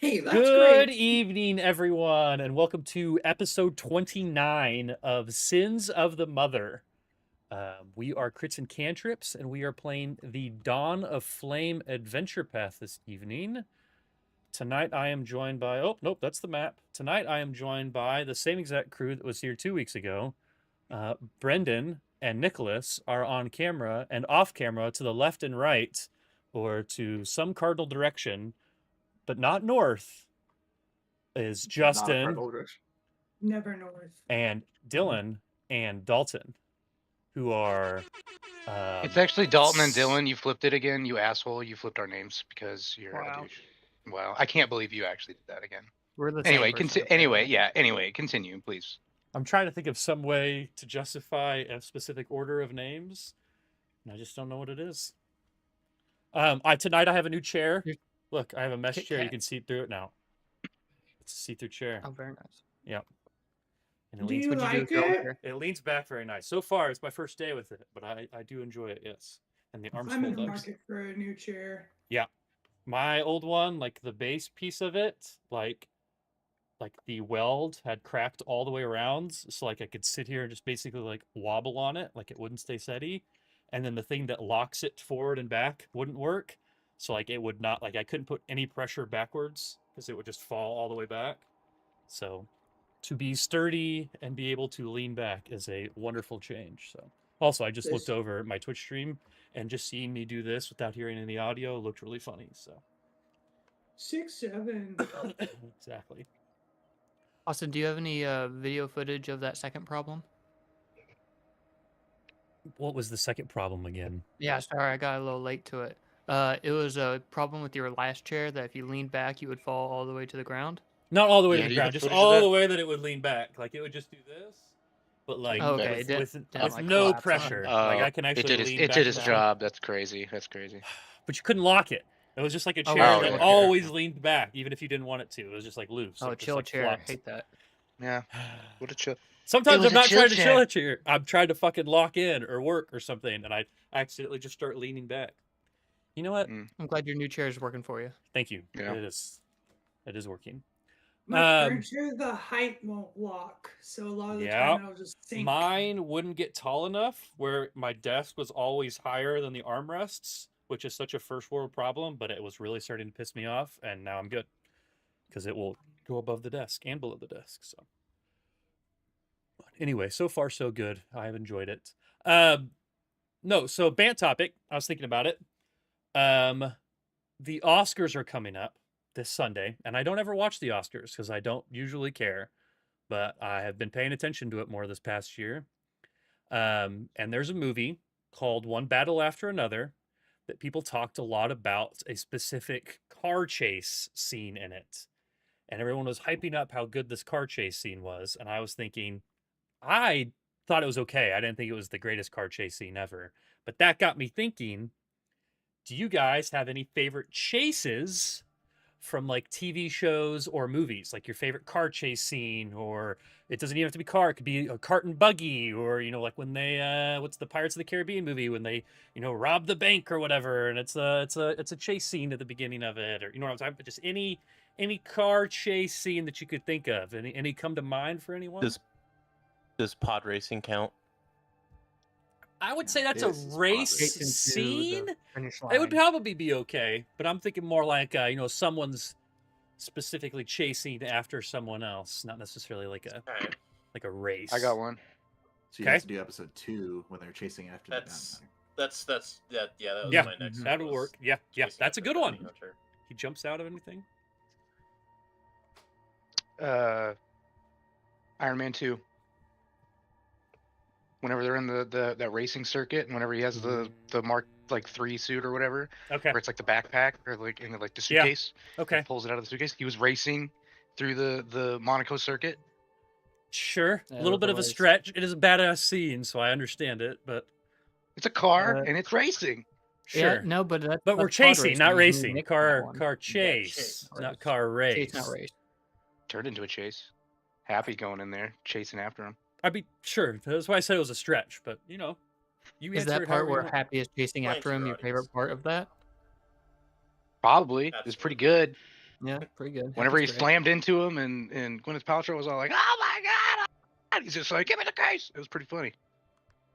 Hey, that's Good great. evening, everyone, and welcome to episode 29 of Sins of the Mother. We are Crits and Cantrips, and we are playing the Dawn of Flame Adventure Path this evening. Tonight, I am joined by. Oh, nope, that's the map. Tonight, I am joined by the same exact crew that was here 2 weeks ago. Brendan and Nicholas are on camera and off camera to the left and right, or to some cardinal direction, but not north, is Not a Justin cardinal direction. Never north. and Dylan and Dalton, who are It's actually Dalton and s- Dylan. You flipped it again, you asshole. You flipped our names because you're a Wow. douche. Wow, I can't believe you actually did that again. We're the Anyway, same person, apparently. anyway, continue, please. I'm trying to think of some way to justify a specific order of names, and I just don't know what it is. Tonight I have a new chair. You're- Look, I have a mesh Kit chair. You Kat. can see through it now. It's a see-through chair. Oh, very nice. Yep. And Do leans, you What'd you do like with your own it? chair? it leans back very nice. So far, it's my first day with it, but I do enjoy it. Yes, and the arms I'm in fold the up. market for a new chair. Yeah, my old one, like the base piece of it, like the weld had cracked all the way around, so like I could sit here and just basically like wobble on it, like it wouldn't stay steady. And then the thing that locks it forward and back wouldn't work, so like it would not, like I couldn't put any pressure backwards because it would just fall all the way back. So to be sturdy and be able to lean back is a wonderful change. So also, I just looked This- over at my Twitch stream, and just seeing me do this without hearing any audio looked really funny. So 6'7". exactly. Austin, do you have any video footage of that second problem? What was the second problem again? Yeah, sorry, I got a little late to it. It was a problem with your last chair that if you leaned back, you would fall all the way to the ground. Not all the way Yeah, to the do you have ground, just footage of all that? the way that it would lean back. Like it would just do this, but like Oh, okay, with, it didn't- with, didn't, with like, no collapse on pressure. it. Like I can actually lean it back did its down. job. That's crazy. That's crazy. But you couldn't lock it. It was just like a Oh, chair wow, that yeah. always leaned back, even if you didn't want it to. It was just like loose. Oh, like, just, chill like, chair. flopped. Hate that. Yeah. What a chill. Sometimes was I'm a not chill trying to chill chair. a chair. I'm trying to fucking lock in or work or something, and I accidentally just start leaning back. You know what? I'm glad your new chair is working for you. Thank you. Yeah. It is. It is working. My current chair, the height won't lock, so a lot of the Yeah. time it'll just sink. Mine wouldn't get tall enough where my desk was always higher than the armrests, which is such a first world problem, but it was really starting to piss me off, and now I'm good because it will go above the desk and below the desk. So anyway, so far so good. I have enjoyed it. No, so band topic, I was thinking about it. The Oscars are coming up this Sunday, and I don't ever watch the Oscars because I don't usually care, but I have been paying attention to it more this past year. And there's a movie called One Battle After Another that people talked a lot about, a specific car chase scene in it. And everyone was hyping up how good this car chase scene was. And I was thinking, I thought it was okay. I didn't think it was the greatest car chase scene ever. But that got me thinking, do you guys have any favorite chases from like TV shows or movies? Like your favorite car chase scene, or it doesn't even have to be car, it could be a cart and buggy, or like when they what's the Pirates of the Caribbean movie when they rob the bank or whatever, and it's a chase scene at the beginning of it, or you know what I'm talking about? Just any car chase scene that you could think of. Any come to mind for anyone? Does pod racing count? I would say that's a This is pod race Chasing to scene. the finish It would line. probably be okay, but I'm thinking more like someone's specifically chasing after someone else, not necessarily like a race. I got one. So you Okay. have to do episode 2 when they're chasing after the That's- bounty hunter. That was Yeah, my next. that'll was work. Yeah, chasing that's a after good the one. bounty hunter. He jumps out of anything. Iron Man 2. Whenever they're in that racing circuit, and whenever he has the Mark like 3 suit or whatever, Okay. where it's like the backpack or like in the Yeah. suitcase, Okay. he pulls it out of the suitcase. He was racing through the Monaco circuit. Sure. Yeah, A little those bit are of a ways. stretch. It is a badass scene, so I understand it, but It's a car Uh, and it's racing. sure. Yeah, no, but But that's we're pod chasing, not You racing. mixed that Car one. chase, chase, not not race. car race. Chase, not race. Turned into a chase. Happy going in there chasing after him. I'd be sure. That's why I said it was a stretch, but you Is answer that it part however you where want. Happy is chasing Explain after to him your your audience. favorite part of that? Probably. It's Absolutely. pretty good. Yeah, pretty good. Whenever he Happy's great. slammed into him, and Gwyneth Paltrow was all like, "Oh my god!" And he's just like, "Give me the case." It was pretty funny.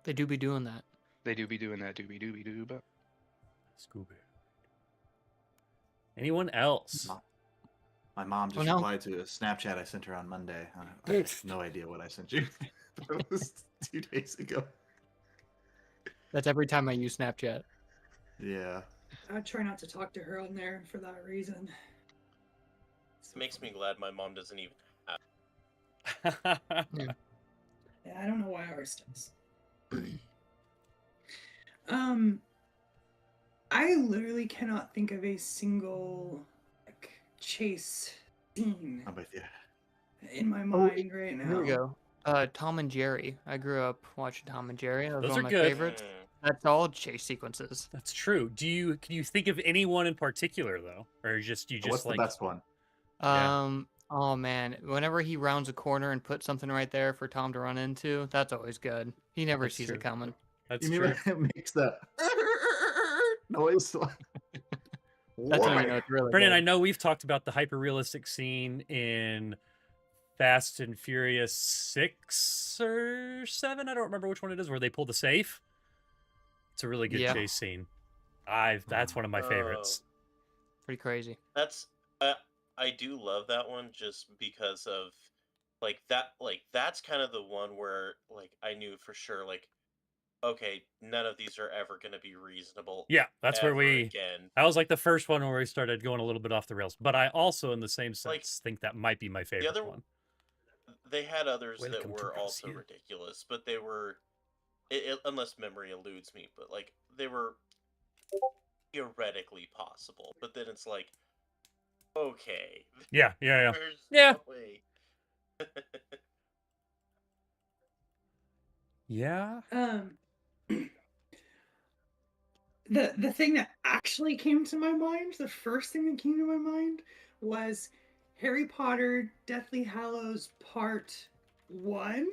They do be doing that. They do be doing that. Doobie doobie doo. But Scooby. Anyone else? My mom just no. replied to a Snapchat I sent her on Monday. I have no idea what I sent you. That was 2 days ago. That's every time I use Snapchat. Yeah. I try not to talk to her on there for that reason. It makes me glad my mom doesn't even have. Yeah, I don't know why ours does. I literally cannot think of a single like chase scene I'm with you. in my mind right now. Here we go. Tom and Jerry. I grew up watching Tom and Jerry. That was Those one are of my good. favorites. That's all chase sequences. That's true. Can you think of anyone in particular though, or you just What's like the best one? Yeah. Oh man, whenever he rounds a corner and puts something right there for Tom to run into, that's always good. He never That's sees true. it coming. That's You mean true. when it makes that noise? That's when I know Why? it's really Brendan, good. I know we've talked about the hyper realistic scene in Fast and Furious 6 or 7. I don't remember which one it is, where they pull the safe. It's a really good Yeah. chase scene. That's one of my favorites. Pretty crazy. That's I do love that one just because of that's kind of the one where like I knew for sure like okay, none of these are ever going to be reasonable. Yeah, that's where ever we. again. That was like the first one where we started going a little bit off the rails. But I also, in the same sense, think that might be my favorite other one. They had others that Welcome to were also Brazil. ridiculous, but they were unless memory eludes me, but like they were theoretically possible. But then it's like okay. Yeah. There's Yeah. no way. Yeah. The thing that actually came to my mind, the first thing that came to my mind was Harry Potter Deathly Hallows Part 1.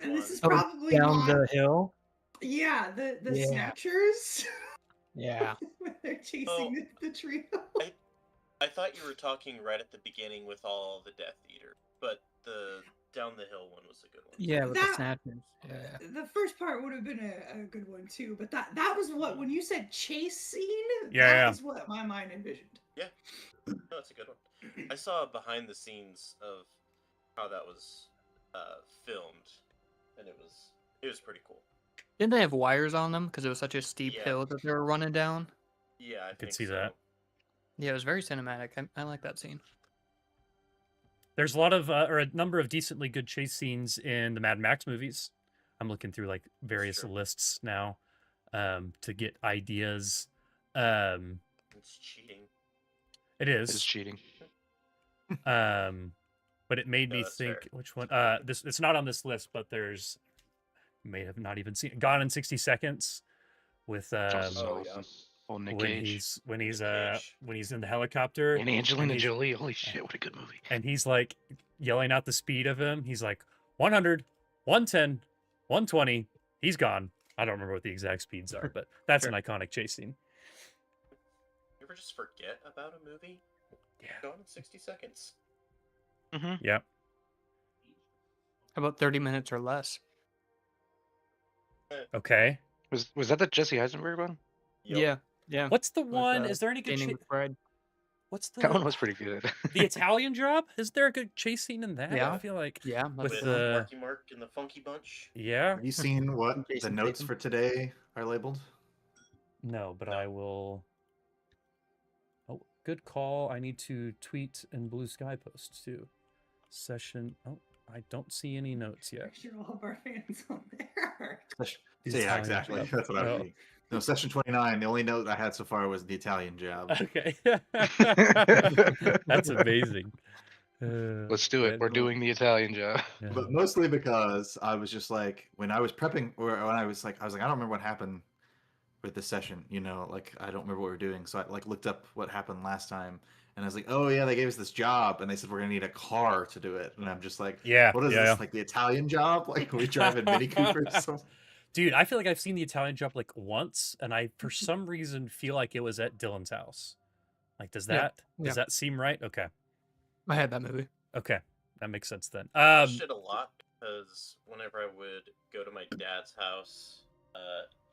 And this is probably down not... the hill. Yeah, the Yeah. Snatchers. Yeah. When they're chasing the trio. I thought you were talking right at the beginning with all the Death Eater, but the Down the Hill one was a good one. Yeah, with the That- snatchers. Yeah. The first part would have been a good one too, but that was what, when you said chase scene, Yeah. that is what my mind envisioned. No, it's a good one. I saw behind the scenes of how that was filmed, and it was pretty cool. Didn't they have wires on them because it was such a steep Yeah. hill that they were running down? Yeah, I could think see so. that. Yeah, it was very cinematic. I like that scene. There's a lot of, or a number of decently good chase scenes in the Mad Max movies. I'm looking through like various Sure. lists now to get ideas. It's cheating. It it's is. cheating. But it made No, me that's think fair. which one. This it's not on this list, but there's you may have not even seen it. Gone in 60 Seconds with Oh, yeah. Old Nick when Cage he's Cage. when he's in the helicopter and Angelina he's- Jolie. Holy shit, what a good movie! and he's like yelling out the speed of him. He's like 100, 110, 120. He's gone. I don't remember what the exact speeds are, but that's an iconic chase scene. You ever just forget about a movie? Yeah. Gone in 60 seconds. Mm-hmm. Yeah. How about 30 minutes or less? Okay. Was that the Jesse Eisenberg one? Yup. Yeah. What's the one? uh, Is there any good? Gaining with Pride. What's That one the was pretty good. the Italian Job? Is there a good chase scene in that? Yeah. I feel like Yeah. with That's With the Marky Mark and the Funky Bunch. yeah. Have you seen what the Jason notes Statham. for today are labeled? No, but No. I will. Oh, good call. I need to tweet and Blue Sky post too. Session. Oh, I don't see any notes yet. Picture all of our fans on there. The Yeah, Italian exactly. Job. That's what I was Oh. reading. No, session 29. The only note I had so far was the Italian Job. Okay. That's amazing. Let's do it. We're doing the Italian Job. Yeah. But mostly because I was just like, when I was prepping, or when I was like, I don't remember what happened with this session. You know, like I don't remember what we were doing. So I like looked up what happened last time, and I was like, oh yeah, they gave us this job, and they said we're gonna need a car to do it, and I'm just like, Yeah. what is yeah, this? Like the Italian Job? Like we driving Mini Coopers? Dude, I feel like I've seen the Italian Job like once, and I for some reason feel like it was at Dylan's house. Like, does Yeah, that yeah. does that seem right? Okay, I had that movie. okay, that makes sense then. I watched it a lot because whenever I would go to my dad's house,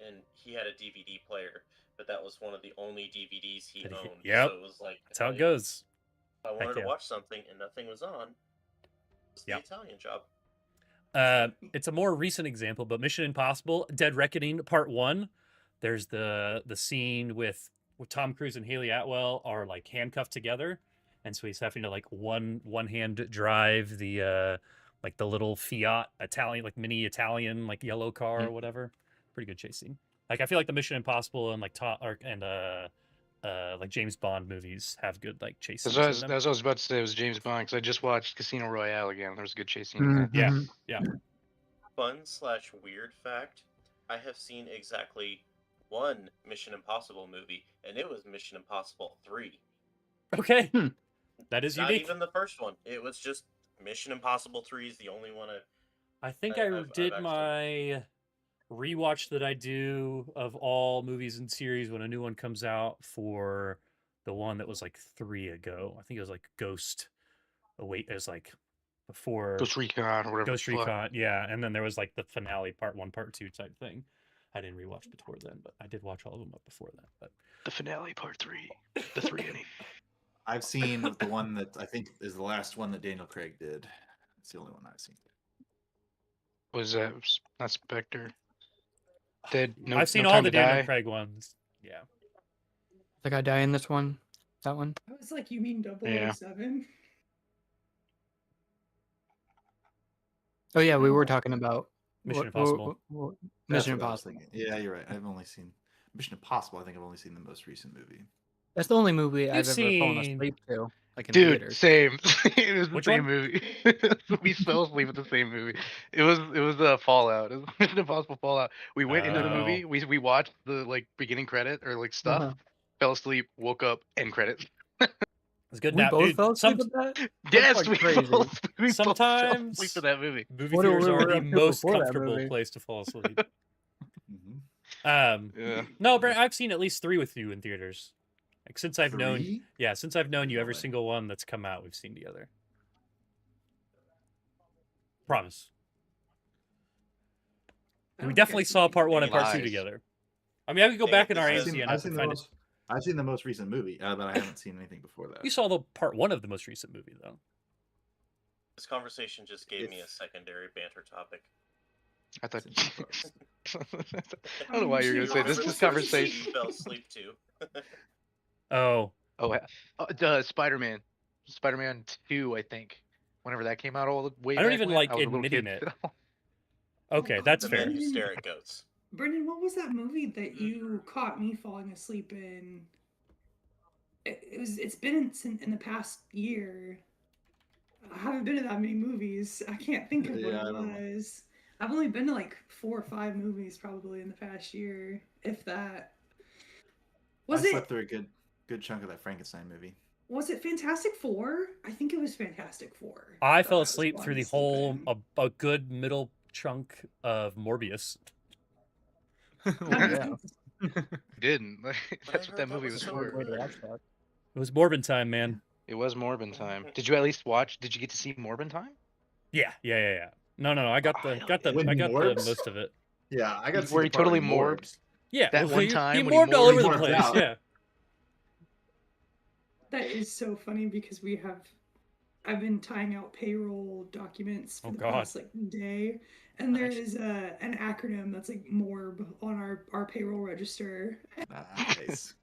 and he had a DVD player, but that was one of the only DVDs he Did he- owned. Yep. So it was like That's how it goes. If I wanted Heck to yeah. watch something and nothing was on, it was the Yep. Italian Job. It's a more recent example, but Mission Impossible: Dead Reckoning Part 1. There's the scene with Tom Cruise and Haley Atwell are like handcuffed together, and so he's having to like one hand drive the like the little Fiat Italian, like mini Italian like yellow car or whatever. Pretty good chase scene. Like I feel like the Mission Impossible and like like James Bond movies have good like chase scenes. That's what I was about to say. It was James Bond because I just watched Casino Royale again. There was a good chase scene in that. Yeah, Mhm. yeah. Fun/weird fact: I have seen exactly one Mission Impossible movie, and it was Mission Impossible 3. Okay, that is Not unique. even the first one. It was just Mission Impossible 3 is the only one I think I've did actually- my rewatch that I do of all movies and series when a new one comes out for the one that was like 3 ago. I think it was like Ghost. It was like before Ghost Recon or whatever. Ghost the fuck. Recon, yeah, and then there was like the finale, part 1, part 2 type thing. I didn't rewatch before then, but I did watch all of them up before that. But The finale, part 3. The 3 inning. I've seen the one that I think is the last one that Daniel Craig did. It's the only one I've seen. Was that not Spectre? Dead. No, I've seen No all Time the to Daniel Die? Craig ones. Yeah. The guy die in this one? That one? I was like, you mean 007? Yeah. Oh yeah, we were Oh. talking about Mission Impossible. That's Mission what I was Impossible. thinking. Yeah, you're right. I've only seen Mission Impossible. I think I've only seen the most recent movie. That's the only movie I've ever fallen seen- asleep to, like in Dude, theaters. same. It was the Which same one? movie. We fell asleep at the same movie. It was Fallout. It was Mission Impossible Fallout. We went into the Oh. movie. We watched the like beginning credit or like stuff. Uh-huh. Fell asleep. Woke up. End credits. It's good We nap, both dude. fell asleep at that? Yes, like we crazy. fell asleep. We both fell Sometimes asleep to that movie. movie What do theaters we are were the up to most before that comfortable movie? place to fall asleep. Mhm. Yeah. No, Brent, I've seen at least 3 with you in theaters. Like since I've known, 3? since I've known you, No every way. single one that's come out, we've seen together. Promise. I We don't definitely think I've saw seen part 1 and any part 2 lies. together. I mean, I could go Dang back it, in our this I've is- seen, AMC and I've have to seen the find it. most. I've seen the most recent movie, but I haven't seen anything before that. You saw the part 1 of the most recent movie, though. This conversation just gave me a If- secondary banter topic. I thought. Since you brought I don't know why you're You gonna say this Remember is the first movie conversation. you fell asleep to. Oh, Spider-Man. Spider-Man 2, I think. Whenever that came out, all the way I don't back even when, like I was a little admitting kid it. still. okay, God, that's The fair. men who stare at goats. Brendan, what was that movie that you caught me falling asleep in? It's been in the past year. I haven't been to that many movies. I can't think of what Yeah, I it don't know. was. I've only been to like 4 or 5 movies probably in the past year, if that. I slept through a good chunk of that Frankenstein movie. Was it Fantastic Four? I think it was Fantastic Four. I that fell was asleep through the falling whole asleep a good middle chunk of Morbius. in. Oh, That yeah. makes sense. Didn't. But I That's what heard that movie was was so for. Way to good. watch that. It was Morbin time, man. It was Morbin time. Did you at least watch? Did you get to see Morbin time? Yeah. No. I got Oh, the hell got the yeah. When I got the Morbs? most of it. Yeah, I got to see Where the he part totally when morbed. Yeah, That one he time when he morbed all over the morphed place. out. Yeah. That is so funny because I've been tying out payroll documents for Oh, the God. past like day, and there Nice. is an acronym that's like MORB on our payroll register. Nice.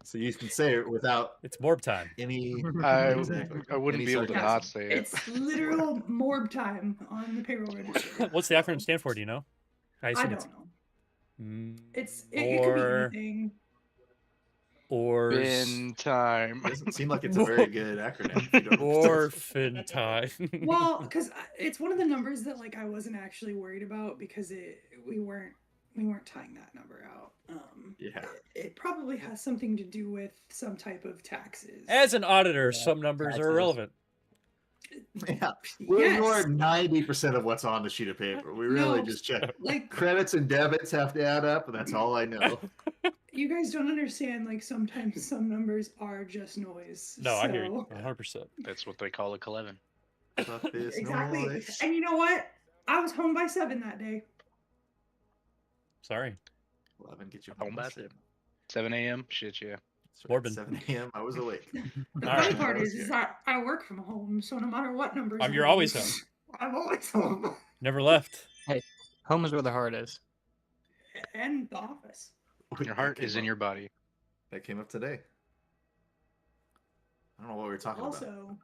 So you can say it without It's Morb time. any. I Exactly. I wouldn't Any be able to sarcasm. not say it. It's literal MORB time on the payroll register. What's the acronym stand for? Do you know? I assume don't it's know. Mm, It could be or anything. or Bin time. It doesn't seem like it's a very good acronym. If you don't know what it orphan time. Well, because it's one of the numbers that like I wasn't actually worried about because we weren't tying that number out. Yeah. It probably has something to do with some type of taxes. As an auditor, Yeah, some numbers taxes. are irrelevant. Yeah. We Yes. ignore 90% of what's on the sheet of paper. We really No. just check. Like Credits and debits have to add up, and that's all I know. You guys don't understand. Like sometimes some numbers are just noise. No, I hear you So 100%. That's what they call a Clevin. Fuck this exactly. noise. And you know what? I was home by 7 that day. Sorry. 11, get your Home by medicine. 7 a.m. Shit, yeah. That's right, Morbid. 7 a.m. I was awake. The All funny right. part I was is here. that I work from home, so no matter what numbers You're I always use, home. I'm always home. Never left. Hey, home is where the heart is. And the office. Your heart is in your body. That came up today. I don't know what we were talking about. Also,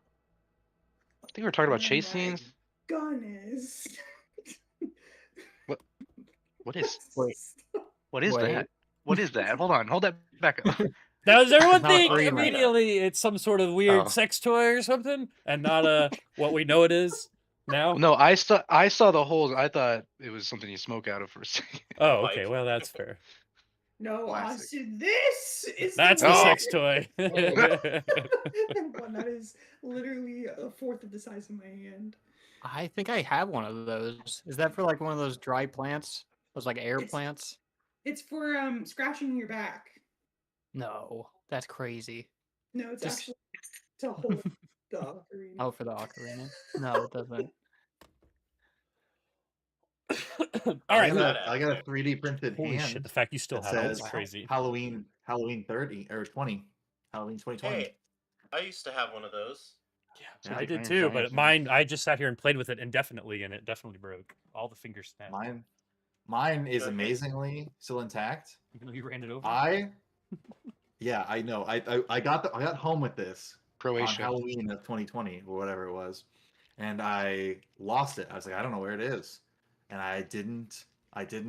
I think we were talking about where chase my scenes. gun is. What is Wait. what is Wait. that? What is that? Hold on, hold that back up. Now, does everyone Not think green light. immediately it's some sort of weird Oh. sex toy or something, and not what we know it is now? No, I saw the holes. I thought it was something you smoke out of for a second. Oh, okay. Mike. well, that's fair. No, Classic. Austin, this is That's the the Oh. sex toy. one that is literally a fourth of the size of my hand. I think I have one of those. Is that for like one of those dry plants? Those like air It's- plants? It's for scratching your back. No, that's crazy. No, it's Just- actually to hold the ocarina. Oh, for the ocarina? No, it doesn't. All I right. that got a 3D printed Holy hand shit! The fact you still that have it says is crazy. Halloween 30 or 20. Halloween 2020. Hey, I used to have one of those. Yeah, Yeah, I did fingers too, giant, but man. mine, I just sat here and played with it indefinitely, and it definitely broke. All the fingers snapped. Mine is Okay. amazingly still intact. Even though you ran it over. Yeah, I know. I got home with this on Croatia. Halloween of 2020 or whatever it was, and I lost it. I was like, I don't know where it is, and I didn't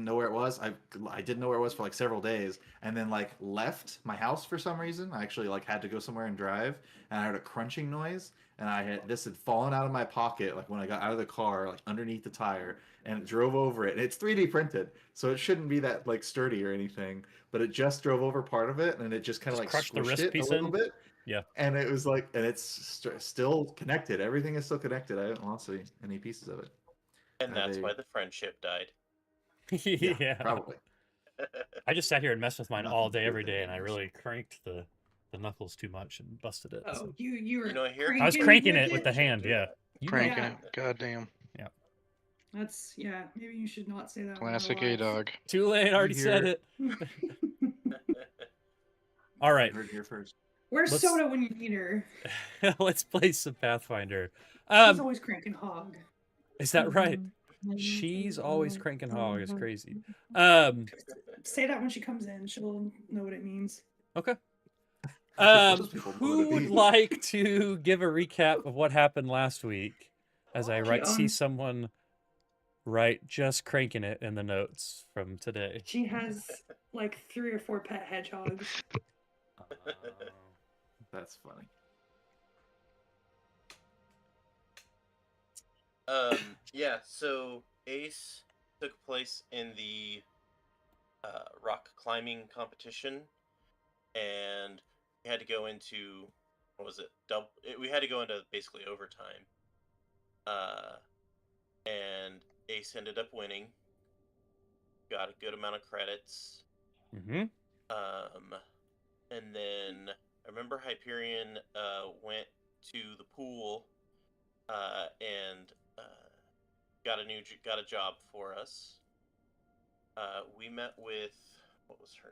know where it was. I didn't know where it was for like several days, and then like left my house for some reason. I actually like had to go somewhere and drive, and I heard a crunching noise, and this had fallen out of my pocket like when I got out of the car, like underneath the tire, and it drove over it. And it's 3D printed, so it shouldn't be that like sturdy or anything, but it just drove over part of it, and it just kind of Just like crushed the squished wrist it a piece little in? bit. Yeah. And it was like, and it's still connected. Everything is still connected. I haven't lost any pieces of it. And that's they- why the friendship died. Yeah. Probably. I just sat here and messed with mine Nothing all to day, do every with it day, and I anymore. really cranked the knuckles too much and busted it. Oh, so. you were. You know, here- I was cranking it with the hand. Yeah. You know. Cranking Yeah. it. God damn. That's maybe you should not say that. Classic A dog. Too late. I already said hear it. All right. You heard it here first. Where's Let's- Soda when you need her? Let's play some Pathfinder. She's always cranking hog. Is that right? She's always cranking hog. It's crazy. Say that when she comes in. She'll know what it means. Okay. Those people know what Who it would means. like to give a recap of what happened last week? As I see John. someone write just cranking it in the notes from today. She has like 3 or 4 pet hedgehogs. That's funny. Yeah, so Ace took place in the rock climbing competition, and we had to go into, what was it? We had to go into basically overtime. And Ace ended up winning. Got a good amount of credits. Mm-hmm. And then I remember Hyperion went to the pool and got a job for us. We met with, what was her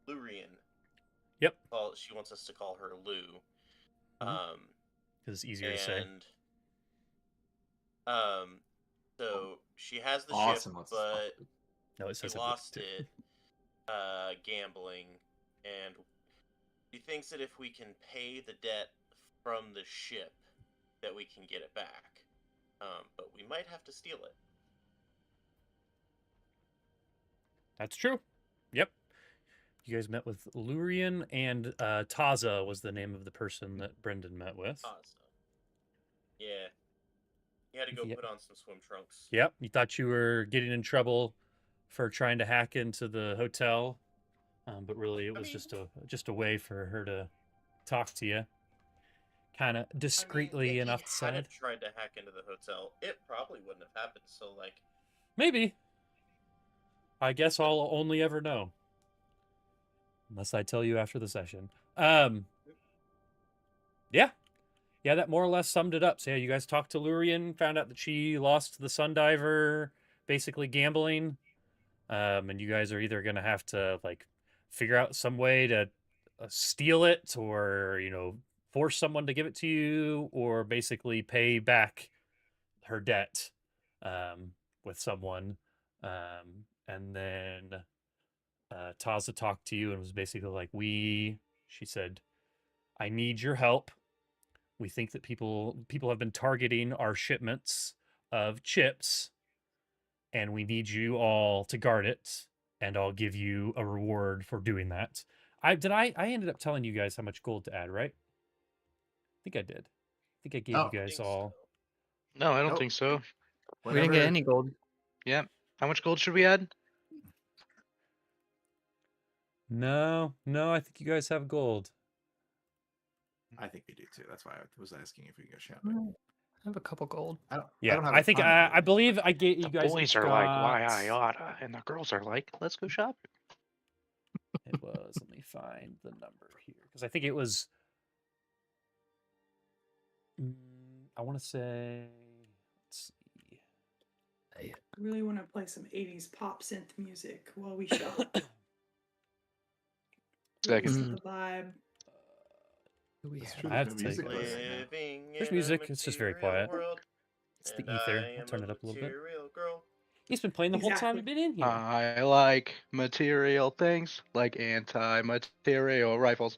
name? Lurian. Yep. She wants us to call her Lou. Because it's easier to say. And so she has the Awesome. ship, Let's but No, it she says lost it gambling, and she thinks that if we can pay the debt from the ship, that we can get it back. But we might have to steal it. That's true. Yep. You guys met with Lurian, and Taza was the name of the person that Brendan met with. Awesome. Yeah. You had to go Yep. put on some swim trunks. Yep. You thought you were getting in trouble for trying to hack into the hotel, but really it was just a way for her to talk to you, kind of discreetly enough to If he had side. tried to hack into the hotel, it probably wouldn't have happened. So, like, Maybe. I guess I'll only ever know. unless I tell you after the session. Yeah. Yeah, that more or less summed it up. So yeah, you guys talked to Lurian, found out that she lost to the Sundiver, basically gambling. And you guys are either gonna have to like figure out some way to steal it, or force someone to give it to you, or basically pay back her debt with someone. And then Taza talked to you and was basically like, she said, I need your help. We think that people have been targeting our shipments of chips, and we need you all to guard it, and I'll give you a reward for doing that. I ended up telling you guys how much gold to add, right? I think I did. I think I gave you Oh. guys all. No, I don't Nope. think so. We didn't get any gold. Yeah. How much gold should we add? No, I think you guys have gold. I think we do too. That's why I was asking if we go shout. I have a couple gold. I don't Yeah, have I a think ton of I gold, believe but- I gave you The guys. boys are like, why I oughta, and the girls are like, let's go shopping. It was. Let me find the number here because I think it was. I want to say. Let's see. I really want to play some 80s pop synth music while we shop. Second. Really set the vibe. Who we That's have? true. I have no to take music it. playing right now. Living There's in a music, it's just very material quiet. world, It's the and ether. I I'll am turn it up a little bit. material girl. He's been playing the whole time Exactly. we've been in here. I like material things, like anti-material rifles.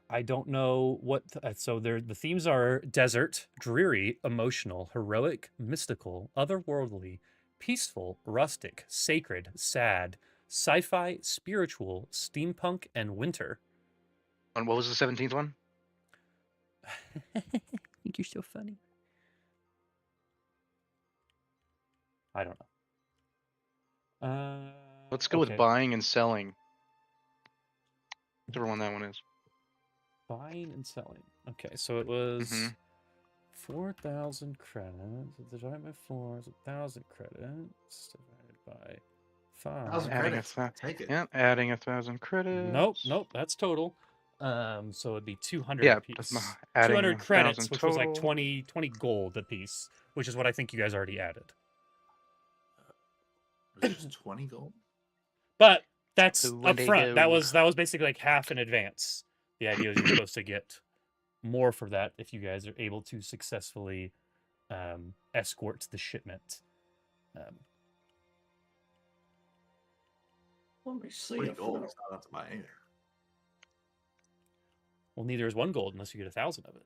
I don't know what. So the themes are desert, dreary, emotional, heroic, mystical, otherworldly, peaceful, rustic, sacred, sad, sci-fi, spiritual, steampunk, and winter. And what was the 17th one? I think you're so funny. I don't know. Let's go okay. with buying and selling. Whichever one that one is. Buying and selling. Okay, so it was Mhm. 4,000 credits. Divided by 4 is 1,000 credits. Divided by 5. 1,000 Adding a credits. Take it. Yeah, adding 1,000 credits. Nope, that's total. So it'd be 200 Yeah, apiece. adding 200 credits, 1,000 which was like total. 20 gold a piece, which is what I think you guys already added. Was it just 20 gold? But that's So up when they front. That go- was basically like half in advance. The idea is you're supposed to get more for that if you guys are able to successfully escort the shipment. Let me see 20 if gold it'll- is not enough to buy either. Well, neither is 1 gold unless you get 1,000 of it.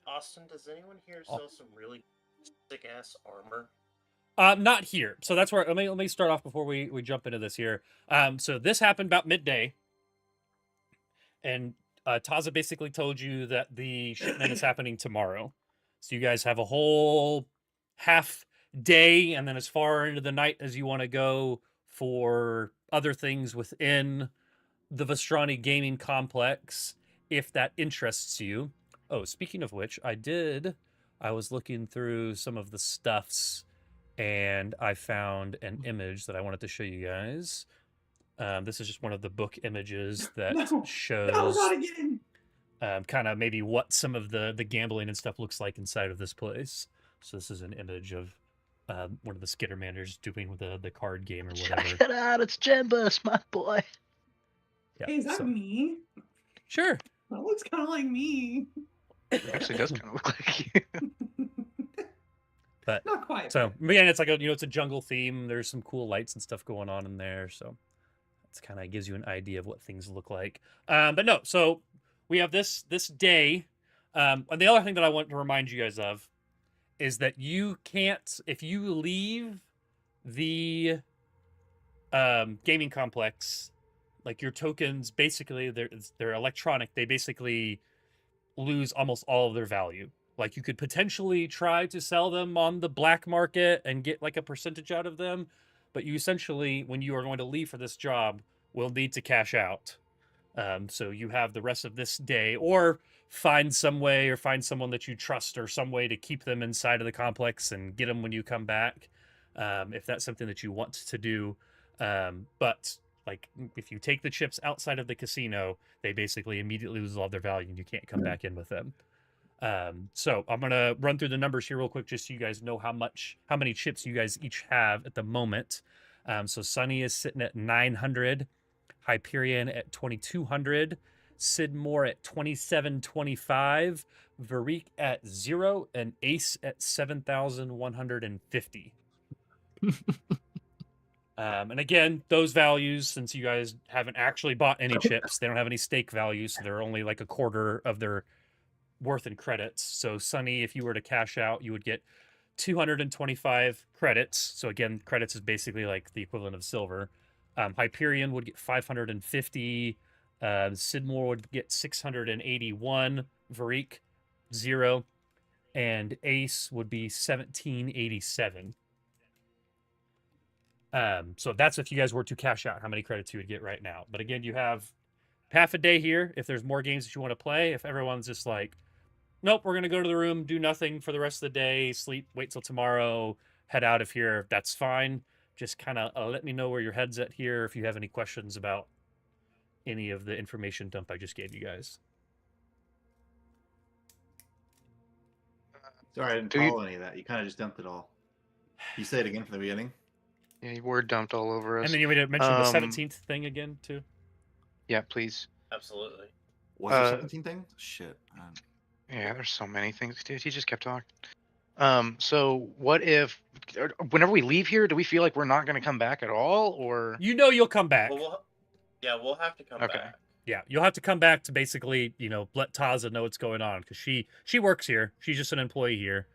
Austin, does anyone here sell some really sick ass armor? Not here. So that's where let me start off before we jump into this here. So this happened about midday, and Taza basically told you that the shipment is happening tomorrow. So you guys have a whole half day, and then as far into the night as you want to go for other things within the Vestrani gaming complex, if that interests you. Oh, speaking of which, I was looking through some of the stuffs, and I found an image that I wanted to show you guys. This is just one of the book images that No, shows not again. kind of maybe what some of the gambling and stuff looks like inside of this place. So this is an image of one of the Skittermanders doing with the card game or whatever. Check it out, it's Jembus, my boy. Yeah, Hey, is that so- me? Sure. That looks kind of like me. It actually does kind of look like you. But Not quite. so again, it's like it's a jungle theme. There's some cool lights and stuff going on in there, so it's kind of gives you an idea of what things look like. But no, so we have this day, and the other thing that I want to remind you guys of is that you can't, if you leave the gaming complex, like your tokens basically they're electronic. They basically lose almost all of their value. Like you could potentially try to sell them on the black market and get like a percentage out of them, but you essentially, when you are going to leave for this job, will need to cash out. So you have the rest of this day, or find some way, or find someone that you trust, or some way to keep them inside of the complex and get them when you come back. if that's something that you want to do. But like if you take the chips outside of the casino, they basically immediately lose all their value and you can't come back in with them. So I'm gonna run through the numbers here real quick, just so you guys know how many chips you guys each have at the moment. So Sunny is sitting at 900, Hyperion at 2200, Sidmore at 2725, Varik at 0, and Ace at 7150. And again, those values, since you guys haven't actually bought any chips, they don't have any stake values, so they're only like a quarter of their worth in credits. So Sunny, if you were to cash out, you would get 225 credits. So again, credits is basically like the equivalent of silver. Hyperion would get 550. Sidmore would get 681. Varik, 0. And Ace would be 1787. So that's if you guys were to cash out, how many credits you would get right now. But again, you have half a day here. If there's more games that you want to play, if everyone's just like, nope, we're going to go to the room, do nothing for the rest of the day, sleep, wait till tomorrow, head out of here, that's fine. Just kind of let me know where your head's at here if you have any questions about any of the information dump I just gave you guys. Sorry, I didn't follow any of that. You kind of just dumped it all. You say it again from the beginning? Yeah, you word dumped all over us. And then you would mention the 17th thing again, too? Yeah, please. Absolutely. Was there 17 things? Shit. Yeah, there's so many things, dude. He just kept talking. So what if, whenever we leave here, do we feel like we're not going to come back at all, or? You know you'll come back. Well, we'll have to come back. Yeah, you'll have to come back to basically, let Taza know what's going on, because she works here. She's just an employee here.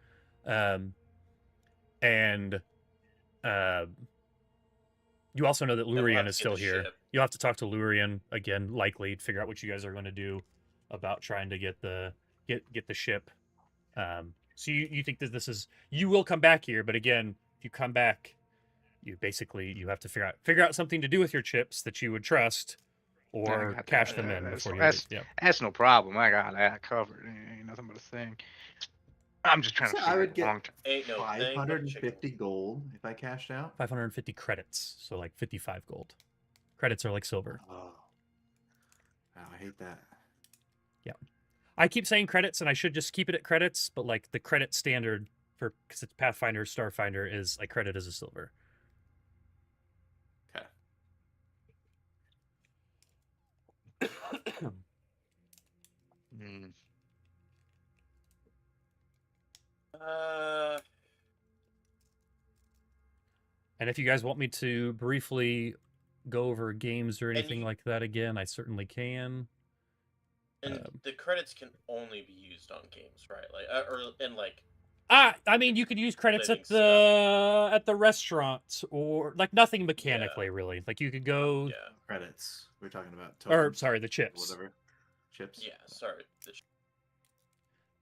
You also know that Lurian is still here. You'll have to talk to Lurian again, likely, to figure out what you guys are going to do about trying to get the ship. So you think that you will come back here, but again, if you come back, you have to figure out something to do with your chips that you would trust, or cash them in before you leave. Yeah. That's no problem. I got that covered. Ain't nothing but a thing. I'm just trying to figure I would get long term. 550 gold if I cashed out. 550 credits, so like 55 gold. Credits are like silver. Oh, I hate that. Yeah, I keep saying credits, and I should just keep it at credits, but like the credit standard because it's Pathfinder, Starfinder is like credit as a silver. Okay. And if you guys want me to briefly go over games or anything like that again, I certainly can. And the credits can only be used on games, right? I mean, you could use credits at the restaurant, or like nothing mechanically, really. Like you could go. Yeah, credits. We're talking about. Or sorry, the chips. Whatever. Chips. Yeah, sorry.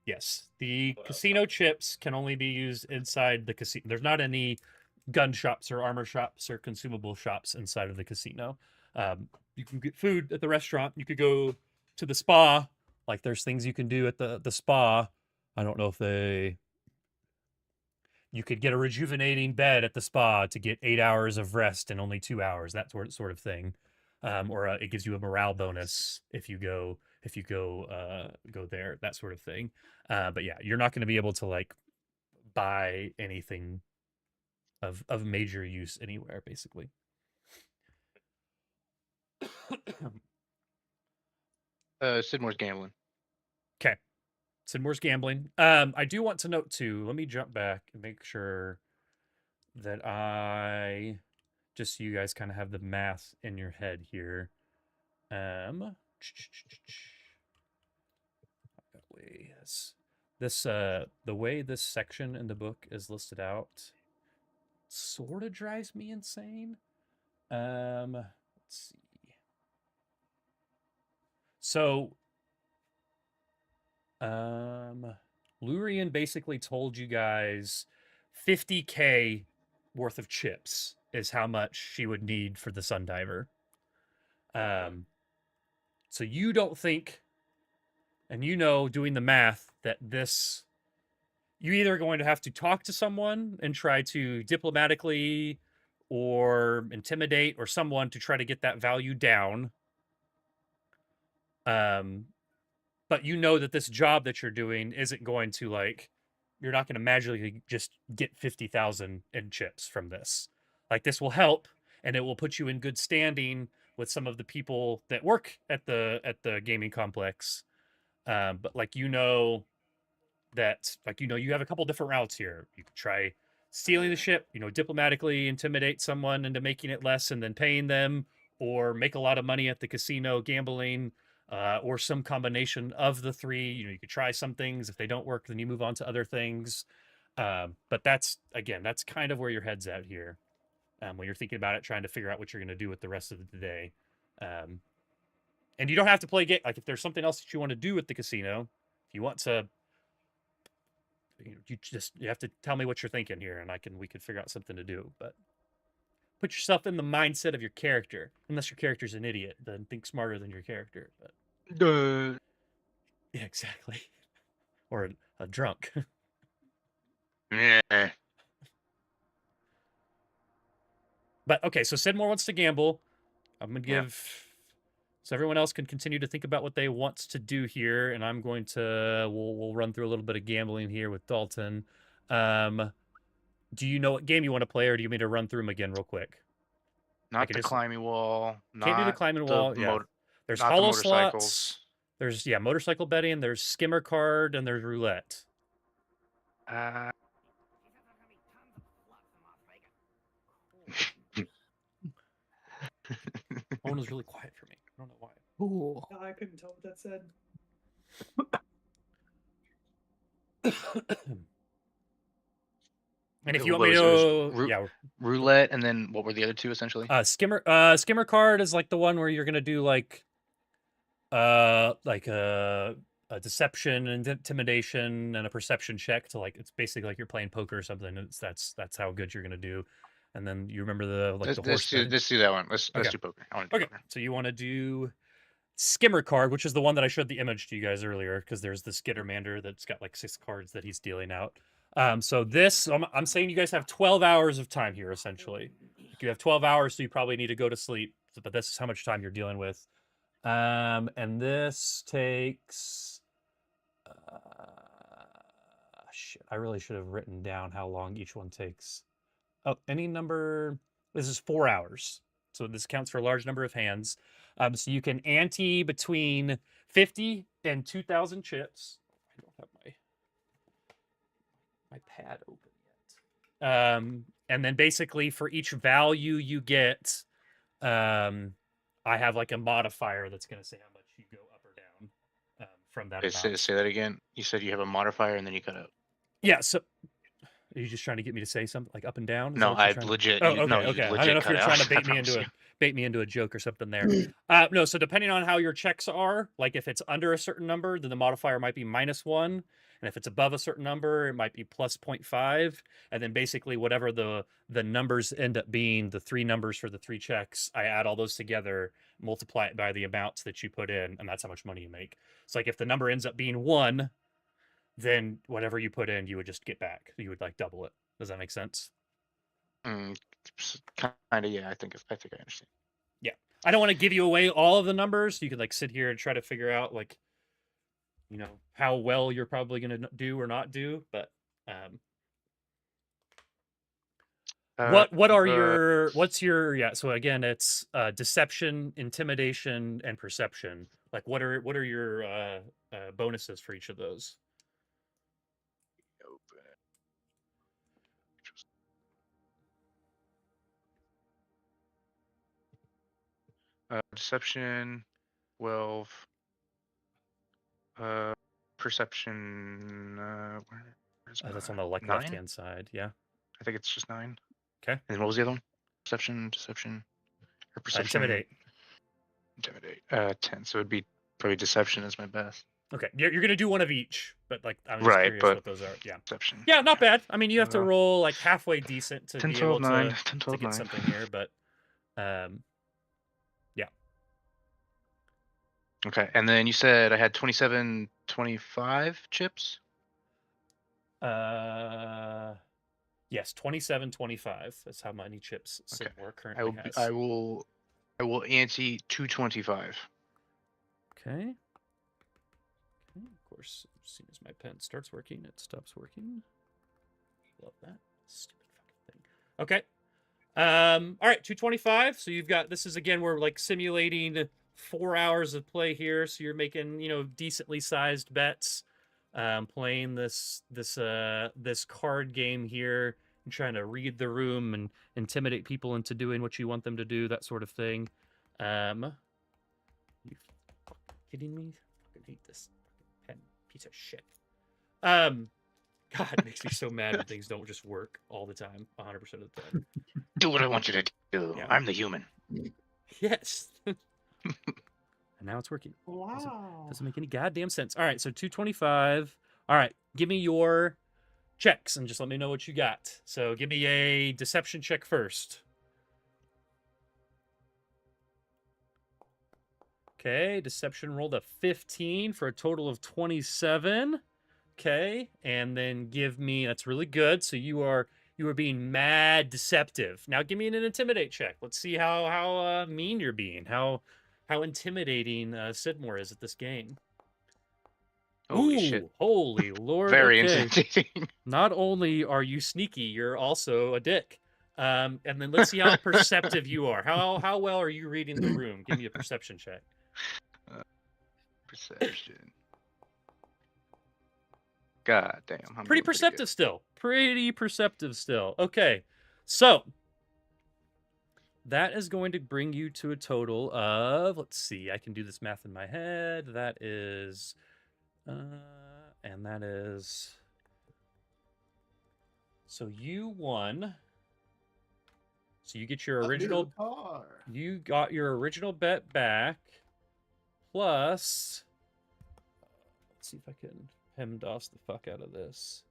Yes, the casino chips can only be used inside the casino. There's not any gun shops or armor shops or consumable shops inside of the casino. You can get food at the restaurant. You could go to the spa. Like there's things you can do at the spa. I don't know if you could get a rejuvenating bed at the spa to get 8 hours of rest in only 2 hours, that sort of thing. Or it gives you a morale bonus if you go there, that sort of thing. But yeah, you're not going to be able to like buy anything of major use anywhere, basically. Sidmore's gambling. Okay. Sidmore's gambling. I do want to note too, let me jump back and make sure that just so you guys kind of have the math in your head here. The way this section in the book is listed out sort of drives me insane. Let's see. So, Lurian basically told you guys 50K worth of chips is how much she would need for the Sundiver. So you don't think, and doing the math, that this you're either going to have to talk to someone and try to diplomatically or intimidate or someone to try to get that value down. But you know that this job that you're doing isn't going to like, you're not going to magically just get 50,000 in chips from this. Like this will help, and it will put you in good standing with some of the people that work at the gaming complex. But like that, like you have a couple different routes here. You could try stealing the ship, diplomatically intimidate someone into making it less and then paying them, or make a lot of money at the casino gambling, or some combination of the three. You could try some things. If they don't work, then you move on to other things. But that's kind of where your head's at here, when you're thinking about it, trying to figure out what you're going to do with the rest of the day. And you don't have to play game. Like if there's something else that you want to do at the casino, if you want to, you have to tell me what you're thinking here, and we can figure out something to do. But put yourself in the mindset of your character. Unless your character's an idiot, then think smarter than your character. But yeah, exactly. Or a drunk. Yeah. But okay, so Sidmore wants to gamble. I'm gonna Yeah. give so everyone else can continue to think about what they want to do here, and I'm going to we'll run through a little bit of gambling here with Dalton. Do you know what game you want to play, or do you want me to run through them again real quick? Not the climbing wall. Can't do the Not climbing the wall. Yeah. There's not the hollow motorcycles. slots. There's motorcycle betting. There's skimmer card, and there's roulette. One was really quiet for me. I don't know why. Ooh. I couldn't tell what that said. And if you want me to, roulette, and then what were the other two essentially? Skimmer card is like the one where you're gonna do like a deception and intimidation and a perception check to like, it's basically like you're playing poker or something. That's how good you're gonna do. And then you remember the Let's do that one. Let's do poker. I want to do poker. So you want to do skimmer card, which is the one that I showed the image to you guys earlier, because there's the Skittermander that's got like 6 cards that he's dealing out. So this, I'm saying you guys have 12 hours of time here, essentially. You have 12 hours, so you probably need to go to sleep, but this is how much time you're dealing with. And this takes... shit, I really should have written down how long each one takes. Oh, any number... This is 4 hours. So this counts for a large number of hands. So you can ante between 50 and 2,000 chips. I don't have my pad open yet. And then basically for each value you get, I have like a modifier that's going to say how much you go up or down from that amount. Say that again. You said you have a modifier and then you cut out. Yeah, so... Are you just trying to get me to say something like up and down? No, I legit. Oh, okay, no, okay. Legit I don't know if you're trying to bait me into a joke or something there. No, so depending on how your checks are, like if it's under a certain number, then the modifier might be -1, and if it's above a certain number, it might be plus 0.5, and then basically whatever the numbers end up being, the 3 numbers for the 3 checks, I add all those together, multiply it by the amounts that you put in, and that's how much money you make. So like if the number ends up being 1, then whatever you put in, you would just get back. You would like double it. Does that make sense? Kind of, yeah. I think I understand. Yeah, I don't want to give you away all of the numbers. You could like sit here and try to figure out like, how well you're probably going to do or not do. But what's your so again, it's deception, intimidation, and perception. Like what are your bonuses for each of those? Deception, 12. Perception. That's on the left-hand side. Yeah. I think it's just 9. Okay. And what was the other one? Deception, or perception. Intimidate. 10. So it'd be probably deception is my best. Okay, you're gonna do one of each, but like I'm just curious what those are. Yeah. Deception. Yeah, not bad. I mean, you have to roll like halfway decent to 10, be 12, able 9, to 10, 12, get 9. something here, but yeah. Okay, and then you said I had 27, 25 chips? Yes, 27.25. That's how many chips Okay. Sidmore I currently will. has. I will ante 225. Okay. Okay. Of course, as soon as my pen starts working, it stops working. Love that stupid fucking thing. Okay. All right, 225. So you've got this is again we're like simulating 4 hours of play here. So you're making decently sized bets, playing this card game here, and trying to read the room and intimidate people into doing what you want them to do, that sort of thing. You fucking kidding me? I fucking hate this fucking pen piece of shit. God, it makes me so mad when things don't just work all the time, 100% of the time. Do what I want you to do. Yeah. I'm the human. Yes. And now it's working. Wow. Doesn't make any goddamn sense. All right, so 225. All right, give me your checks and just let me know what you got. So give me a deception check first. Okay, deception rolled a 15 for a total of 27. Okay, and then give me, that's really good. So you are being mad deceptive. Now give me an intimidate check. Let's see how mean you're being. How intimidating Sidmore is at this game. Holy Ooh, shit. holy lord. Very Okay. intimidating. Not only are you sneaky, you're also a dick. And then let's see how perceptive you are. How well are you reading the room? Give me a perception check. Perception. God damn. I'm Pretty doing perceptive good. still. Pretty perceptive still. Okay. So that is going to bring you to a total of, let's see, I can do this math in my head. That is, and that is, so you won. So you get your original, car. you got your original bet back, plus, let's see if I can PEMDAS the fuck out of this.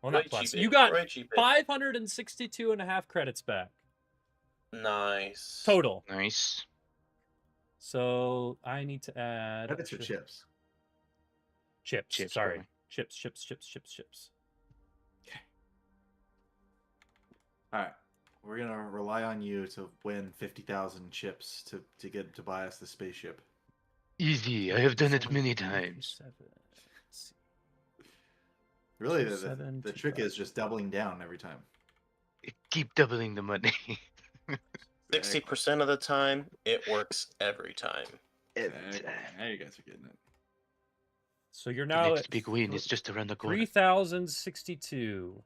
Well, not Right, plus. cheap You in, got right, cheap in. 562 and a half credits back Nice. total. Nice. So I need to add Credits or chips? Chips. Chips, Sorry. probably. Chips. All right, we're gonna rely on you to win 50,000 chips to get to buy us the spaceship. Easy. I have done it many 7, times. 7, let's see. Really, 2, the 7, the 2, trick 5. is just doubling down every time. Keep doubling the money. 60% of the time, it works every time. Exactly. Now you guys are getting it. So you're The now next at big win is just around the corner. 3,062.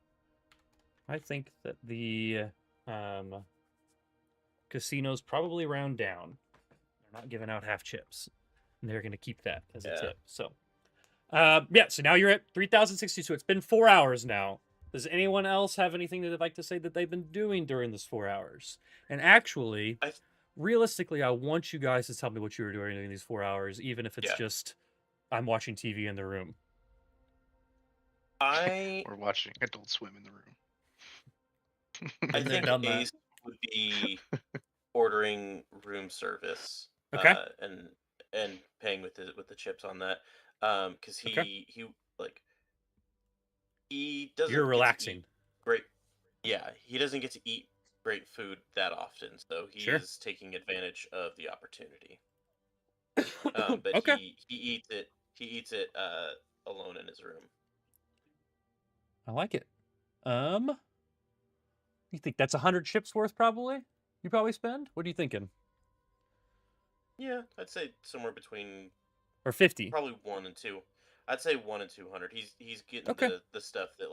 I think that the casinos probably round down. They're not giving out half chips. And they're going to keep that as a Yeah. tip. So, yeah, so now you're at 3,062. It's been 4 hours now. Does anyone else have anything that they'd like to say that they've been doing during this 4 hours? And actually, realistically, I want you guys to tell me what you were doing during these 4 hours, even if it's Yeah. just I'm watching TV in the room. Or watching Adult Swim in the room. I Been there, think done that. Ace would be ordering room service. Okay. And paying with the chips on that. Because he doesn't You're get to relaxing. eat great. Yeah, he doesn't get to eat great food that often, so he Sure. is taking advantage of the opportunity. But Okay. he eats it. He eats it alone in his room. I like it. You think that's 100 chips worth? Probably. You probably spend. What are you thinking? Yeah, I'd say somewhere between Or 50? probably 1 and 2. I'd say 1 and 200. He's getting Okay. the stuff that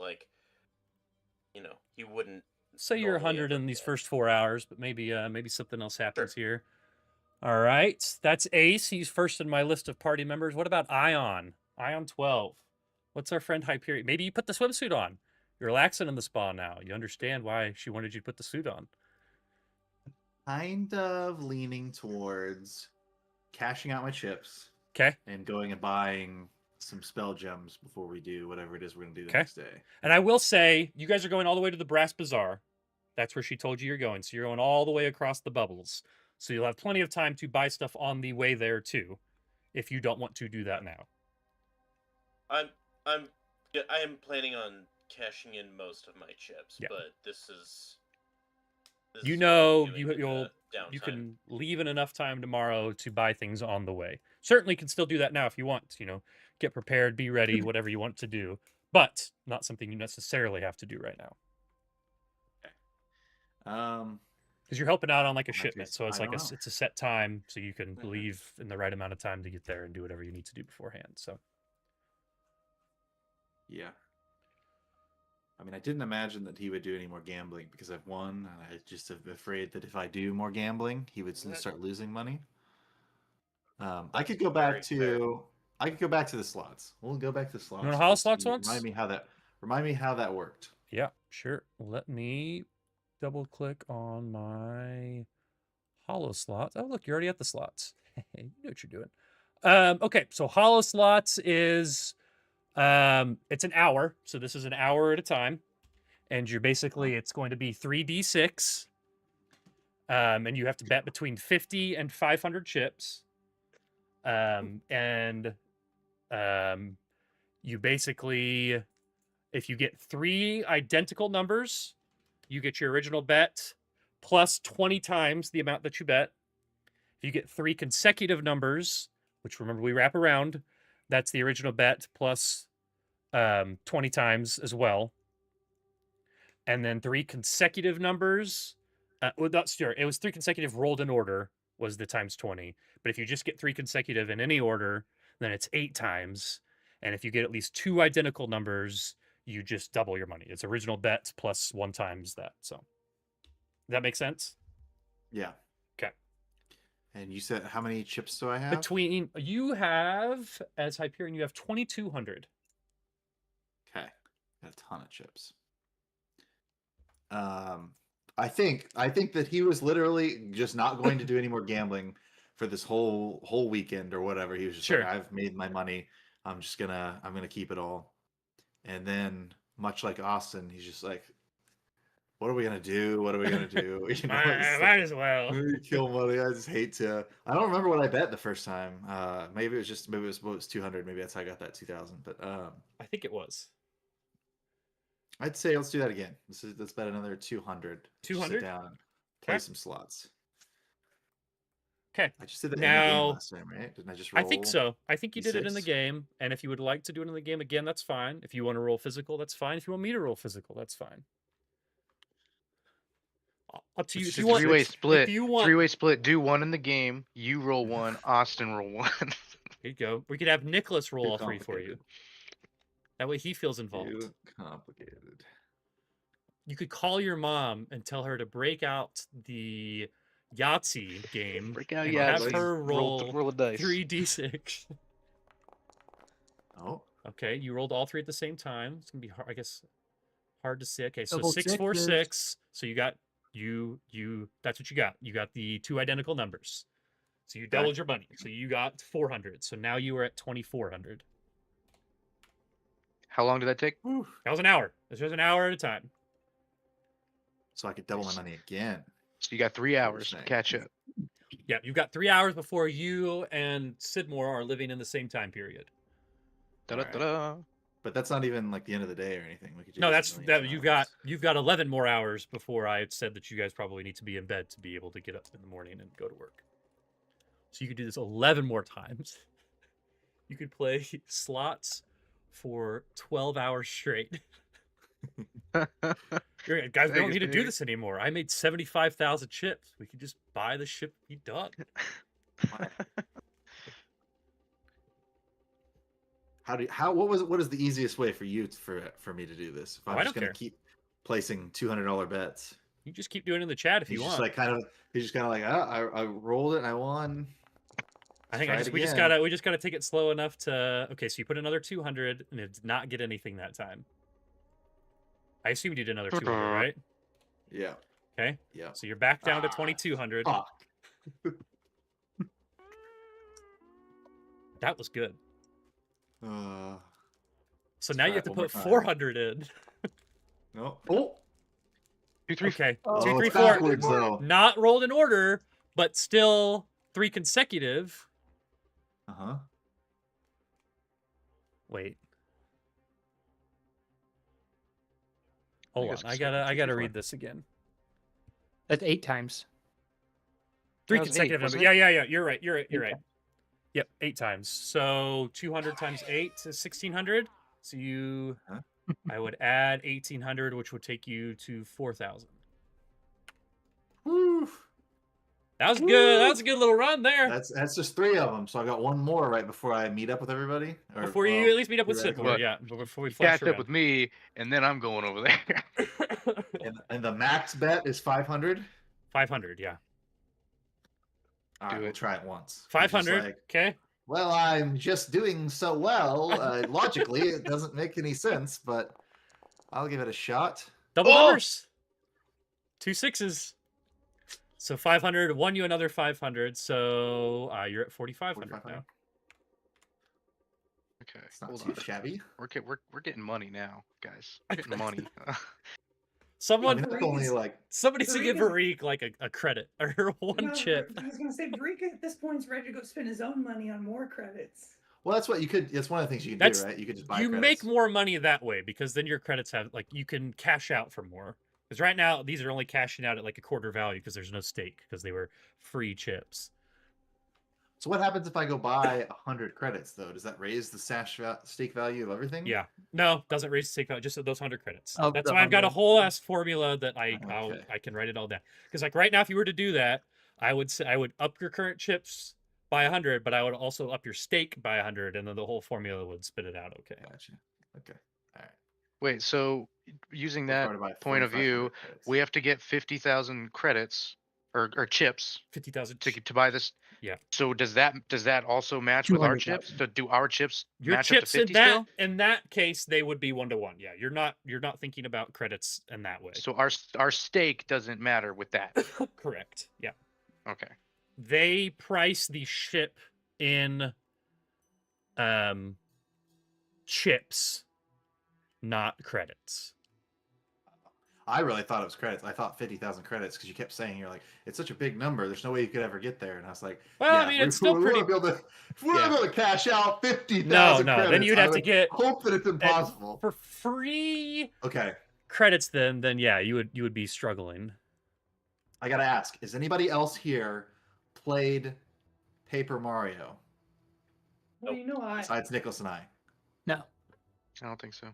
he wouldn't. Say you're normally 100 ever in these get. first 4 hours, but maybe something else happens here. All right, that's Ace. He's first in my list of party members. What about Ion? Ion 12. What's our friend Hyperion? Maybe you put the swimsuit on. You're relaxing in the spa now. You understand why she wanted you to put the suit on. Kind of leaning towards cashing out my chips. Okay. And going and buying some spell gems before we do whatever it is we're going to do the Okay. next day. And I will say, you guys are going all the way to the Brass Bazaar. That's where she told you you're going. So you're going all the way across the bubbles. So you'll have plenty of time to buy stuff on the way there too, if you don't want to do that now. I'm I am planning on cashing in most of my chips, Yeah. but this is You what know, I'm doing in you downtime. can leave in enough time tomorrow to buy things on the way. Certainly can still do that now if you want. Get prepared, be ready, whatever you want to do, but not something you necessarily have to do right now because you're helping out on like a In that shipment. case, So it's I like don't know. it's a set time, so you can Mhm. leave in the right amount of time to get there and do whatever you need to do beforehand. So Yeah. I mean, I didn't imagine that he would do any more gambling because I've won, and I just am afraid that if I do more gambling, he would start losing money. I could go back Very fair. to the slots. We'll go back to the slots. you want to hollow just slots to once? Remind me how that worked. Yeah, sure. Let me double click on my hollow slots. Oh, look, you're already at the slots. You know what you're doing. Okay, so hollow slots is it's an hour. So this is an hour at a time. And you're basically it's going to be 3d6. And you have to bet between 50 and 500 chips. And you basically, if you get 3 identical numbers, you get your original bet plus 20 times the amount that you bet. If you get 3 consecutive numbers, which remember we wrap around, that's the original bet plus 20 times as well. And then 3 consecutive numbers. Well, that's sure. It was 3 consecutive rolled in order was the times 20. But if you just get 3 consecutive in any order, then it's 8 times. And if you get at least 2 identical numbers, you just double your money. It's original bet plus 1 times that. So, does that make sense? Yeah. Okay. And you said how many chips do I have? Between you have as Hyperion, you have 2,200. Okay, got a ton of chips. I think that he was literally just not going to do any more gambling for this whole weekend or whatever. He was just Sure. like, I've made my money. I'm gonna keep it all. And then, much like Austin, he's just like, what are we gonna do? What are we gonna do? Might as well. Kill money. I just hate to. I don't remember what I bet the first time. Maybe it was 200. Maybe that's how I got that 2,000. But I think it was. I'd say let's do that again. Let's bet another 200. 200? Sit down and play Okay. some slots. Okay. I just did that in the game Now, last time, right? Didn't I just roll? I think so. I think you did it in the D6? game, and if you would like to do it in the game again, that's fine. If you want to roll physical, that's fine. If you want me to roll physical, that's fine. Up to you. It's If you just want, Three-way if split. you want, Three-way split. Do one in the game. You roll one. Austin roll one. Here you go. We could have Nicholas roll Too all 3 for you. complicated. That way he feels involved. Too complicated. You could call your mom and tell her to break out the Yahtzee game Break out and Yahtzee. have her roll roll a dice. 3d6. Oh, Okay, you rolled all 3 at the same time. It's gonna be hard, I guess, hard to say. Okay, so Double 6, 4, sixes. 6. So you got you. That's what you got. You got the 2 identical numbers. So you doubled your money. So you got 400. So now you are at 2,400. How long did that take? That was an hour. This was an hour at a time. so I could double my money again. So you got 3 you're hours to saying. catch up. Yeah, you've got 3 hours before you and Sidmore are living in the same time period. Da-da-da-da. But that's not even like the end of the day or anything. We could do No, this that's a that. million You've got 11 more hours before I said that you guys probably need to be in bed to be able to get up in the morning and go to work. So you could do this 11 more times. You could play slots for 12 hours straight. Guys, we don't Thanks, need to do dude. this anymore. I made 75,000 chips. We could just buy the ship and be done. What is the easiest way for you for me to do this? If I'm I just don't gonna care. keep placing $200 bets. You just keep doing it in the chat if He's you just want. like he's just kind of like, I rolled it and I won. I think Try it we just again. gotta take it slow enough to. Okay, so you put another 200 and it did not get anything that time. I assume you did another 200, right? Yeah. Okay, Yeah. so you're back down to Ah, 2,200. Fuck. That was good. Uh, So Let's now try you have it to one more put time. 400 in. no. Oh. 2, 3, Okay, Oh, 2, 3, it's 4. backwards though. Not rolled in order, but still 3 consecutive. Uh-huh. Wait. I Hold think on. it's I gotta 2, 3, read 4. this again. That's 8 times. 3 That was 8, consecutive numbers. wasn't it? Yeah. You're right. You're 8 right. times. Yep, 8 times. So 200 times 8 is 1,600. So Huh? I would add 1,800, which would take you to 4,000. Woo. That was good. That was a good little run there. That's just 3 of them. So I got one more right before I meet up with everybody. Or, Before you at least meet up with theoretically. Sithler, But yeah. Before we You flash catch up around. with me, and then I'm going over there. And the max bet is 500. 500, yeah. All right, Do we'll it. try it once. It's just 500. like, Okay. well, I'm just doing so well. Logically, it doesn't make any sense, but I'll give it a shot. Double Oh! numbers. 2 6s. So 500 won you another 500. So you're at 4,500 now. 4,500. Okay, It's not hold too on. shabby. We're getting money now, guys. We're getting money. I Someone, mean, that's only like somebody should give Varika's- Varik like a credit or one No, chip. I was gonna say Varika at this point is ready to go spend his own money on more credits. well, that's what you could. That's one of the things you can That's- do, right? You could just buy. You credits. make more money that way because then your credits have like you can cash out for more. Because right now these are only cashing out at like a quarter value because there's no stake because they were free chips. So what happens if I go buy 100 credits though? Does that raise the stake value of everything? Yeah, no, doesn't raise the stake value, just those 100 credits. Oh, That's the why I've got a 100. whole ass formula that Okay. I can write it all down. Because like right now, if you were to do that, I would say I would up your current chips by 100, but I would also up your stake by 100, and then the whole formula would spit it out. Okay. Gotcha. Okay. All right. Wait, so using that Required to buy point of 4,500 view, credits. we have to get 50,000 credits or chips 50,000. to buy this. Yeah. So does that also match with our 200,000. chips? Do our chips Your match chips up to 50 still? in that case they would be 1-to-1. Yeah, you're not thinking about credits in that way. So our stake doesn't matter with that. Correct. Yeah. Okay. They price the ship in chips, not credits. I really thought it was credits. I thought 50,000 credits because you kept saying you're like it's such a big number. There's no way you could ever get there. And I was like, Well, yeah, I mean, if it's still we pretty. wanna be able to, if we're Yeah. able to cash out 50,000 No, credits, then you'd I have to would get hope that it's impossible. for free Okay, credits. Then yeah, you would be struggling. I gotta ask: is anybody else here played Paper Mario Well, you know besides Nicholas and I? No. I don't think so.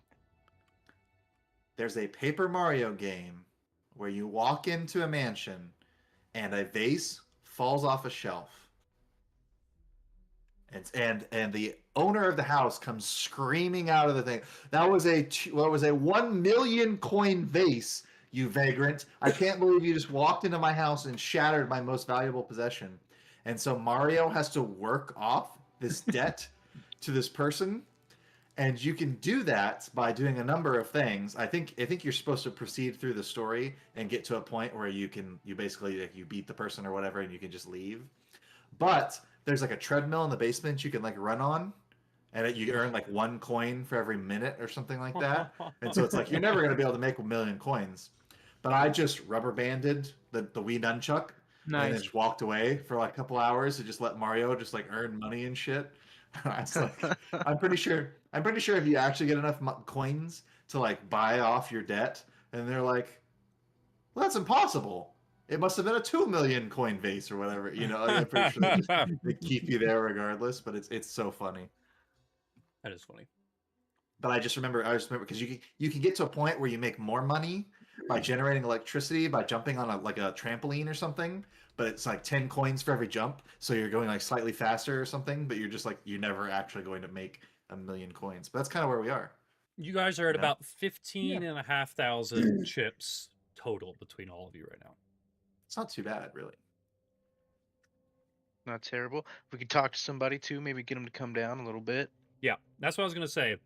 There's a Paper Mario game where you walk into a mansion and a vase falls off a shelf. And the owner of the house comes screaming out of the thing. That was a 1 million coin vase, you vagrant. I can't believe you just walked into my house and shattered my most valuable possession. And so Mario has to work off this debt to this person. And you can do that by doing a number of things. I think you're supposed to proceed through the story and get to a point where you basically like, you beat the person or whatever, and you can just leave. But there's like a treadmill in the basement you can like run on, and you earn like 1 coin for every minute or something like that. And so it's like you're never going to be able to make 1 million coins. But I just rubber banded the Wii nunchuck and then Nice. just walked away for like a couple hours to just let Mario just like earn money and shit. I was like, I'm pretty sure if you actually get enough coins to like buy off your debt, and they're like, well, that's impossible. It must have been a 2 million coin vase or whatever. You know, I'm pretty sure they keep you there regardless. But it's so funny. That is funny. But I just remember because you can get to a point where you make more money by generating electricity by jumping on a trampoline or something. But it's like 10 coins for every jump, so you're going like slightly faster or something. But you're just like you're never actually going to make 1 million coins. But that's kind of where we are. You guys are at Yeah. about 15,500 chips total between all of you right now. It's not too bad, really. Not terrible. We could talk to somebody too, maybe get them to come down a little bit. Yeah, that's what I was gonna say.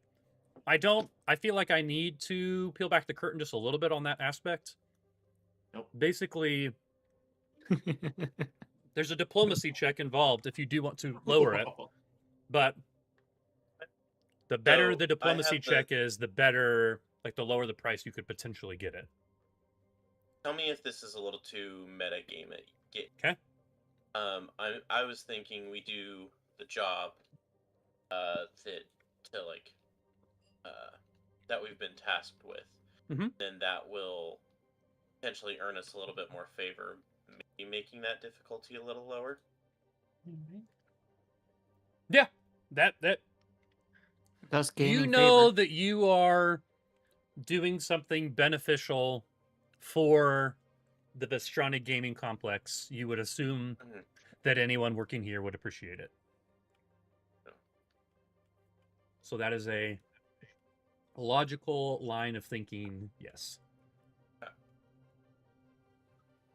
I feel like I need to peel back the curtain just a little bit on that aspect. Nope. Basically, there's a diplomacy check involved if you do want to lower it, but the better So, the I diplomacy have the- check is, the better, like the lower the price you could potentially get it. Tell me if this is a little too meta game. Okay. I was thinking we do the job that we've been tasked with. Mhm. Then that will potentially earn us a little bit more favor, maybe making that difficulty a little lower. Yeah, that Thus you gaining know favor. that you are doing something beneficial for the Vestrana gaming complex. You would assume Mhm. that anyone working here would appreciate it. So that is a logical line of thinking. Yes.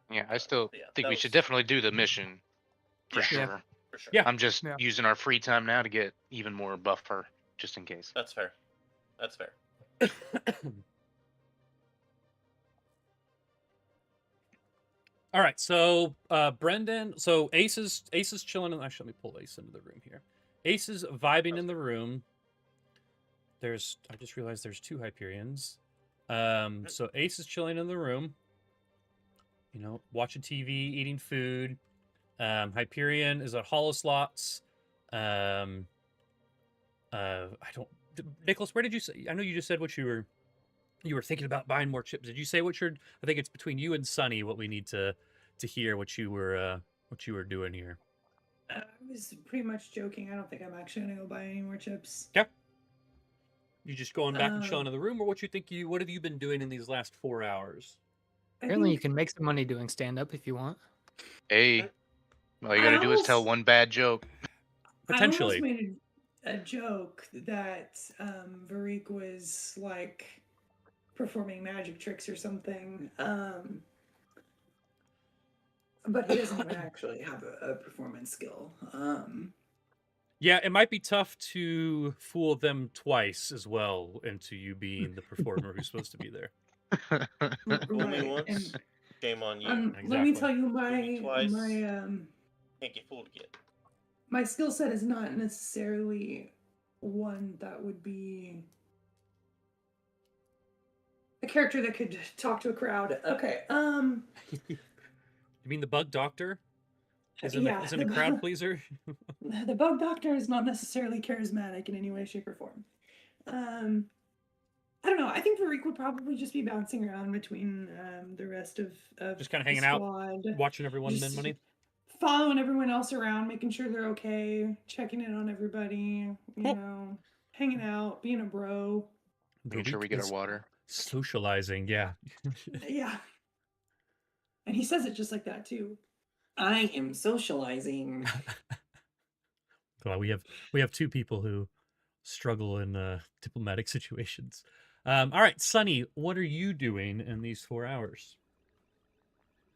Yeah, I still Yeah, think that we should was definitely do the mission for Yeah. Yeah. sure. for sure. Yeah. I'm just Yeah. using our free time now to get even more buffer, just in case. That's fair. That's fair. All right, so Brendan, so Ace is chilling. Actually, let me pull Ace into the room here. Ace is vibing in the room. I just realized there's 2 Hyperions. So Ace is chilling in the room. You know, watching TV, eating food. Hyperion is at Holoslots. I don't. Nicholas, where did you say? I know you just said what you were thinking about buying more chips. Did you say what you're? I think it's between you and Sunny what we need to hear what you were doing here. I was pretty much joking. I don't think I'm actually gonna go buy any more chips. Okay. You just going back and Um, chilling in the room, or what have you been doing in these last 4 hours? I Apparently, you think can make some money doing stand up if you want. Hey, all you I gotta do is tell almost one bad joke. I almost Potentially. made a joke that Varik was like performing magic tricks or something. But he doesn't even actually have a performance skill. Yeah, it might be tough to fool them twice as well into you being the performer who's supposed to be there. Fool me Right. once, And shame on you. let me Exactly. tell you, Fool me twice, my can't get fooled again. my skill set is not necessarily one that would be a character that could talk to a crowd. Okay. You mean the bug doctor? Isn't Yeah, a crowd pleaser? the bug doctor is not necessarily charismatic in any way, shape, or form. I don't know. I think Varik would probably just be bouncing around between the rest of Just kind of the hanging out, squad, watching everyone just min money. following everyone else around, making sure they're okay, checking in on everybody, you Cool. know, hanging out, being a bro. Making sure we get our water. Socializing, yeah. Yeah. And he says it just like that too. I am socializing. Well, we have 2 people who struggle in diplomatic situations. All right, Sunny, what are you doing in these 4 hours?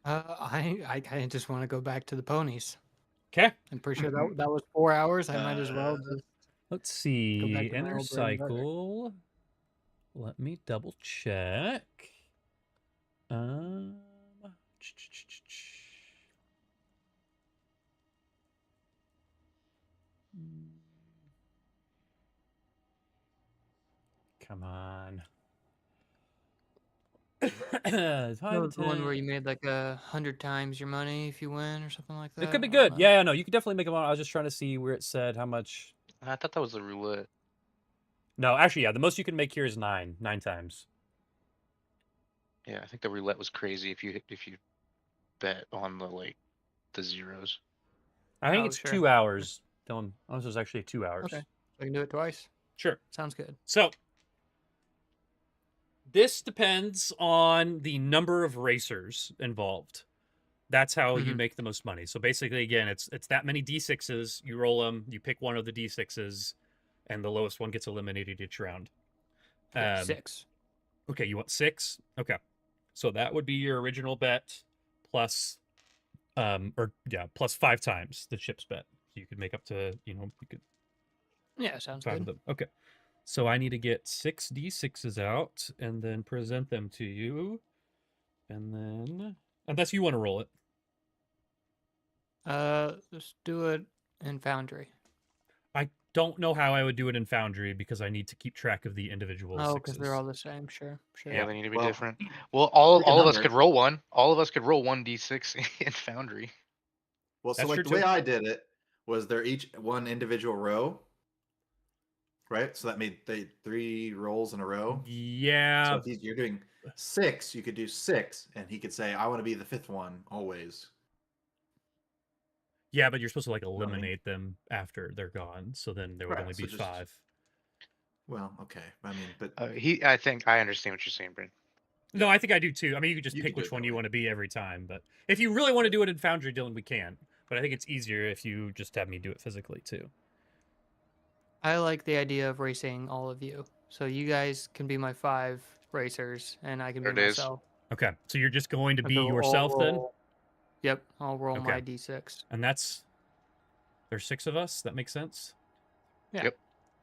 I kind of just want to go back to the ponies. Okay. I'm pretty sure that was 4 hours. I might as well just Let's go see. back to my Inner old bread and butter. cycle. Let me double check. Come on. That was the one where you made like 100 times your money if you win or something like that. It could be I don't good. know. Yeah, no, you could definitely make a lot. I was just trying to see where it said how much. I thought that was the roulette. No, actually, yeah, the most you can make here is 9 times. Yeah, I think the roulette was crazy if you bet on the zeros. I think Oh, it's sure. 2 hours. Dylan, oh, this is actually 2 hours. Okay. I can do it twice. Sure. Sounds good. So this depends on the number of racers involved. That's how you make the most money. So basically, again, it's that many D6s. You roll them. You pick one of the D6s, and the lowest one gets eliminated each round. 6. Okay, you want 6? Okay, so that would be your original bet plus, plus 5 times the chips bet. So you could make up to you could. Yeah, sounds 5 good. of them. Okay. So I need to get 6 D6s out and then present them to you. And then, unless you want to roll it. Let's do it in Foundry. I don't know how I would do it in Foundry because I need to keep track of the individual Oh, 6s. because they're all the same. Sure. Yeah, they need to be Well, different. Well, all pick a of us number. could roll one. All of us could roll one d6 in Foundry. Well, so That's like true the way too. I did it was they're each one individual row, right? So that made 3 rolls in a row. So Yeah. if you're doing 6, you could do 6, and he could say, "I want to be the 5th one always." Yeah, but you're supposed to like know what I mean? eliminate them after they're gone, so then there would Right, only so be just- 5. Well, okay. I mean, but I think I understand what you're saying, Brent. No, I think I do too. I mean, you could just You pick can do which it one that you way. want to be every time, but if you really want to do it in Foundry, Dylan, we can. But I think it's easier if you just have me do it physically too. I like the idea of racing all of you. So you guys can be my 5 racers, and I can There be it is. myself. Okay, so you're just going to be So I'll yourself then, roll- Yep, I'll roll Okay. my d6. and there's 6 of us. That makes sense. Yeah. Yep.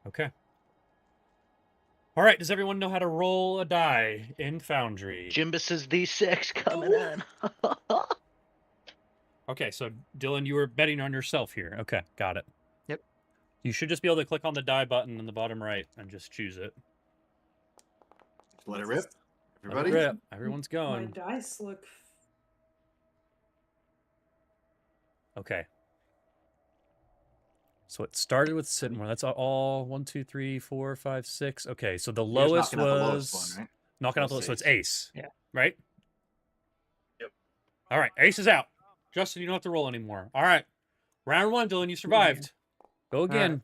Okay. All right. Does everyone know how to roll a die in Foundry? Jimbus's D6 coming in. Okay, so Dylan, you were betting on yourself here. Okay, got it. Yep. You should just be able to click on the die button in the bottom right and just choose it. just let it rip. Let Everybody, it rip. Everyone's My going. dice look. Okay. So it started with Sitmore. That's all 1, 2, 3, 4, 5, 6. Okay, so the You're just lowest knocking out the was lowest one, right? knocking out the Lowest so it's ace. ace. Yeah. Right? Yep. All right, ace is out. Justin, you don't have to roll anymore. All right. Round 1, Dylan, you survived. Go again.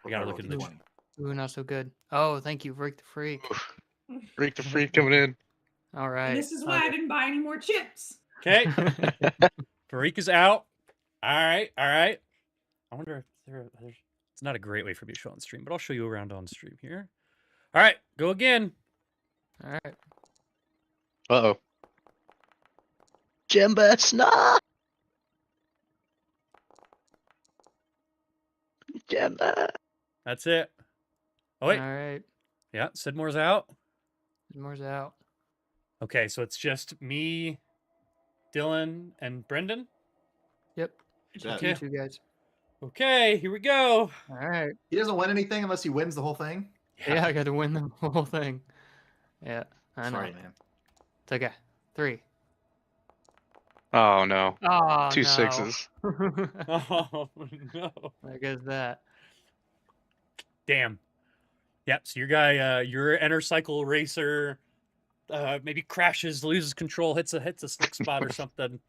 I gotta look rolled in the a chat. 20. Ooh, not so good. Oh, thank you, Rick the Freak. Freak the freak coming in. All right. And this is why I didn't buy any more chips. Okay. Farik is out. All right. All right. I wonder if there's. It's not a great way for me to show on stream, but I'll show you around on stream here. All right. Go again. All right. Uh-oh. Jimbus, no! Jimbus. That's it. Oh, wait. All right. Yeah. Sidmore's out. Moore's out. Okay. So it's just me, Dylan, and Brendan. Yep. Bet. Okay. You two guys. Okay. Here we go. All right. He doesn't win anything unless he wins the whole thing. Yeah, I got to win the whole thing. Yeah, I know. Sorry, man. It's okay. 3. Oh, no. Oh, 2 no. 6s. Oh, no. There goes that. Damn. Yep. So your guy, your inner cycle racer, maybe crashes, loses control, hits a slick spot or something, and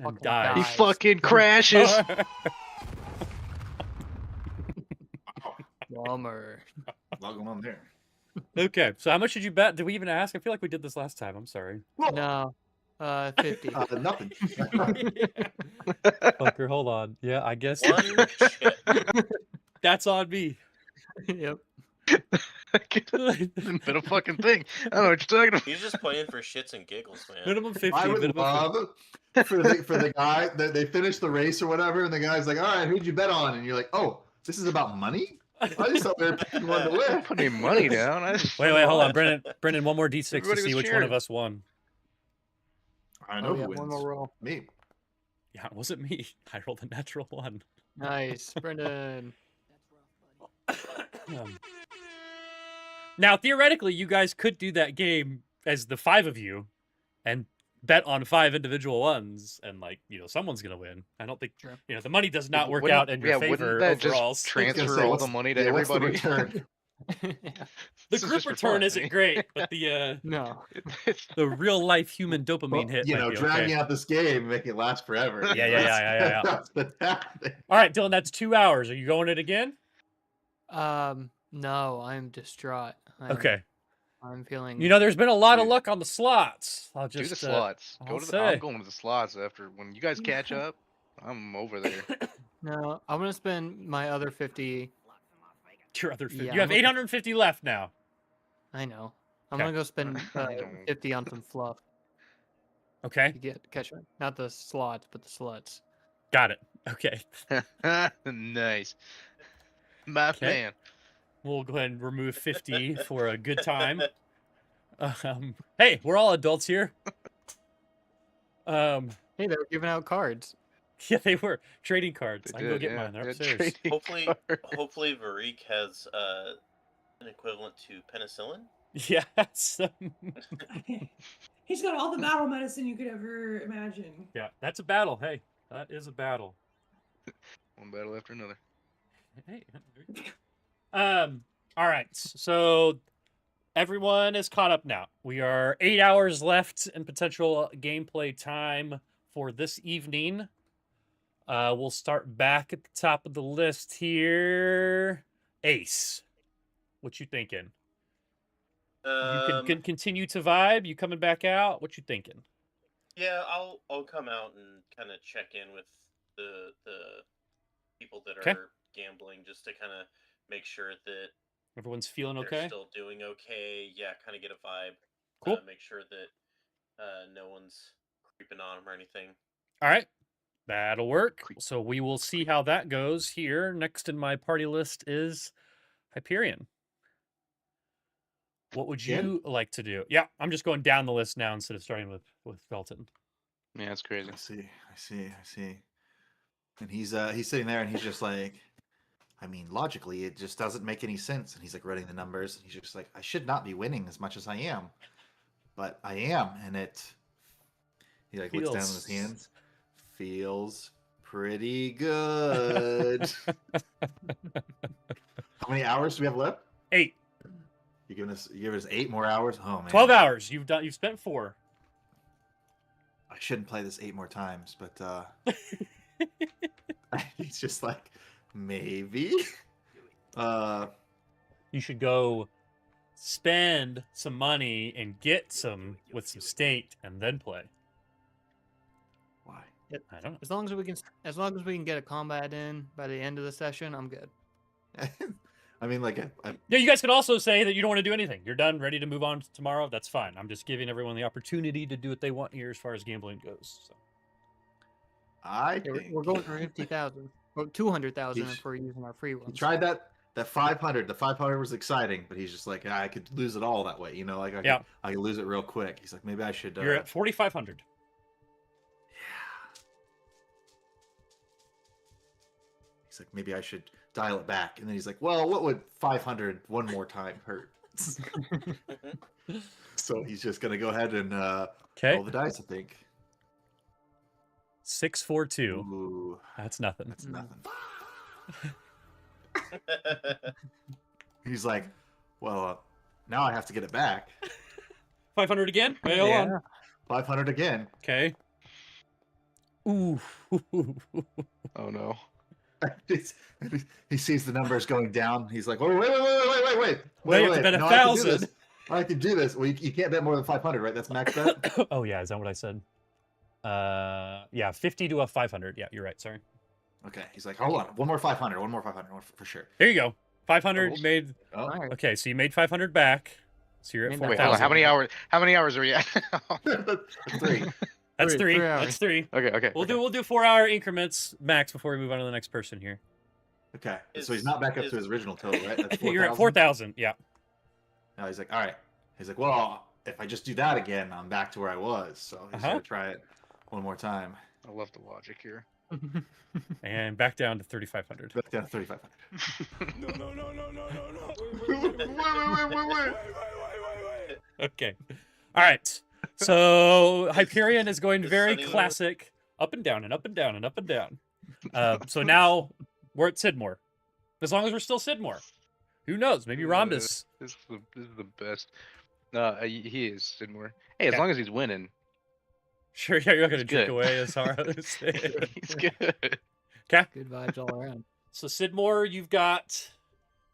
Fucking dies. He dies. fucking crashes. Bummer. A lot going on there. Okay. So how much did you bet? Did we even ask? I feel like we did this last time. I'm sorry. No. 50. Nothing. Fucker, hold on. Yeah, I guess One chip. that's on me. Yep. It's been a fucking thing. I don't know what you're talking about. He's just playing for shits and giggles, man. Minimum 50. I would minimum love for the guy that they finish the race or whatever, and the guy's like, "All right, who'd you bet on?" And you're like, "Oh, this is about money." I just thought they were picking one to win. Put any money down. I just... Wait, hold on, Brendan. Brendan, one more D6 Everybody to see was which one of cheering. us won. I know Oh, who yeah, wins. one more roll. Me. Yeah, it wasn't me. I rolled a natural 1. Nice. Brendan. Now, theoretically, you guys could do that game as the 5 of you and bet on 5 individual ones, and someone's gonna win. I don't think Sure. the money does not work Wouldn't- out in your favor wouldn't that overall. just I was gonna transfer say, all what's- the money to yeah, what's the everybody? return? The This is group just for return fun, isn't right? great, but the No. the real life human Well, dopamine hit might be dragging okay. out this game, and making it last forever. Yeah. That's the tactic. All right, Dylan, that's 2 hours. Are you going it again? No, I'm distraught. Okay. I'm feeling. There's been a lot of Dude. luck on the slots. I'll Do just the slots. I'll I'm say. going to the slots after when you guys catch up. I'm over there. No, I'm gonna spend my other 50. Your other 50. Yeah, You have I'm looking- 850 left now. I know. I'm Okay. gonna go spend I don't- 50 on some fluff Okay, to catch me. Not the slots, but the sluts. got it. Okay, Nice. My Okay. man. we'll go ahead and remove 50 for a good time. Hey, we're all adults here. Hey, they were giving out cards. Yeah, they were trading cards. They I can go did, get yeah. mine. They're Yeah, upstairs. trading Hopefully, cards. hopefully Varik has an equivalent to penicillin. Yes. He's got all the battle medicine you could ever imagine. Yeah, that's a battle. Hey, that is a battle. One battle after another. Hey. All right. So everyone is caught up now. We are 8 hours left in potential gameplay time for this evening. We'll start back at the top of the list here. Ace, what you thinking? You can continue to vibe. You coming back out? What you thinking? Yeah, I'll come out and kind of check in with the people that Okay. are gambling just to kind of make sure that Everyone's feeling they're okay. still doing okay. Yeah, kind of get a vibe. Cool. Make sure that no one's creeping on them or anything. All right. That'll work. So we will see how that goes here. Next in my party list is Hyperion. What would you like to do? Yeah, I'm just going down the list now instead of starting with Felton. Yeah, that's crazy. I see. And he's sitting there and he's just like, I mean, logically, it just doesn't make any sense. And he's like running the numbers. And he's just like, I should not be winning as much as I am, but I am, and he like looks down at his hands. Feels pretty good. How many hours do we have left? 8. You giving us 8 more hours? Oh man. 12 hours. You've spent 4. I shouldn't play this 8 more times, but he's just like, maybe. You should go spend some money and get some with some state and then play. Why? I don't know. As long as we can get a combat in by the end of the session, I'm good. I mean, like, Yeah, you guys could also say that you don't want to do anything. You're done, ready to move on to tomorrow. That's fine. I'm just giving everyone the opportunity to do what they want here as far as gambling goes. So. I think We're going for 50,000. Or 200,000 if we're using our free ones. he tried that 500. The 500 was exciting, but he's just like, I could lose it all that way. You know, like I could lose it real quick. He's like, maybe I should. You're at 4,500. He's like, maybe I should dial it back. And then he's like, well, what would 500 one more time hurt? So he's just going to go ahead and roll the dice, I think. 642. Ooh, that's nothing. That's nothing. He's like, well, now I have to get it back. 500 again? Wait, hold on. 500 again. Okay. Ooh. Oh no. He sees the numbers going down. He's like, wait. You have to bet 1,000. I can do this. Well, you can't bet more than 500, right? That's max bet. Oh yeah, is that what I said? Yeah, 50 to a 500. Yeah, you're right. Sorry. Okay. He's like, hold on, one more 500 for sure. There you go. 500. You made. Oh. Okay, so you made 500 back. So you're at 4,000. Wait, hold on. How many hours are we at? 3. That's 3. 3 hours. That's 3. Okay. We'll do 4-hour increments max before we move on to the next person here. Okay. So he's not back up to his original total, right? That's 4,000? You're at 4,000. Yeah. No, he's like, all right. He's like, well, if I just do that again, I'm back to where I was. So he's gonna try it one more time. I love the logic here. And back down to 3,500. Back down to 3,500. No. Wait. Okay. All right. So Hyperion is going very Sunny classic, up and down and up and down and up and down. So now we're at Sidmore. As long as we're still Sidmore. Who knows? Maybe Rhombus. This is the best. He is Sidmore. Hey, as long as he's winning. Sure, yeah, you're not going to He's drink good. away as hard. He's good. Okay. Good vibes all around. So Sidmore, you've got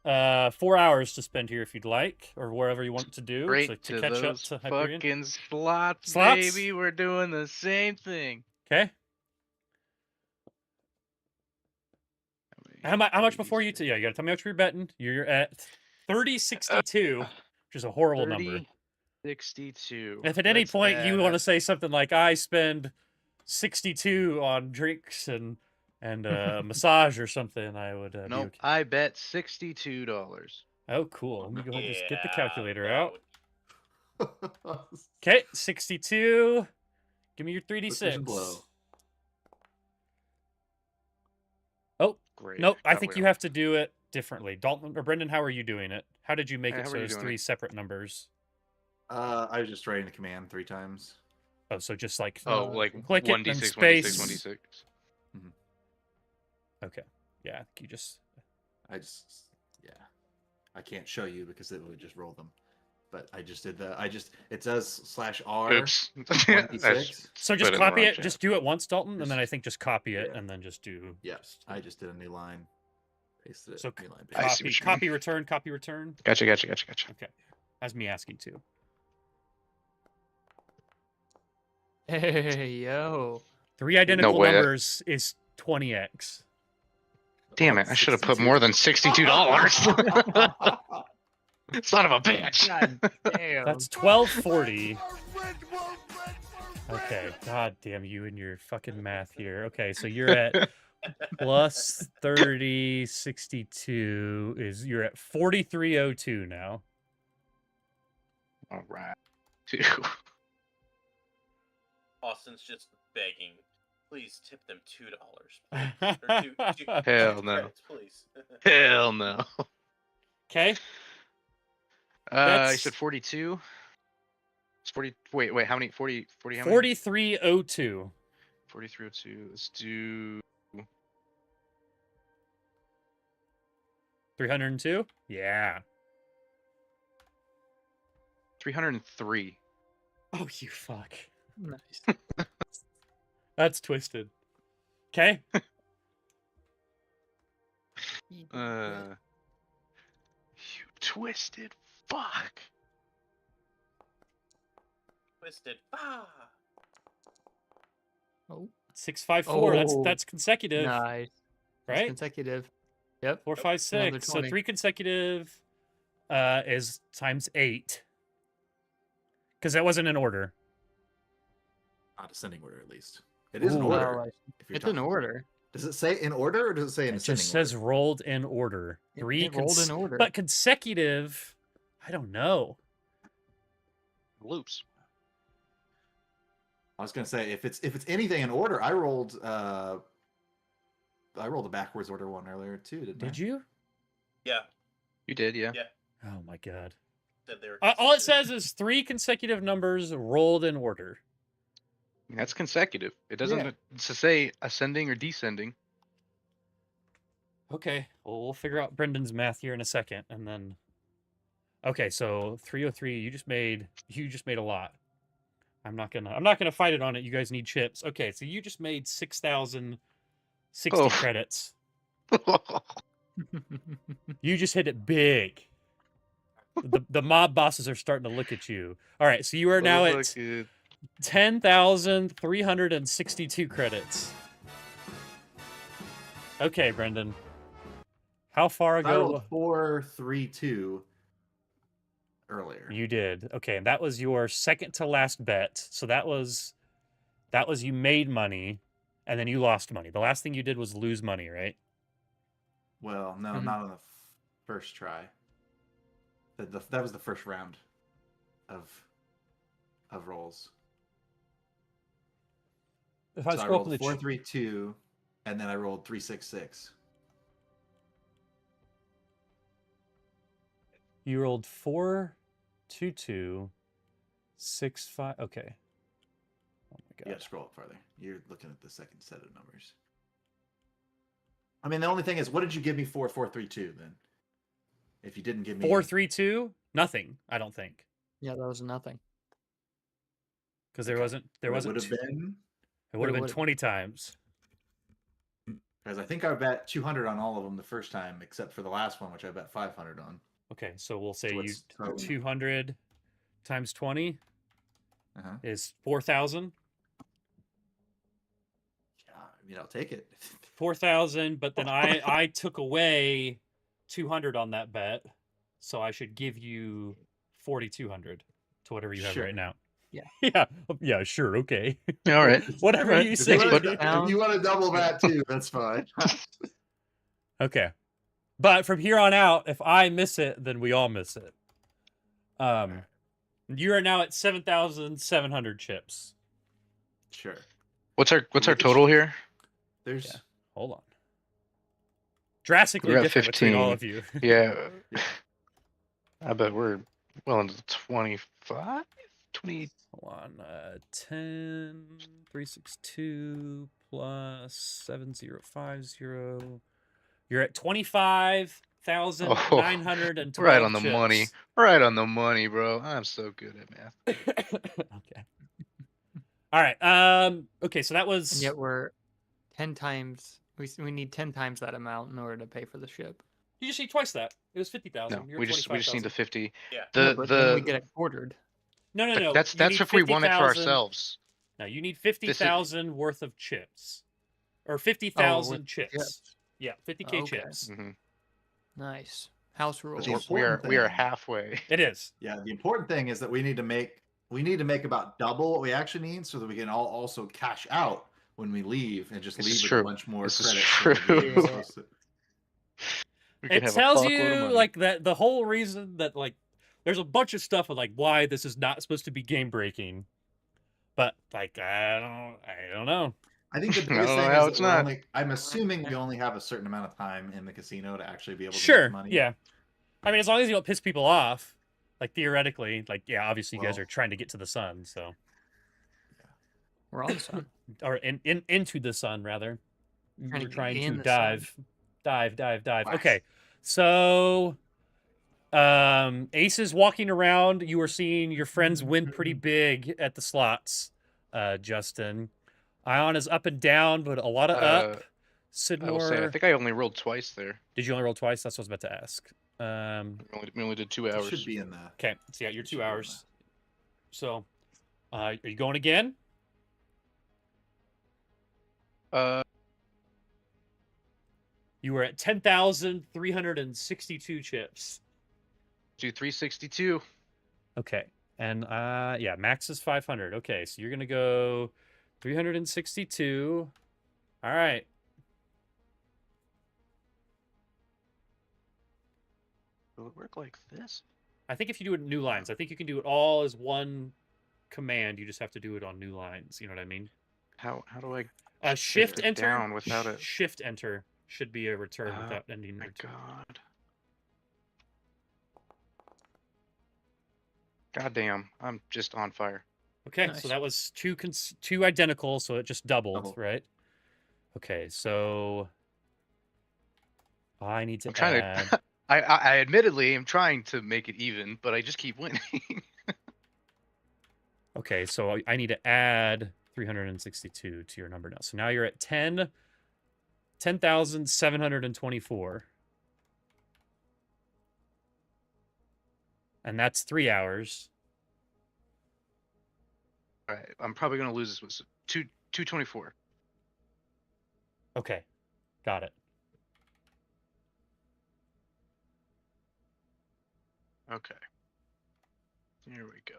4 hours to spend here if you'd like, or wherever you want to do. Straight so to catch up those to Hyperion. fucking slots, Slots? baby. We're doing the same thing. Okay. How much before you? Yeah, you got to tell me what you're betting. You're at 30.62, which is a horrible number. 62. If at any point you want to say something like, I spend 62 on drinks and massage or something, I would. Nope. Okay. I bet $62. Oh, cool. Let me go ahead and just get the calculator that out. would- Okay, 62. Give me your Precision 3d6. blow. Oh, Great. nope. I Got think way you off. have to do it differently. Dalton or Brendan, how are you doing it? How did you make Hey, it how so are you it's doing 3 it? separate numbers? I was just writing the command 3 times. Oh, so just like Oh, like click it, 1d6, then 1d6, space. 1d6. Okay. Yeah, you just Yeah. I can't show you because it would just roll them. But I just did it does /R. Oops. 1d6. so just Put in the copy wrong it. chat. Just do it once, Dalton, and then I Just- think just copy it yeah. and then just do. Yeah, just- I just did a new line. Pasted it. So new line. I see copy, what you copy, return, copy, return. Gotcha. Okay, that's me asking too. Hey, yo. 3 identical way, that- numbers is 20x. Damn it! I should have put more than $62. Son of a bitch. God damn. That's 1240. Okay, god damn you and your fucking math here. Okay, so you're at plus 3062 is you're at 4302 now. All right. Austin's just begging. Please tip them $2. Or Hell two no. credits, please. Hell no. Okay. You That's- said 42. It's 40. Wait. How many? 40. 40. How many? 4302. 4302. Let's do 302? Yeah. 303. Oh, you fuck. Nice. That's twisted. Okay. You twisted fuck. Twisted. Ah. Oh, 654. Oh. That's consecutive, nice. That's right? consecutive. Yep. 4, 5, Another 6. So 20. 3 consecutive is times 8. Because that wasn't in order. Not ascending order, at least. It is in Ooh. order. Well, if you're it's in talking- order. Does it say in order or does it say in It ascending just says order? rolled in order. It- 3 it rolled in order. But consecutive, I don't know. Loops. I was gonna say if it's anything in order, I rolled a backwards order one earlier too. Did you? Yeah. You did, yeah. Yeah. Oh my god. Said they were All it consecutive. says is 3 consecutive numbers rolled in order. I mean, that's consecutive. It doesn't Yeah. say ascending or descending. Okay, well, we'll figure out Brendan's math here in a second, and then. Okay, so 303. You just made a lot. I'm not gonna fight it on it. You guys need chips. Okay, so you just made 6,060 Oh. credits. You just hit it big. The mob bosses are starting to look at you. All right, so you are now at 10,362 credits. Okay, Brendan. How far I ago? rolled 4-3-2 earlier. You did. Okay, and that was your second to last bet. So that was you made money and then you lost money. The last thing you did was lose money, right? Well, no, Mhm. not on the first try. That was the first round of rolls. If I So I scroll up rolled in the 4-3-2, and then I rolled 3-6-6. you rolled 4, 2, 2, 6, 5. Okay. Oh my You god. got to scroll up farther. You're looking at the second set of numbers. I mean, the only thing is, what did you give me for 4-3-2 then? If you didn't give me 4, 3, 2? Nothing, I don't think. Yeah, that was nothing. Because there Okay. wasn't It would two- have been, it would have been would've- 20 times. because I think I bet 200 on all of them the first time, except for the last one, which I bet 500 on. Okay, so we'll say So you what's total? 200 times 20 Uh-huh. is 4,000. Yeah, I mean, I'll take it. 4,000, but then I took away 200 on that bet, so I should give you 4,200 to whatever you have Sure. right now. Yeah. Yeah, sure, okay. All right. Whatever All right. you If say. you, want Put to, down. if you want to double that too, that's fine. Okay. But from here on out, if I miss it, then we all miss it. You are now at 7,700 chips. Sure. What's our Which- total here? There's Yeah. Hold on. drastically We're at different between all 15. of you. Yeah. Yeah. I bet we're well into the 25? 20. Hold on. 10, 362 plus 7050. You're at 25,912 right on the money. chips. Right on the money, bro. I'm so good at math. Okay. All right. Okay, so that And was yet we're 10 times. We need 10 times that amount in order to pay for the ship. you just need twice that. It was 50,000. No, You're we at just need the 50. Yeah. No, but then we get it quartered. No. That's You need if we want it for 50,000 ourselves. No, you need 50,000 worth of chips. Or 50,000 chips. chips. Yeah, 50K Okay. chips. Mm-hmm. Nice. House rules. the We are important thing- halfway. It is. Yeah, the important thing is that we need to make about double what we actually need, so that we can all also cash out when we leave and just This leave is with true. a bunch more This is credits. than the true. game is supposed to. We could It have a tells fuckload of you money. like that the whole reason that like there's a bunch of stuff of like why this is not supposed to be game breaking. But like I don't know. I think the I biggest don't know thing how is it's that we're not. only. I'm assuming we only have a certain amount of time in the casino to actually be able to Sure. make money. Yeah. I mean, as long as you don't piss people off, like theoretically, like yeah, obviously you guys Well- are trying to get to the sun, so We're on the sun. or into the sun rather. Trying We're to get trying in to the dive. Wax. Okay, so Ace is walking around. You are seeing your friends win pretty big at the slots. Justin, Ion is up and down, but a lot of up. I will say, I Sidmore, think I only rolled twice there. did you only roll twice? That's what I was about to ask. We only did 2 It hours. should be in the. Okay, so yeah, you're It should 2 be in hours. So, are you going again? You were at 10,362 chips. Do 362. Okay. And yeah, max is 500. Okay, so you're going to go 362. All right. Will it work like this? I think if you do it in new lines, I think you can do it all as one command. You just have to do it on new lines. You know what I mean? How do I? Shift it enter down without it? Shift enter should be a return Oh without ending My return. God. Goddamn, I'm just on fire. Okay, Nice. so that was two identical, so it just doubled, Double. right? Okay, so I need to I'm trying add. to. I admittedly am trying to make it even, but I just keep winning. Okay, so I need to add 362 to your number now. So now you're at 10,724. And that's 3 hours. All right, I'm probably gonna lose this one. So 224. Okay, got it. Okay. Here we go.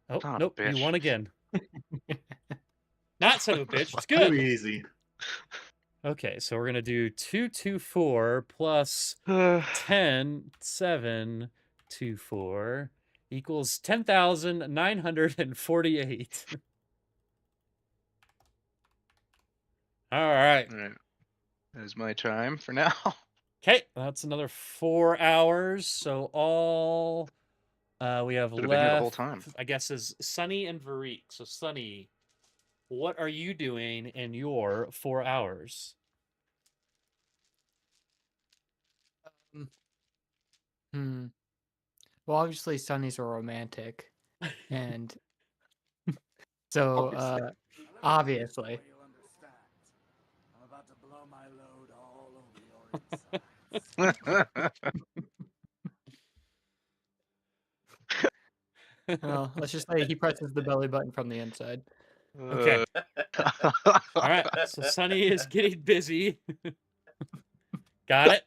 Oh, Son of a nope, you bitch. won again. Not son of a bitch, it's Too good. easy. Okay, so we're going to do 224 plus 10,724 equals 10,948. All right. All right. That is my time for now. Okay, that's another 4 hours. So all we have Should have left, been here the whole time. I guess, is Sunny and Varik. So Sunny, what are you doing in your 4 hours? Well, obviously, Sunny's a romantic, and so obviously. I'm about to blow my load all over your insides. Well, let's just say he presses the belly button from the inside. Okay. All right, so Sunny is getting busy. Got it.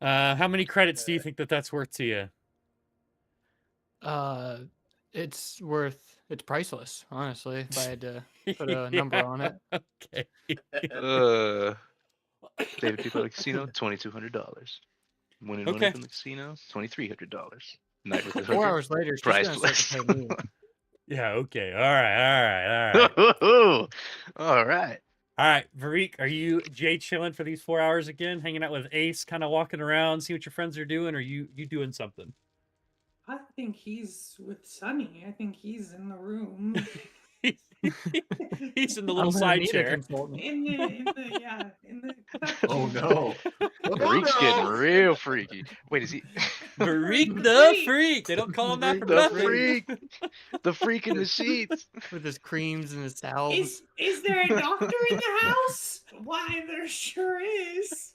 How many credits do you think that that's worth to you? It's priceless, honestly, if I had to put a number Yeah, on it. Okay. David people at the casino, $2,200. Winning money Okay. from the casino, $2,300. Night with the 4 hooker, hours later, she's gonna start to priceless. pay me. Yeah, okay. All right. All right. All right, Varik, are you Jay chilling for these 4 hours again, hanging out with Ace, kind of walking around, see what your friends are doing, or you doing something? I think he's with Sunny. I think he's in the room. He's in the I'm little gonna side need a chair. consultant. in the production. Oh no! Freak's getting real freaky. Wait, is he Varik The the freak. freak. They don't call him that for the nothing. freak? The freak in the sheets. With his creams and his salves. Is there a doctor in the house? Why, there sure is.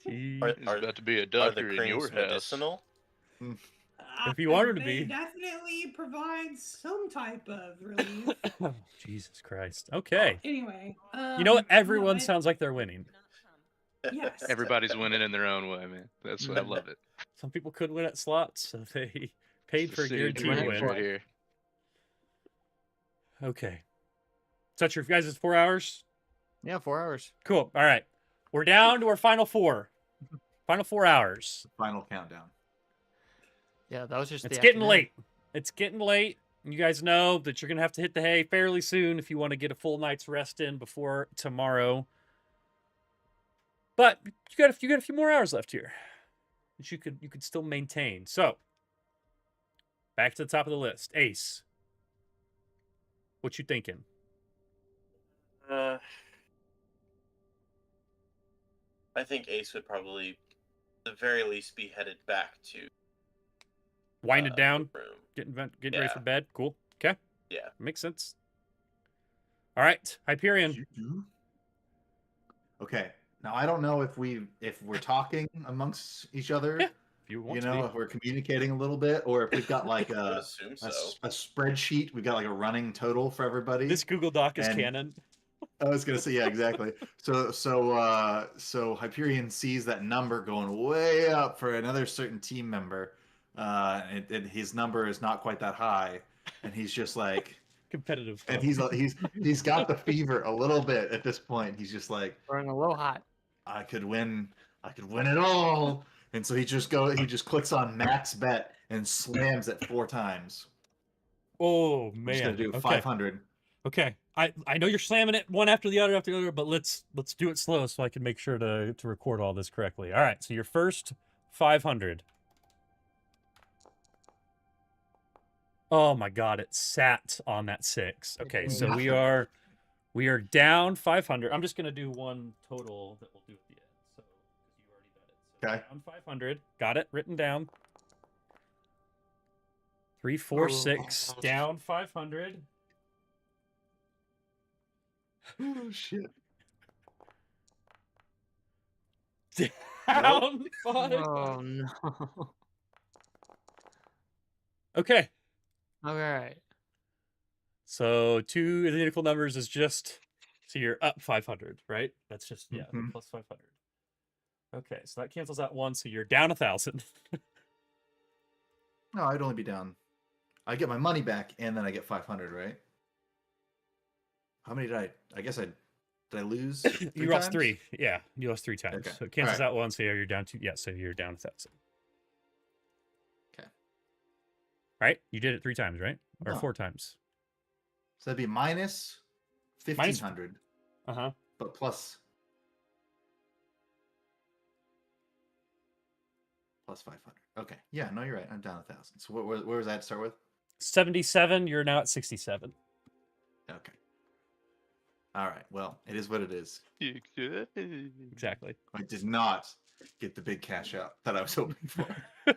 Jeez. There's about to be a Are the doctor in your creams house. medicinal? If you want her to They be. definitely provide some type of relief. Oh, Jesus Christ. Okay. Anyway, You know what? no, Everyone I- sounds like they're winning. Yes. Everybody's winning in their own way, man. That's I love it. Some people could win at slots, so they paid for a Serious guaranteed winning winners win. right here. Okay. So that's your guys' 4 hours? Yeah, 4 hours. Cool. All right. We're down to our final 4. Final 4 hours. Final countdown. Yeah, that was just It's the getting afternoon. late. It's getting late. You guys know that you're going to have to hit the hay fairly soon if you want to get a full night's rest in before tomorrow. But you got a few more hours left here that you could still maintain. So, back to the top of the list. Ace. What you thinking? I think Ace would probably, at the very least, be headed back to Wind it down, the room. getting ready Yeah. for bed. Cool. Okay. Yeah. Makes sense. All right, Hyperion. You do? Okay. Now I don't know if we're talking amongst each other. Yeah, if you want You to know, be. if we're communicating a little bit, or if we've got like I would a assume so. a spreadsheet. We've got like a running total for everybody. This Google Doc is and- canon. I was gonna say, yeah, exactly. So Hyperion sees that number going way up for another certain team member, and his number is not quite that high, and he's just like, Competitive. and he's got the fever a little bit at this point. He's just like, Running a little hot. I could win it all, and so he just clicks on max bet and slams it 4 times. Oh I'm man. just gonna do Okay. 500. Okay. I know you're slamming it one after the other, but let's do it slow so I can make sure to record all this correctly. All right. So your first 500. Oh my God! It sat on that 6. Okay, so we are down 500. I'm just gonna do one total that we'll do at the end. So because you already bet it. So Okay. down 500. Got it written down. 3, 4, 6. Down 500. Oh shit! Down 5. Oh no. Okay. All right. So 2 identical numbers is just, so you're up 500, right? That's just, yeah, Mhm. plus 500. Okay, so that cancels out 1, so you're down 1,000. No, I'd only be down. I get my money back, and then I get 500, right? How many did I guess did I lose? You lost times? 3. Yeah, you lost 3 times. Okay, So it cancels alright. out 1, so yeah, you're down 2. Yeah, so you're down 1,000. Okay. Right? You did it 3 times, right? Or No. 4 times? So that'd be minus 1,500, Uh-huh. but plus 500. Okay. Yeah, no, you're right. I'm down 1,000. So where was that to start with? 77, you're now at 67. Okay. All right. Well, it is what it is. Exactly. I did not get the big cash out that I was hoping for. It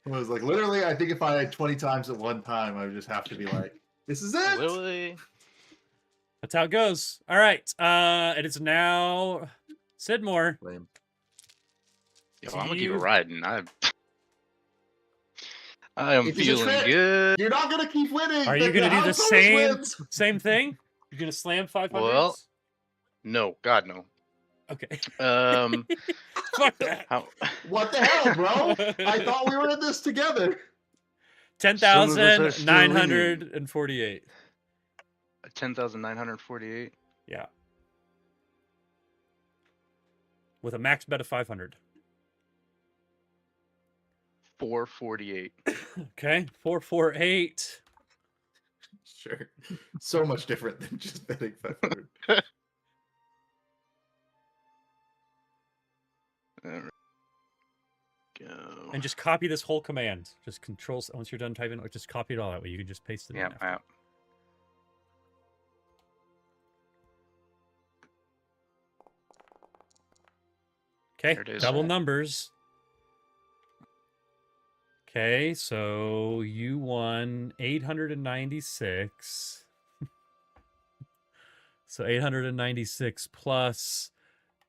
was like literally, I think if I had 20 times at one time, I would just have to be like, this is it. Lily. That's how it goes. All right. It is now Sidmore. Lame. Yo, I'm gonna keep You- it riding. I am It's a feeling trick. good. You're not gonna keep winning. Are you The gonna do the house always same wins. same thing? You're gonna slam 500? Well- No, God no. Okay. Fuck that. How? What the hell, bro? I thought we were in this together. 10,948. 10,948. Yeah. With a max bet of 500. 448. Okay. 448. Sure. So much different than just betting 500. All right. Go. And just copy this whole command. Just control, once you're done typing, or just copy it all that way. You can just paste it in Yeah, after. yeah. Okay, There it is. double Alright. numbers. Okay, so you won 896. So 896 plus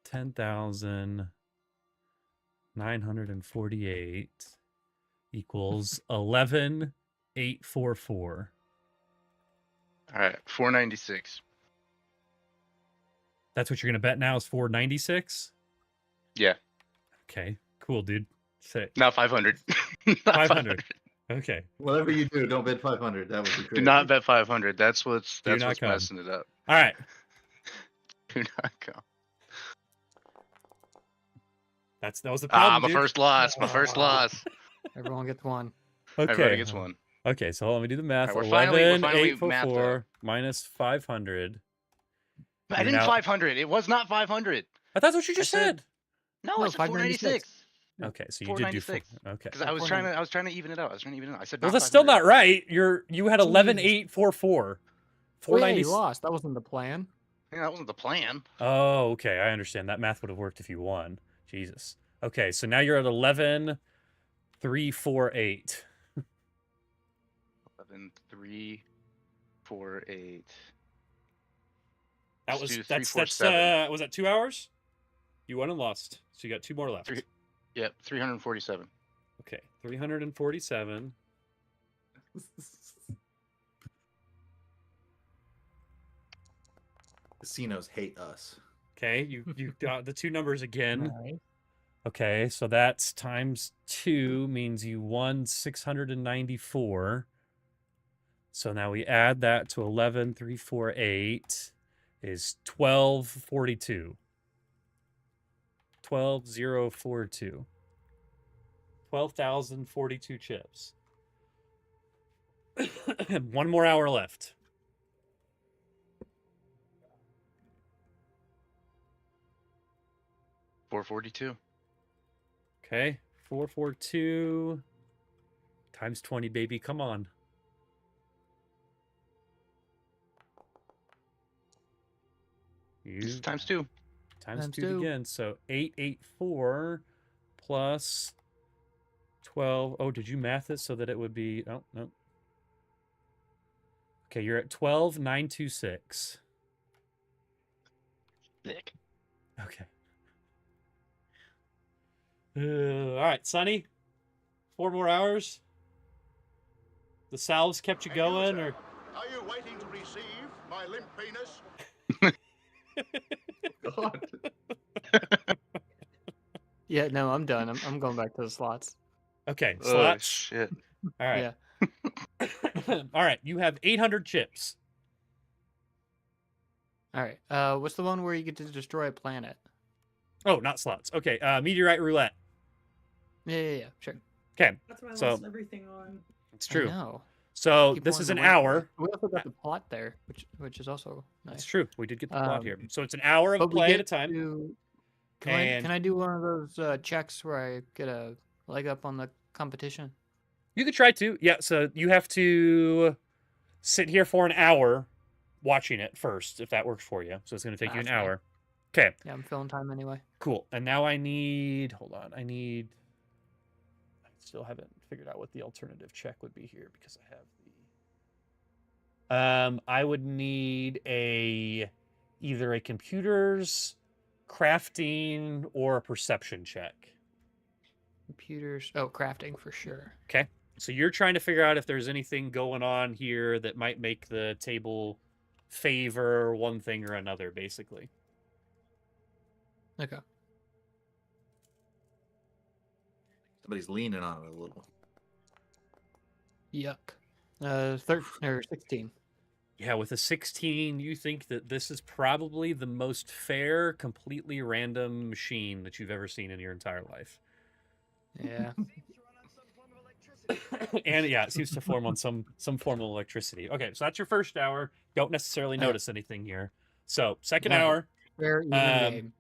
10,948 equals 11,844. All right, 496. That's what you're gonna bet now is 496. Yeah, Okay, cool, dude. Sick. not 500. Not 500. Okay. Whatever you do, don't bet 500. That would be Do crazy. not bet 500. That's what's Do not what's come. messing it up. All right. Do not go. That was the problem. My dude. first loss. My first loss. Everyone gets one. Everybody Okay. gets one. Okay, so let me do the math. Alright, we're finally 11,844 mathed minus 500. I You're didn't now- 500. It was not 500. I thought that's what you just I said. said- No, No, I said 496. Okay, so you did do 4. 496. Okay. Because I was trying to even it out. I said Well, not that's still 500. not right. You had 11,844. Oh, yeah, 490. you lost. That wasn't the plan. Yeah, that wasn't the plan. Oh, okay. I understand. That math would have worked if you won. Jesus. Okay, so now you're at 11,348. 11, 3, 4, 8. That Let's was do 3, that's 4, that's 7. was that 2 hours? You won and lost. So you got 2 more left. Yep, 347. Okay, 347. Casinos hate us. Okay, you got the 2 numbers again. Alright. Okay, so that's times 2 means you won 694. So now we add that to 11,348 is 1242. 12,042. 12,042 chips. 1 more hour left. $442. Okay, 442 times 20, baby. Come on. This is You times 2. times Times 2 two. again. So 884 plus 12. Oh, did you math it so that it would be? Oh, no. Okay, you're at 12,926. Thick. Okay. All right, Sonny. 4 more hours. The salves kept you And you, going, sir, or are you waiting to receive my limp penis? God. Yeah, no, I'm done. I'm going back to the slots. okay, Oh, slots. shit. All right. Yeah. All right, you have 800 chips. All right. What's the one where you get to destroy a planet? Oh, not slots. Okay, meteorite roulette. Yeah, sure. Okay, That's what I So- lost everything on. it's I true. know. So Keep this wanting is to an win. hour. We also got the plot there, which is also That's nice. true. We did get the plot Um, here. So it's an hour of But we play at a get time. can I do one of those checks where I get a leg up on the competition? You could try to. Yeah, so you have to sit here for an hour watching it first, if that works for you. So it's going to take you an That's fine. hour. Okay, Yeah, I'm filling time anyway. cool. And now I need, hold on, I still haven't figured out what the alternative check would be here because I have I would need either a computer's crafting or a perception check. Computers. Oh, crafting for sure. Okay. So you're trying to figure out if there's anything going on here that might make the table favor one thing or another, basically. Okay. Somebody's leaning on it a little. Yuck. 16. Yeah, with a 16, you think that this is probably the most fair, completely random machine that you've ever seen in your entire life. Yeah. And yeah, it seems to form on some form of electricity. Okay, so that's your first hour. Don't necessarily Okay. notice anything here. So second All right. hour, Fair, even game.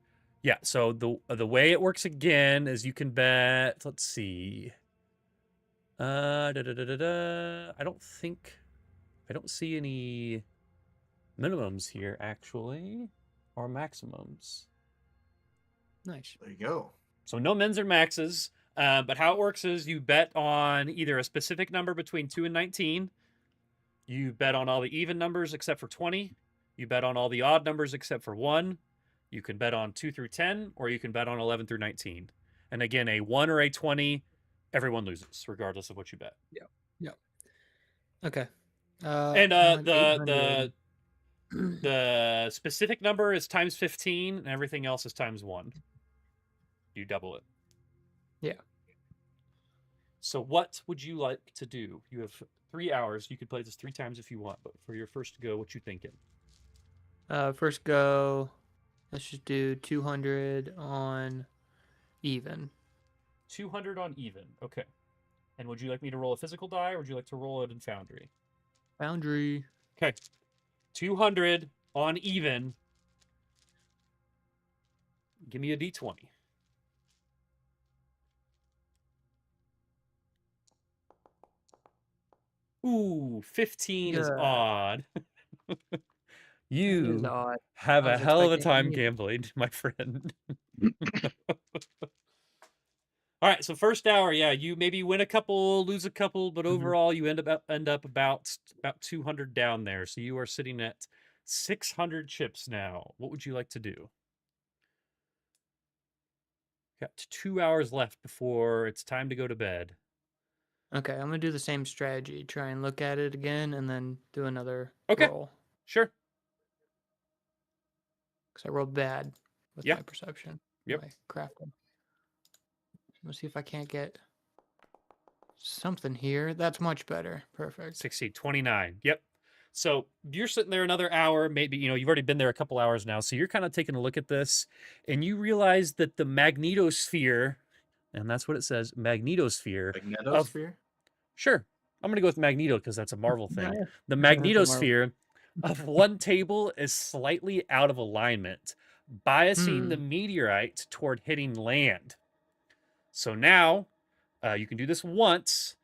yeah. So the way it works again is you can bet. Let's see. I don't see any minimums here actually, or maximums. Nice. There you go. So no mins or maxes. But how it works is you bet on either a specific number between 2 and 19. You bet on all the even numbers except for 20. You bet on all the odd numbers except for 1. You can bet on 2 through 10, or you can bet on 11 through 19. And again, a 1 or a 20, everyone loses, regardless of what you bet. Okay. And I'm at 800. the specific number is times 15, and everything else is times 1. You double it. Yeah. So what would you like to do? You have 3 hours. You could play this 3 times if you want, but for your first go, what you thinking? First go. Let's just do 200 on even. 200 on even. Okay. And would you like me to roll a physical die, or would you like to roll it in Foundry? Foundry. Okay. 200 on even. Give me a d20. Ooh, 15 is Yeah. odd. That is You odd. have I a was hell of a expecting time even. gambling, my friend. All right, so first hour, yeah, you maybe win a couple, lose a couple, but overall you end up about 200 down there. So you are sitting at 600 chips now. What would you like to do? Got 2 hours left before it's time to go to bed. Okay, I'm gonna do the same strategy. Try and look at it again, and then do another Okay. roll. Sure. Because I rolled bad with Yeah. my perception. Yep. My crafting. Let's see if I can't get something here. That's much better. Perfect. Succeed. 29. Yep. So you're sitting there another hour, maybe, you've already been there a couple hours now. So you're kind of taking a look at this, and you realize that the magnetosphere, and that's what it says, magnetosphere. Magnetosphere? Sure. I'm going to go with magneto because that's a Marvel thing. Yeah. The That's a Marvel. magnetosphere of one table is slightly out of alignment, biasing the meteorite toward hitting land. So now you can do this once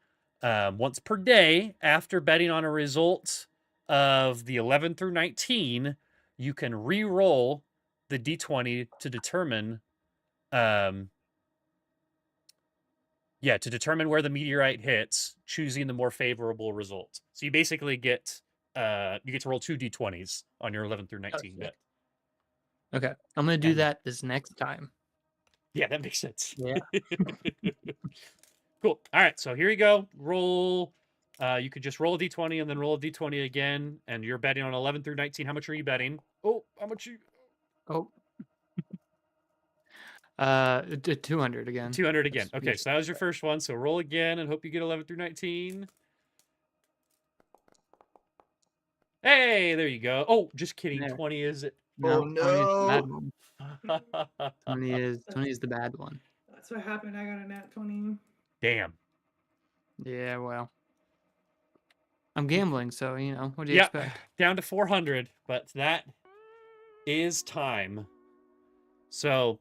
per day after betting on a result of the 11 through 19. You can re-roll the d20 to determine to determine where the meteorite hits, choosing the more favorable result. So you basically get to roll 2 d20s on your 11 through 19 bet. Okay, I'm gonna do And- that this next time. Yeah, that makes sense. Yeah. Cool. All right, so here you go. Roll. You could just roll a d20 and then roll a d20 again, and you're betting on 11 through 19. How much are you betting? Oh, how much you? Oh. 200 again. 200 again. Let's Okay, use so that was your first one. So roll again and hope you get 11 through 19. Hey, there you go. Oh, just kidding. There. 20 is it? Oh, 20 is the bad no. one. 20 is the bad one. That's what happened. I got a nat 20. Damn. Yeah, well. I'm gambling, so what do you expect? Down to 400, but that is time. So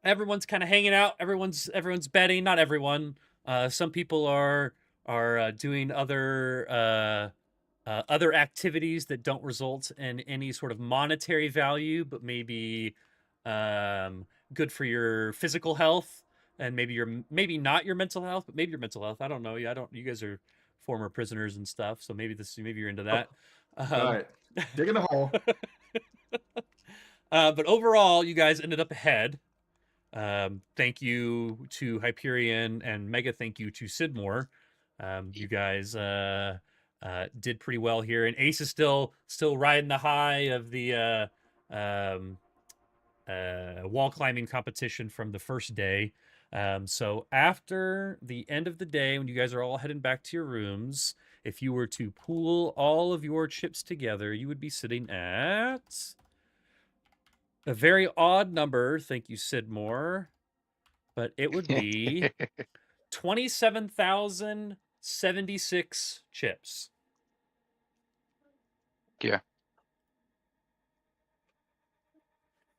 everyone's kind of hanging out. Everyone's betting. Not everyone. Some people are doing other activities that don't result in any sort of monetary value, but maybe good for your physical health, and maybe not your mental health, but maybe your mental health. I don't know. You guys are former prisoners and stuff, so maybe you're into that. All right, digging a hole. But overall, you guys ended up ahead. Thank you to Hyperion, and mega thank you to Sidmore. You guys did pretty well here, and Ace is still riding the high of the wall climbing competition from the first day. So after the end of the day, when you guys are all heading back to your rooms, if you were to pool all of your chips together, you would be sitting at a very odd number. Thank you, Sidmore. But it would be 27,076 chips.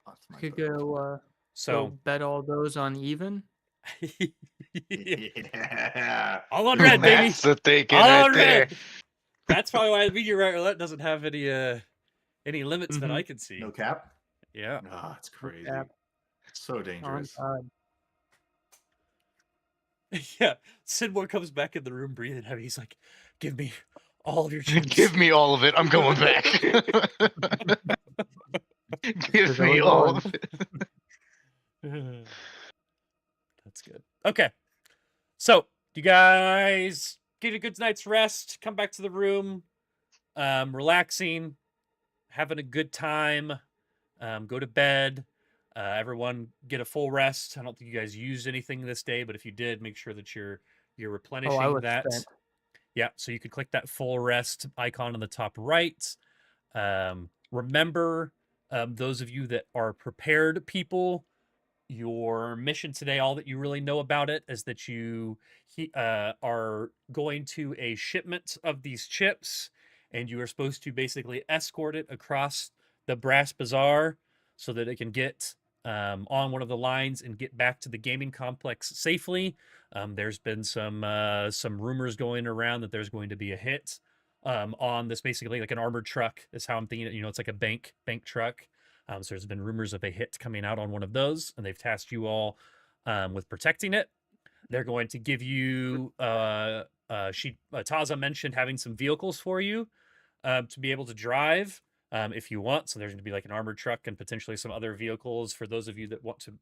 That's I my could vote. go So bet all those on even. Yeah. all on red, baby. That's the thinking All right on there. red. That's probably why the meteorite roulette doesn't have any limits that I can see. No cap? Yeah. Ah, it's crazy. cap. So dangerous. Yeah. Sidmore comes back in the room breathing heavy. He's like, give me all of your chips. Give me all of it. I'm going back. Give me all of it. That's good. Okay. So, you guys get a good night's rest, come back to the room, relaxing, having a good time, go to bed. Everyone get a full rest. I don't think you guys used anything this day, but if you did, make sure that you're replenishing that. spent. Yeah, so you could click that full rest icon on the top right. Remember, those of you that are prepared people, your mission today, all that you really know about it is that you are going to a shipment of these chips, and you are supposed to basically escort it across the Brass Bazaar so that it can get on one of the lines and get back to the gaming complex safely. There's been some rumors going around that there's going to be a hit on this, basically like an armored truck is how I'm thinking it. It's like a bank truck. So there's been rumors of a hit coming out on one of those, and they've tasked you all with protecting it. They're going to give you Taza mentioned having some vehicles for you to be able to drive if you want. So there's going to be like an armored truck and potentially some other vehicles for those of you that want to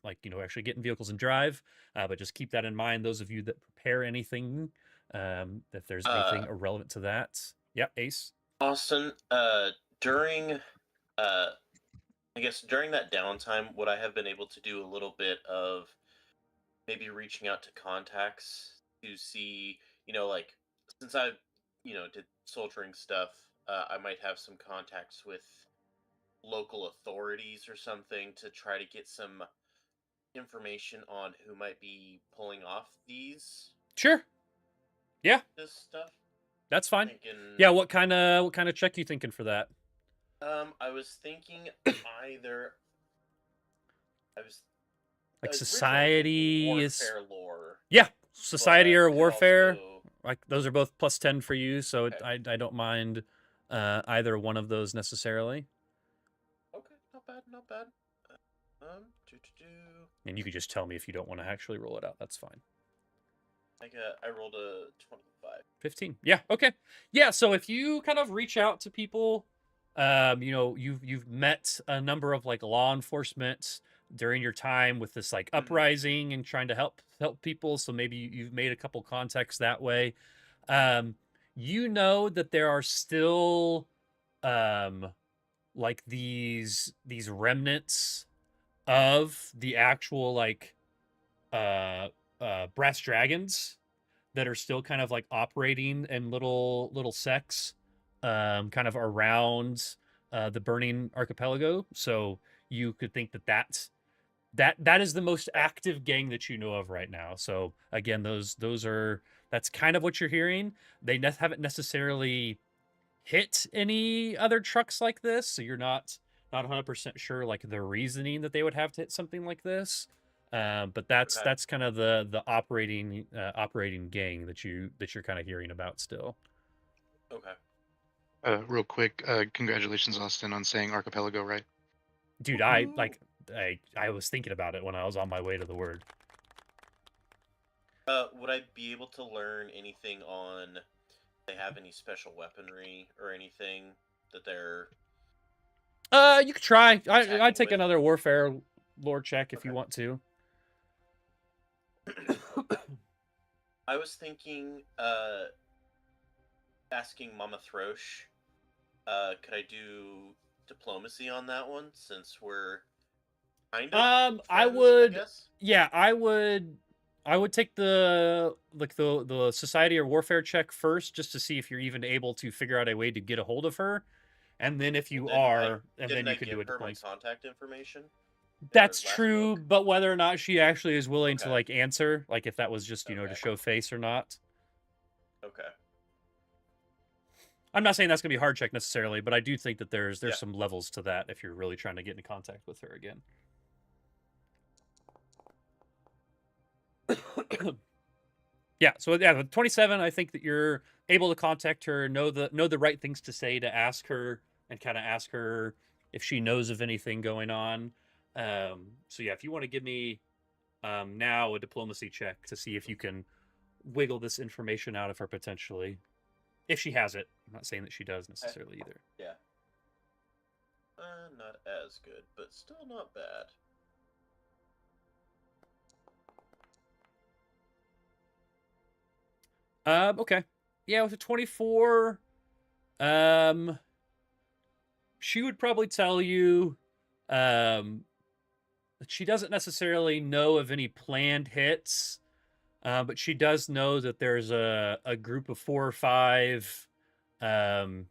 actually get in vehicles and drive. But just keep that in mind. Those of you that prepare anything, if there's anything irrelevant to that. Yeah, Ace. Austin, during I guess during that downtime, would I have been able to do a little bit of maybe reaching out to contacts to see, like, since I, did soldiering stuff, I might have some contacts with local authorities or something to try to get some information on who might be pulling off Sure. Yeah. this stuff. That's fine. Thinking, Yeah, what kind of check you thinking for that? I was thinking either Like originally society thinking is warfare lore. Yeah, society but or could warfare. also- Like those are both +10 for you, so Okay. I don't mind either one of those necessarily. Okay, not bad, not bad. And you could just tell me if you don't want to actually roll it out. That's fine. I rolled a 25. 15. Yeah. Okay. Yeah. So if you kind of reach out to people, you've met a number of like law enforcement during your time with this like uprising and trying to help people. So maybe you've made a couple contacts that way. That there are still like these remnants of the actual like brass dragons that are still kind of like operating in little sects kind of around the burning archipelago. So you could think that is the most active gang that you know of right now. So again, that's kind of what you're hearing. They haven't necessarily hit any other trucks like this, so you're not 100% sure like the reasoning that they would have to hit something like this. But that's kind of the operating gang that you're kind of hearing about still. Okay. Real quick, congratulations, Austin, on saying archipelago right. Dude, I was thinking about it when I was on my way to the word. Would I be able to learn anything on if they have any special weaponry or anything that they're... You could try. I'd take with? another warfare lore check if you want to. I was thinking, asking Mama Throsh, could I do diplomacy on that one since we're kind of I friends, would. guess? Yeah, I would take the society or warfare check first, just to see if you're even able to figure out a way to get a hold of her, and then if you Well, then you I could do give a her my diplomacy. contact information. That's last true, book? but whether or not she actually is willing to Okay. like answer, like if that was just to Okay. show face or not. Okay. I'm not saying that's gonna be a hard check necessarily, but I do think that there's Yeah. some levels to that if you're really trying to get into contact with her again. Yeah, so yeah, with 27, I think that you're able to contact her, know the right things to say to ask her, and kind of ask her if she knows of anything going on. So yeah, if you want to give me now a diplomacy check to see if you can wiggle this information out of her potentially, if she has it. I'm not saying that she does necessarily either. Yeah. Not as good, but still not bad. Okay. Yeah, with a 24, she would probably tell you that she doesn't necessarily know of any planned hits, but she does know that there's a group of 4 or 5 kind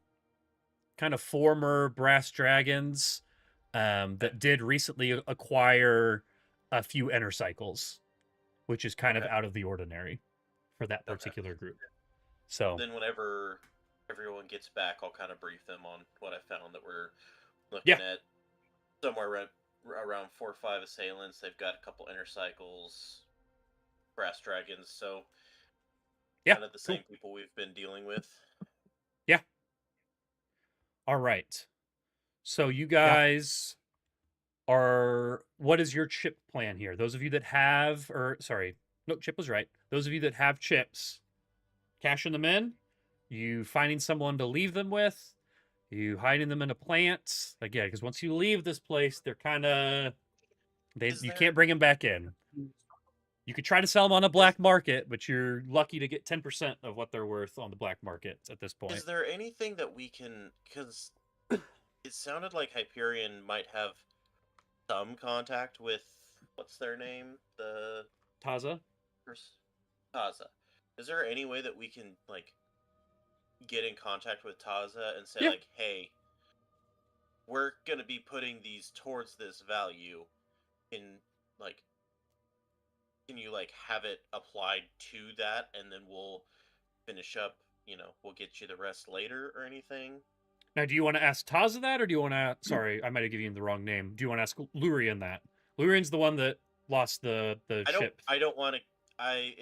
of former brass dragons that did recently acquire a few inner cycles, which is kind of out of the ordinary for that particular group. So then whenever everyone gets back, I'll kind of brief them on what I found, that we're looking at somewhere around 4 or 5 assailants. They've got a couple inner cycles, brass dragons, so kind of the same people we've been dealing with. Yeah. All right. So you guys are, what is your chip plan here? Those of you that have, or sorry, no, Chip was right. Those of you that have chips, cashing them in, you finding someone to leave them with, you hiding them in a plant. Again, because once you leave this place, they're kind of, you can't bring them back in. You could try to sell them on a black market, but you're lucky to get 10% of what they're worth on the black market at this point. Is there anything that we can, because it sounded like Hyperion might have some contact with, what's their name? The Taza? Taza. Is there any way that we can, like, get in contact with Taza and say, like, hey, we're going to be putting these towards this value in, like, can you, like, have it applied to that, and then we'll finish up, we'll get you the rest later or anything? Now, do you want to ask Taza that, or do you want to, sorry, I might have given you the wrong name. Do you want to ask Lurian that? Lurian's the one that lost the ship. I don't want to, I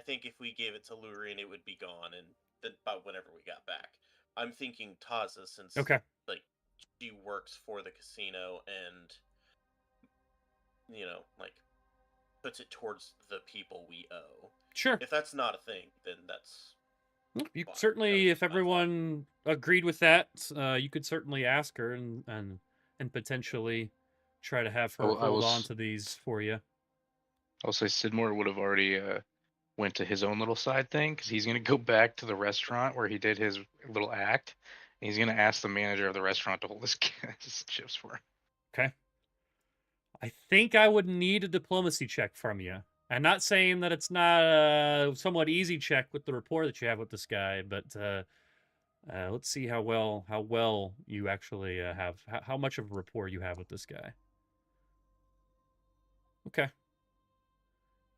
think if we gave it to Lurian, it would be gone, and then by whenever we got back. I'm thinking Taza, since, like, she works for the casino and, like, puts it towards the people we owe. Sure. If that's not a thing, then that's you fine. Certainly, if everyone agreed with that, you could certainly ask her and potentially try to have her hold on to these for you. I'll say Sidmore would have already went to his own little side thing, because he's going to go back to the restaurant where he did his little act, and he's going to ask the manager of the restaurant to hold his chips for him. Okay. I think I would need a diplomacy check from you. I'm not saying that it's not a somewhat easy check with the rapport that you have with this guy, but let's see how well you actually have, how much of a rapport you have with this guy. Okay.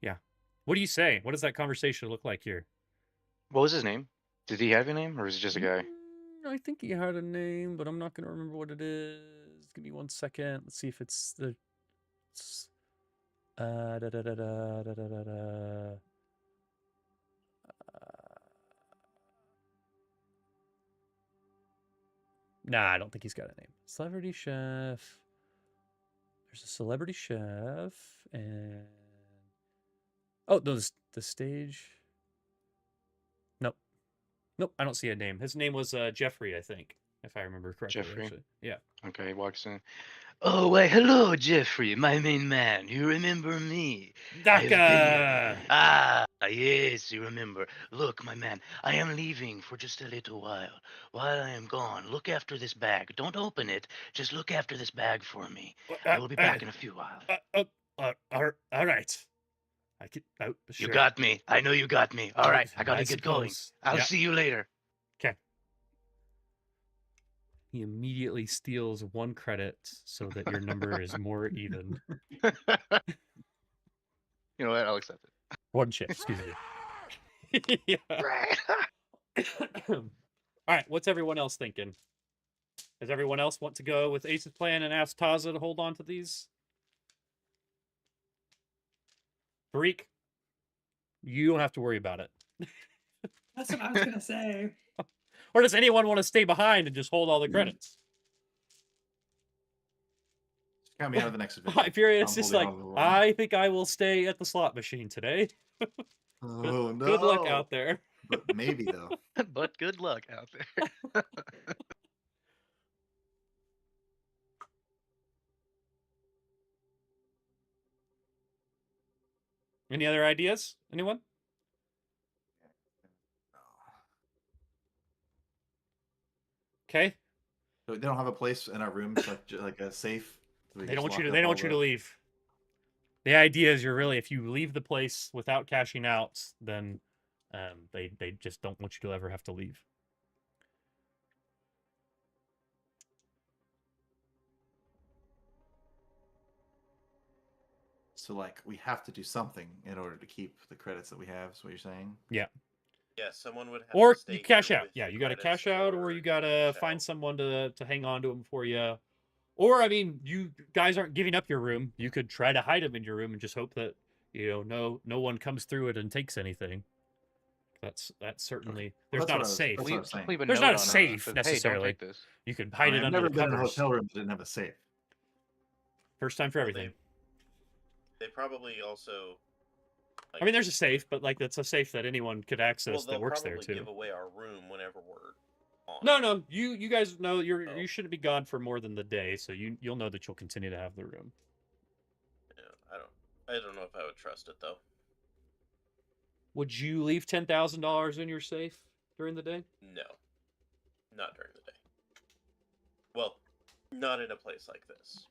Yeah. What do you say? What does that conversation look like here? What was his name? Did he have a name, or was he just a guy? I think he had a name, but I'm not going to remember what it is. Give me 1 second. Let's see if it's the... Nah, I don't think he's got a name. Celebrity chef. There's a celebrity chef, and... Oh, no, the stage... Nope, I don't see a name. His name was Jeffrey, I think, if I remember correctly. Jeffrey? Actually. Yeah. Okay, he walks in. Oh, why, hello, Jeffrey, my main man. You remember me? Daka! Ah, yes, you remember. Look, my man, I am leaving for just a little while. While I am gone, look after this bag. Don't open it. Just look after this bag for me. I will be back in a few while. All right. I could. Oh, sure. You got me. I know you got me. All right, I gotta get going. I'll see you later. Okay. He immediately steals 1 credit so that your number is more even. You know what? I'll accept it. 1 chip, excuse me. Yeah. All right, what's everyone else thinking? Does everyone else want to go with Ace's plan and ask Taza to hold on to these? Farik, you don't have to worry about it. That's what I was gonna say. Or does anyone want to stay behind and just hold all the credits? Just count me out of the next adventure. If you're, it's I'm just holding like, on to the line. I think I will stay at the slot machine today. Oh no! Good luck out there. But maybe though. But good luck out there. Any other ideas? Anyone? Okay. So they don't have a place in our rooms like a safe. They don't want you to. They don't want you to leave. The idea is, you're really, if you leave the place without cashing out, then they just don't want you to ever have to leave. So like we have to do something in order to keep the credits that we have. Is what you're saying? Yeah. Yeah, someone would have Or to stay you cash here out. with Yeah, the you got to credits cash out, or you got to cash find out. someone to hang on to them for you. Or, I mean, you guys aren't giving up your room. You could try to hide them in your room and just hope that, no one comes through it and takes anything. That's certainly, there's not a safe. That's what I was saying. Leave a There's note not a on it safe that, necessarily. Hey, don't take this. You could hide it I've under never the been in a covers. hotel room that didn't have a safe. First time for Well, everything. They probably also. I mean, there's a safe, but like that's a safe that anyone could access Well, that they'll works there probably too. give away our room whenever we're on. No, you guys know you shouldn't be gone for more than the day, so you'll know that you'll continue to have the room. Yeah, I don't know if I would trust it though. Would you leave $10,000 in your safe during the day? No, not during the day. Well, not in a place like this.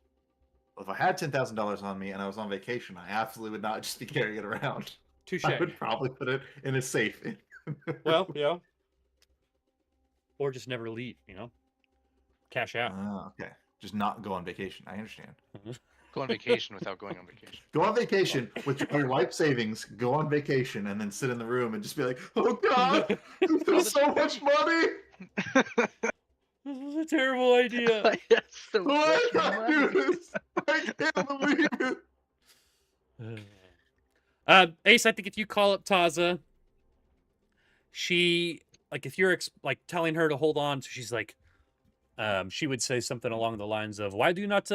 Well, if I had $10,000 on me and I was on vacation, I absolutely would not just be carrying it around. Touche. I would probably put it in a safe. Well, yeah. Or just never leave, Cash out. Okay. Just not go on vacation. I understand. Go on vacation without going on vacation. Go on vacation with your life savings. Go on vacation and then sit in the room and just be like, "Oh God, there's so much money! This is a terrible idea." Yes, so Why much did I do money. this? I can't believe it." Ace, I think if you call up Taza, she, like, if you're telling her to hold on, so she's like, she would say something along the lines of, "Why do you not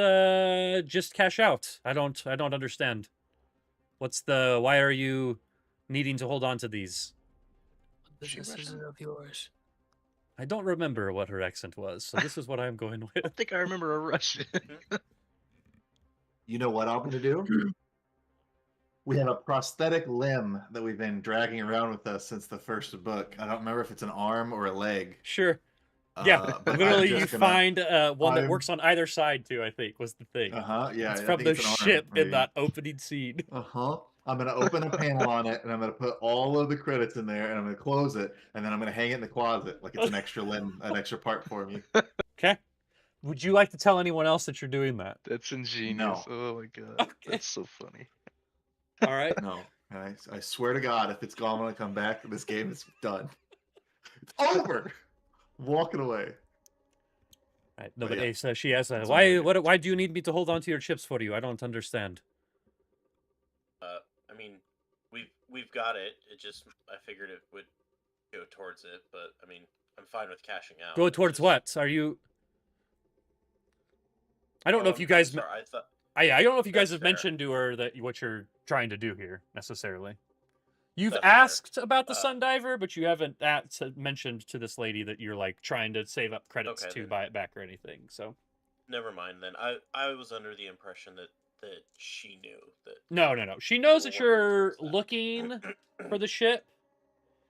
just cash out? I don't understand. Why are you needing to hold on to these?" This isn't of yours. I don't remember what her accent was, so this is what I'm going I with. don't think I remember a Russian. You know what I'm going to do? We have a prosthetic limb that we've been dragging around with us since the first book. I don't remember if it's an arm or a leg. Sure. Yeah, but I'm literally, just you gonna- find one that I'm- works on either side too. I think was the thing. Yeah. It's I from think the it's an arm, ship in maybe. that opening scene. I'm going to open a panel on it, and I'm going to put all of the credits in there, and I'm going to close it, and then I'm going to hang it in the closet like it's an extra limb, an extra part for me. Okay. Would you like to tell anyone else that you're doing that? That's ingenious. No. Oh my God. That's so funny. All right. No. And I swear to God, if it's gone when I come back, this game is done. It's over. Walking away. Right. No, But but yeah, Ace, she has a that's why. what Why do you need me to hold on to your chips for you? I don't understand. I mean, we've got it. It just I figured it would go towards it, but I mean, I'm fine with cashing out. Go It's towards just- what? Are you? I don't know if you guys. Sorry, I thought. I don't know if you guys That's have fair. mentioned to her that what you're trying to do here necessarily. You've That's fair. asked about the Uh, Sundiver, but you haven't mentioned to this lady that you're like trying to save up credits Okay, to then. buy it back or anything. So Never mind then. I was under the impression that she knew that. no. She knows We'll that work you're towards that. looking for the ship,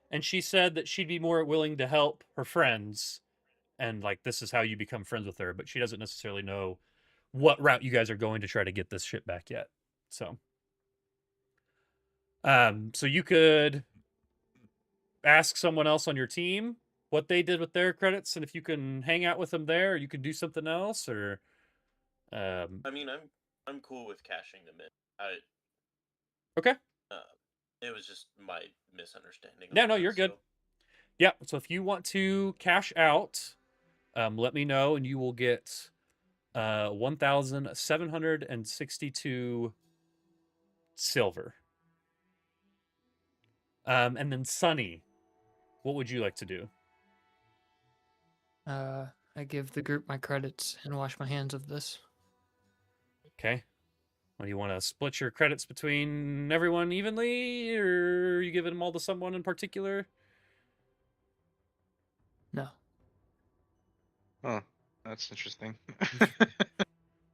and she said that she'd be more willing to help her friends, and like this is how you become friends with her. But she doesn't necessarily know what route you guys are going to try to get this ship back yet. So, so you could ask someone else on your team what they did with their credits, and if you can hang out with them there, or you can do something else, or I mean, I'm cool with cashing them in. okay. It was just my misunderstanding. Yeah, no, you're good. Yeah, so if you want to cash out, let me know, and you will get 1,762 silver. And then Sunny, what would you like to do? I give the group my credits and wash my hands of this. Okay. Well, you want to split your credits between everyone evenly, or are you giving them all to someone in particular? No. Oh, that's interesting.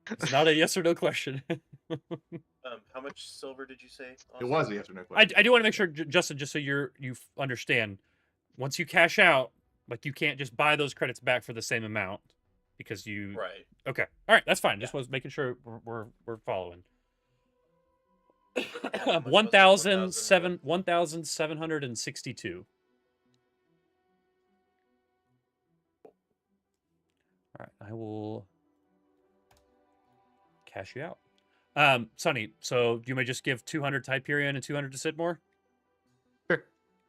It's not a yes or no question. How much silver did you say? It was a yes or no question. I do want to make sure, Justin, just so you understand, once you cash out, like you can't just buy those credits back for the same amount because you. Right. Okay. All right. That's fine. Yeah. Just was making sure we're following. How much was it? 1,762. All right. I will cash you out. Sonny, so you may just give 200 to Hyperion and 200 to Sidmore? Sure.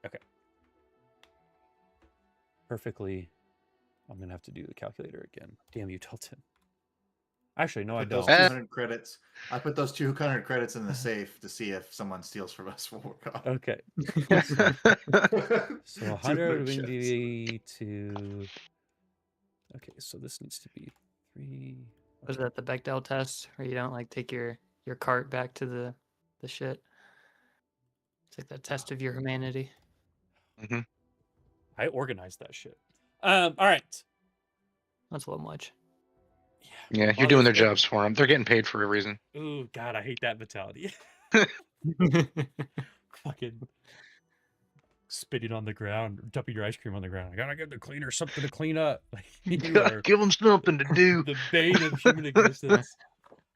Okay. Perfectly. I'm going to have to do the calculator again. Damn you, Telton. Actually, no, I Put those don't. 200 credits. I put those 200 credits in the safe to see if someone steals from us when we're gone. Okay. So 100 would be to. Okay, so this needs to be 3. Was that the Bechdel test where you don't like take your cart back to the shit? It's like the test of your humanity. Mm-hmm. I organized that shit. All right. That's a little much. Yeah, you're doing their jobs for them. They're getting paid for a reason. Oh God, I hate that mentality. Fucking spitting on the ground, dumping your ice cream on the ground. I gotta give the cleaner something to clean up. You are Give them something to do. the bane of human existence.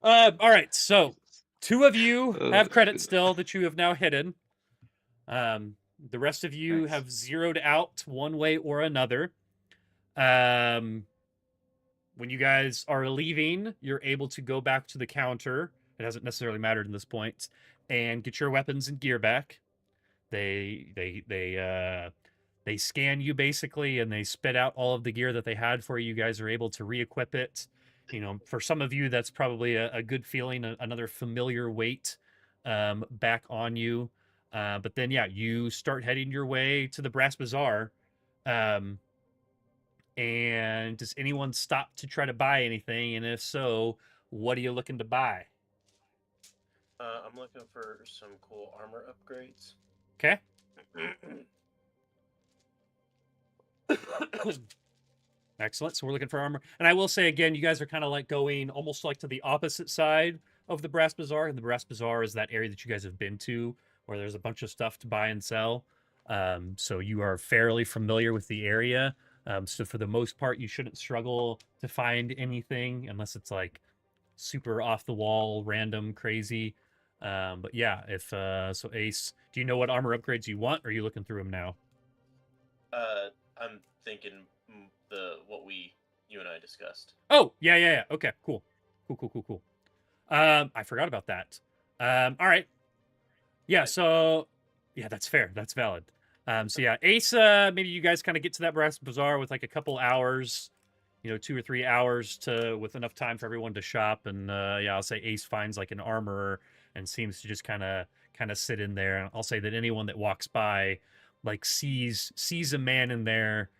All right, so 2 of you have credits still that you have now hidden. The rest of you have zeroed out one way or another. When you guys are leaving, you're able to go back to the counter. It hasn't necessarily mattered in this point, and get your weapons and gear back. They scan you basically, and they spit out all of the gear that they had for you. You guys are able to re-equip it. You know, for some of you, that's probably a good feeling, another familiar weight back on you. But then, yeah, you start heading your way to the Brass Bazaar. And does anyone stop to try to buy anything? And if so, what are you looking to buy? I'm looking for some cool armor upgrades. Okay. Excellent. So we're looking for armor. And I will say again, you guys are kind of like going almost like to the opposite side of the Brass Bazaar. And the Brass Bazaar is that area that you guys have been to where there's a bunch of stuff to buy and sell. So you are fairly familiar with the area. So for the most part, you shouldn't struggle to find anything unless it's like super off the wall, random, crazy. But yeah, if so, Ace, do you know what armor upgrades you want? Or are you looking through them now? I'm thinking what you and I discussed. Oh, yeah. Okay, cool. I forgot about that. All right. Yeah, so yeah, that's fair. That's valid. So yeah, Ace, maybe you guys kind of get to that Brass Bazaar with like a couple hours, 2 or 3 hours with enough time for everyone to shop. And yeah, I'll say Ace finds like an armorer and seems to just kind of sit in there. And I'll say that anyone that walks by like sees a man in there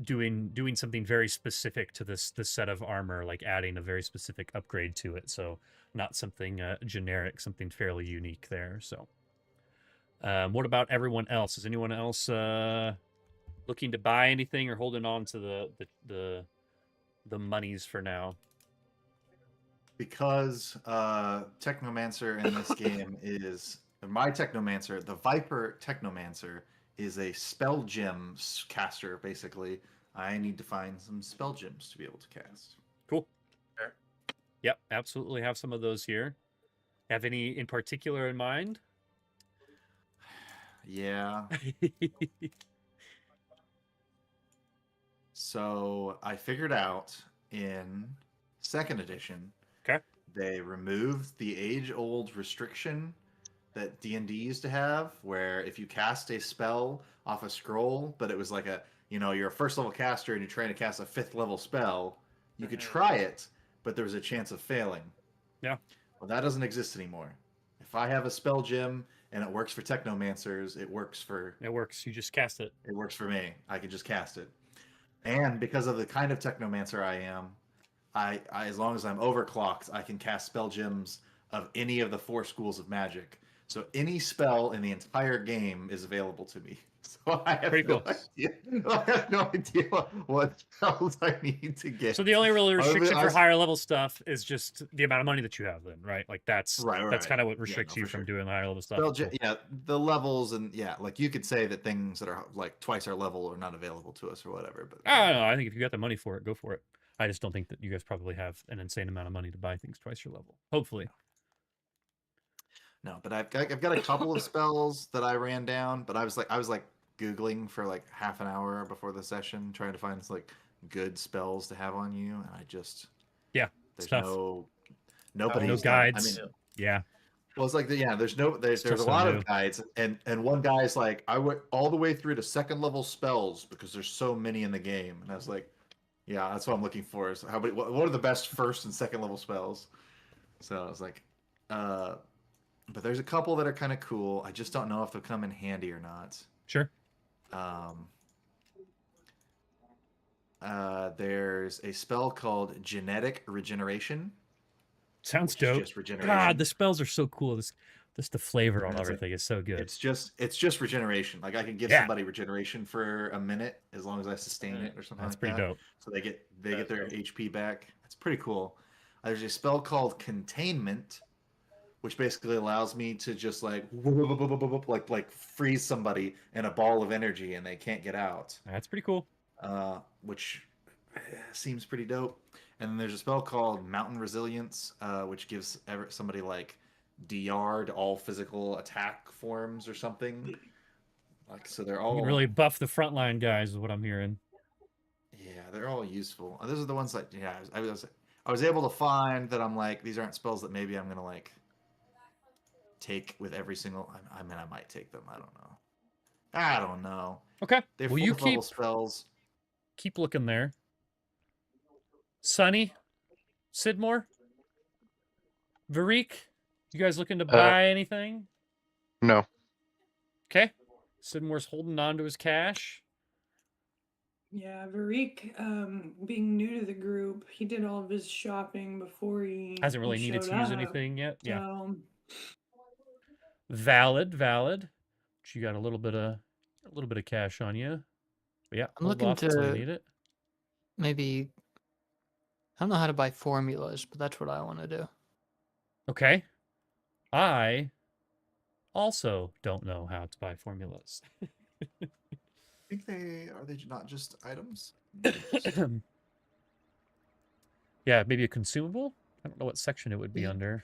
doing something very specific to this set of armor, like adding a very specific upgrade to it. So not something generic, something fairly unique there. So what about everyone else? Is anyone else looking to buy anything or holding on to the monies for now? Because Technomancer in this game is my Technomancer. The Viper Technomancer is a spell gem caster. Basically, I need to find some spell gems to be able to cast. Cool. Sure. Yep, absolutely have some of those here. Have any in particular in mind? Yeah. So I figured out in second edition, Okay. they removed the age-old restriction that D&D used to have, where if you cast a spell off a scroll, but it was like you're a first level caster and you're trying to cast a 5th level spell, you could try it, but there was a chance of failing. Yeah. Well, that doesn't exist anymore. If I have a spell gem and it works for technomancers, it works for You just cast it. it works for me. I can just cast it. And because of the kind of technomancer I am, I as long as I'm overclocked, I can cast spell gems of any of the 4 schools of magic. So any spell in the entire game is available to me. So I have Pretty no cool. idea. I have no idea what spells I need to get. So the only real Other than restriction for us- higher level stuff is just the amount of money that you have then, right? Like that's Right. kind of what Yeah, restricts no, you for from sure. doing the higher level stuff. Spell Cool. yeah, the levels and like you could say that things that are like twice our level are not available to us or whatever. But I don't know. I think if you got the money for it, go for it. I just don't think that you guys probably have an insane amount of money to buy things twice your level. Hopefully. No, but I've got a couple of spells that I ran down, but I was like Googling for like half an hour before the session, trying to find like good spells to have on you, and I just Yeah, there's tough. nobody's No done- guides. I mean, Yeah. well, it's like there's a so lot new. of guides, and one guy's like, I went all the way through to 2nd level spells because there's so many in the game, and I was like, yeah, that's what I'm looking for. Is what are the best 1st and 2nd level spells? So I was like, but there's a couple that are kind of cool. I just don't know if they'll come in handy or not. Sure. There's a spell called Genetic Regeneration. Sounds which is dope. just regeneration. God, the spells are so cool. This the flavor on And it's everything is so good. It's just regeneration. Like I can give somebody regeneration for a minute as long as I sustain it or something. That's like pretty that. dope. So they get their HP back. It's pretty cool. There's a spell called Containment, which basically allows me to just like freeze somebody in a ball of energy and they can't get out. That's pretty cool. Which seems pretty dope. And then there's a spell called Mountain Resilience, which gives somebody like DR to all physical attack forms or something. Like so, they're all You can really buff the frontline guys, is what I'm hearing. Yeah, they're all useful. Those are the ones that I was able to find that I'm like these aren't spells that maybe I'm gonna like take with every single. I mean, I might take them. I don't know. Okay. They're Well, you level spells. Keep looking there. Sonny, Sidmore, Varik, you guys looking to buy anything? No. Okay. Sidmore's holding on to his cash. Yeah, Varik, being new to the group, he did all of his shopping before he Hasn't really he needed to showed use up, anything yet. Yeah. so- Valid. But you got a little bit of cash on you. But yeah, I'm hold looking off until you to need it. maybe. I don't know how to buy formulas, but that's what I want to do. Okay. I also don't know how to buy formulas. I think they not just items. Yeah, maybe a consumable. I don't know what section it would be Yeah. under.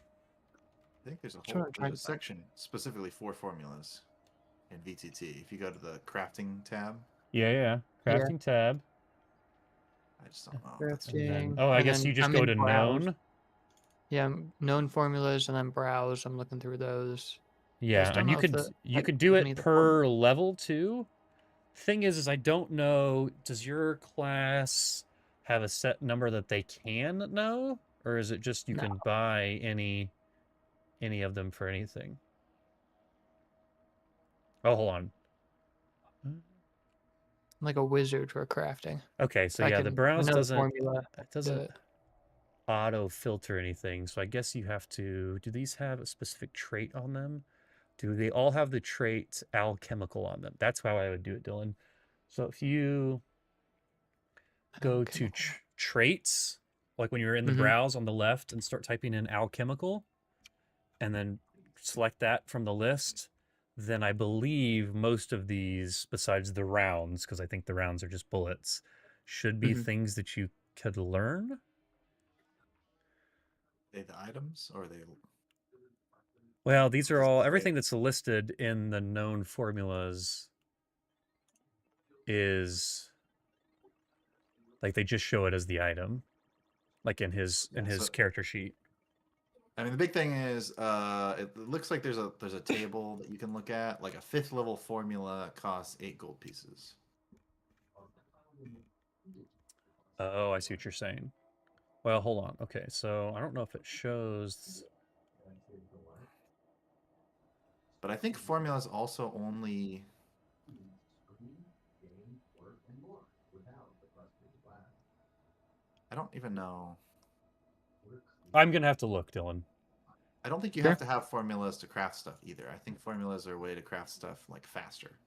I think there's Sure, try there's a to find- section specifically for formulas in VTT. If you go to the crafting tab, Yeah. Crafting tab. I just don't know. And then, Crafting. I and guess then you just I'm go in to browse. known. Yeah, known formulas and then browse. I'm looking through those. Yeah, don't and know you if could the- you I could do give me it the per level too. Thing is I don't know. Does your class have a set number that they can know, or is it just you No. can buy any of them for anything? Oh, hold on. I'm like a wizard for crafting. Okay, so I yeah, the can browse know doesn't formula. it doesn't auto filter anything. So I guess you have to. Do these have a specific trait on them? Do they all have the trait alchemical on them? That's how I would do it, Dylan. So if you go to traits, like when you're in the browse on the left and start typing in alchemical, and then select that from the list, then I believe most of these, besides the rounds, because I think the rounds are just bullets, should be things that you could learn. Are they the items or are they? Well, these are all, everything that's listed in the known formulas is Like they just show it as the item, like in his so- character sheet. I mean, the big thing is, it looks like there's a table that you can look at. Like a 5th level formula costs 8 gold pieces. Oh, I see what you're saying. Well, hold on. Okay, so I don't know if it shows. But I think formulas also only. I don't even know. I'm gonna have to look, Dylan. I don't think you Sure. have to have formulas to craft stuff either. I think formulas are a way to craft stuff like faster.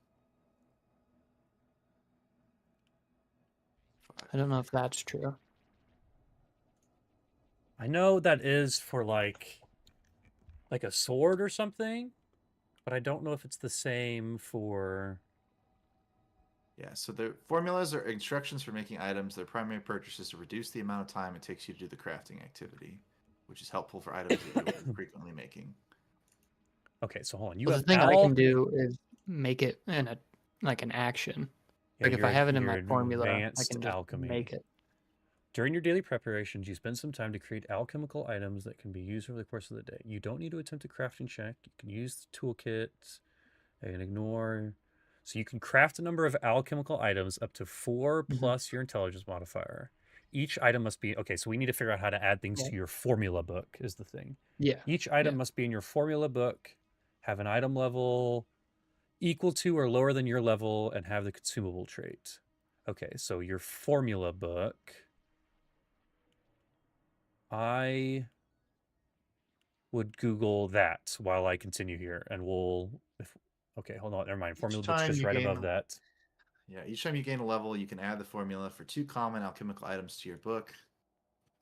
I don't know if that's true. I know that is for like a sword or something, but I don't know if it's the same for. Yeah, so the formulas are instructions for making items. Their primary purpose is to reduce the amount of time it takes you to do the crafting activity, which is helpful for items that you're frequently making. Okay, so hold on. You Well, have the thing I can do is make it in a like an action. Yeah, Like if I have it in my you're formula, I advanced can just alchemy. make it. During your daily preparations, you spend some time to create alchemical items that can be used over the course of the day. You don't need to attempt a crafting check. You can use the toolkit and ignore. So you can craft a number of alchemical items up to 4 plus your intelligence modifier. Each item must be okay. So we need to figure out how to add things to your formula book. Is the thing. Yeah. Each item must be in your formula book, have an item level equal to or lower than your level, and have the consumable trait. Okay, so your formula book. I would Google that while I continue here, and we'll. Okay, hold on. Never mind. Formula book's just right above that. Yeah, each time you gain a level, you can add the formula for 2 common alchemical items to your book.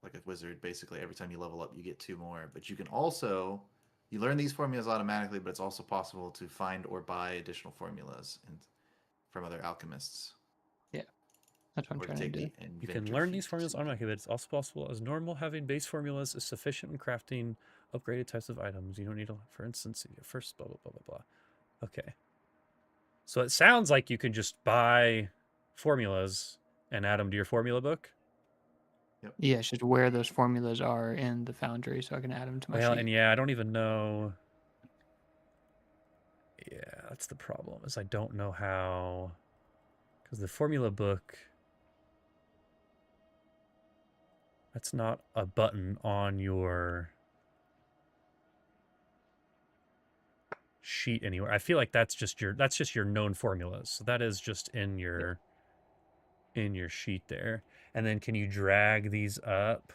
Like a wizard, basically, every time you level up, you get 2 more. But you can also, you learn these formulas automatically, but it's also possible to find or buy additional formulas from other alchemists. Yeah, that's what I'm trying to do. You can learn these formulas automatically, but it's also possible as normal. Having base formulas is sufficient in crafting upgraded types of items. You don't need to, for instance, first blah, blah, blah, blah, blah. Okay. So it sounds like you can just buy formulas and add them to your formula book. Yep. Yeah, it's just where those formulas are in the foundry, so I can add them to my sheet. And yeah, I don't even know. Yeah, that's the problem. Is I don't know how, because the formula book. That's not a button on your sheet anywhere. I feel like that's just your known formulas. So that is just in your sheet there. And then can you drag these up?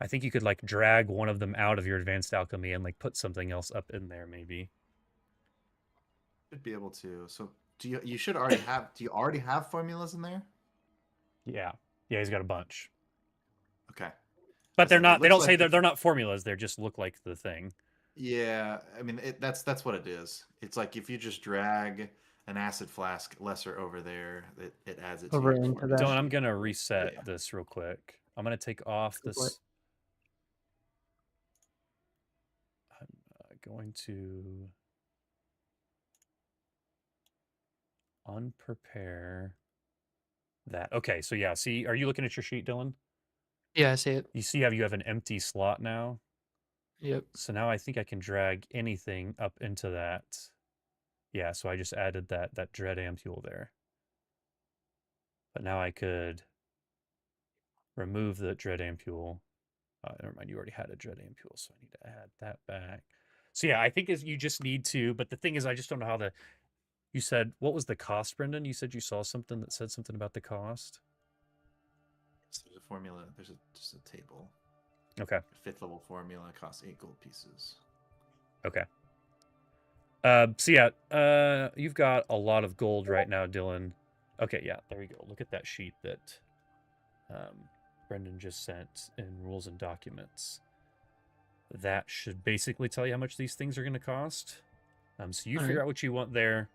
I think you could like drag one of them out of your advanced alchemy and like put something else up in there maybe. Should be able to. So you should already have do you already have formulas in there? Yeah. Yeah, he's got a bunch. Okay. But they're not. They don't say like they're not formulas. They just look like the thing. Yeah, I mean that's what it is. It's like if you just drag an acid flask lesser over there, it adds it over to your into that. Dylan, I'm gonna reset this real quick. I'm gonna take off this. I'm going to unprepare that. Okay, so yeah, see, are you looking at your sheet, Dylan? Yeah, I see it. You see how you have an empty slot now? Yep. So now I think I can drag anything up into that. Yeah, so I just added that dread ampule there. But now I could remove the dread ampule. Never mind, you already had a dread ampule, so I need to add that back. So yeah, I think you just need to, but the thing is I just don't know how you said, what was the cost, Brendan? You said you saw something that said something about the cost? There's a formula, there's just a table. Okay. A 5th level formula costs 8 gold pieces. Okay. So yeah, you've got a lot of gold right now, Dylan. Okay, yeah, there we go. Look at that sheet that Brendan just sent in rules and documents. That should basically tell you how much these things are going to cost. So you figure out what you want there.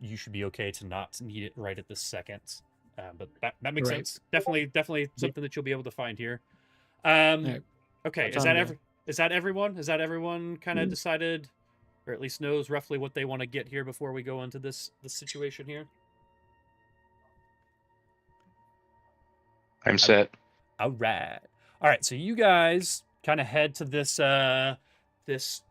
You should be okay to not need it right at this second. But that makes sense. Definitely something that you'll be able to find here. Okay, is that everyone? Is that everyone kind of decided, or at least knows roughly what they want to get here before we go into this situation here? I'm set. All right. All right. So you guys kind of head to this this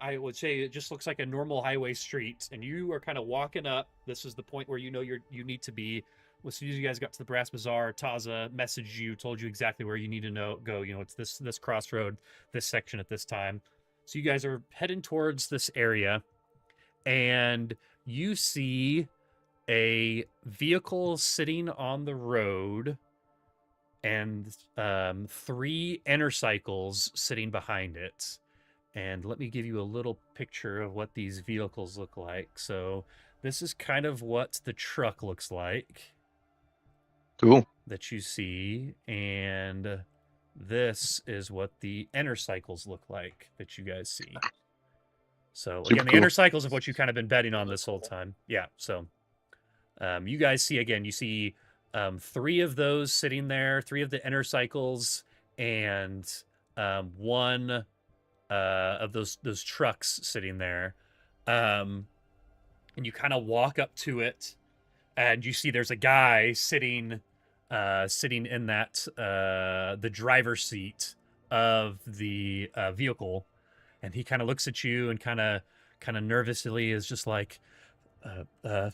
I would say it just looks like a normal highway street, and you are kind of walking up. This is the point where you know you need to be. As soon as you guys got to the Brass Bazaar, Taza messaged you, told you exactly where you need to go. You know, it's this crossroad, this section at this time. So you guys are heading towards this area, and you see a vehicle sitting on the road and 3 Enercycles sitting behind it. And let me give you a little picture of what these vehicles look like. So this is kind of what the truck looks like. Cool. That you see. And this is what the Enercycles look like that you guys see. So Super again, the cool. Enercycles of what you kind of been betting on this whole time. Yeah, so you guys see, again, you see 3 of those sitting there, 3 of the Enercycles, and 1... of those trucks sitting there, and you kind of walk up to it, and you see there's a guy sitting in that the driver's seat of the vehicle, and he kind of looks at you and kind of nervously is just like, are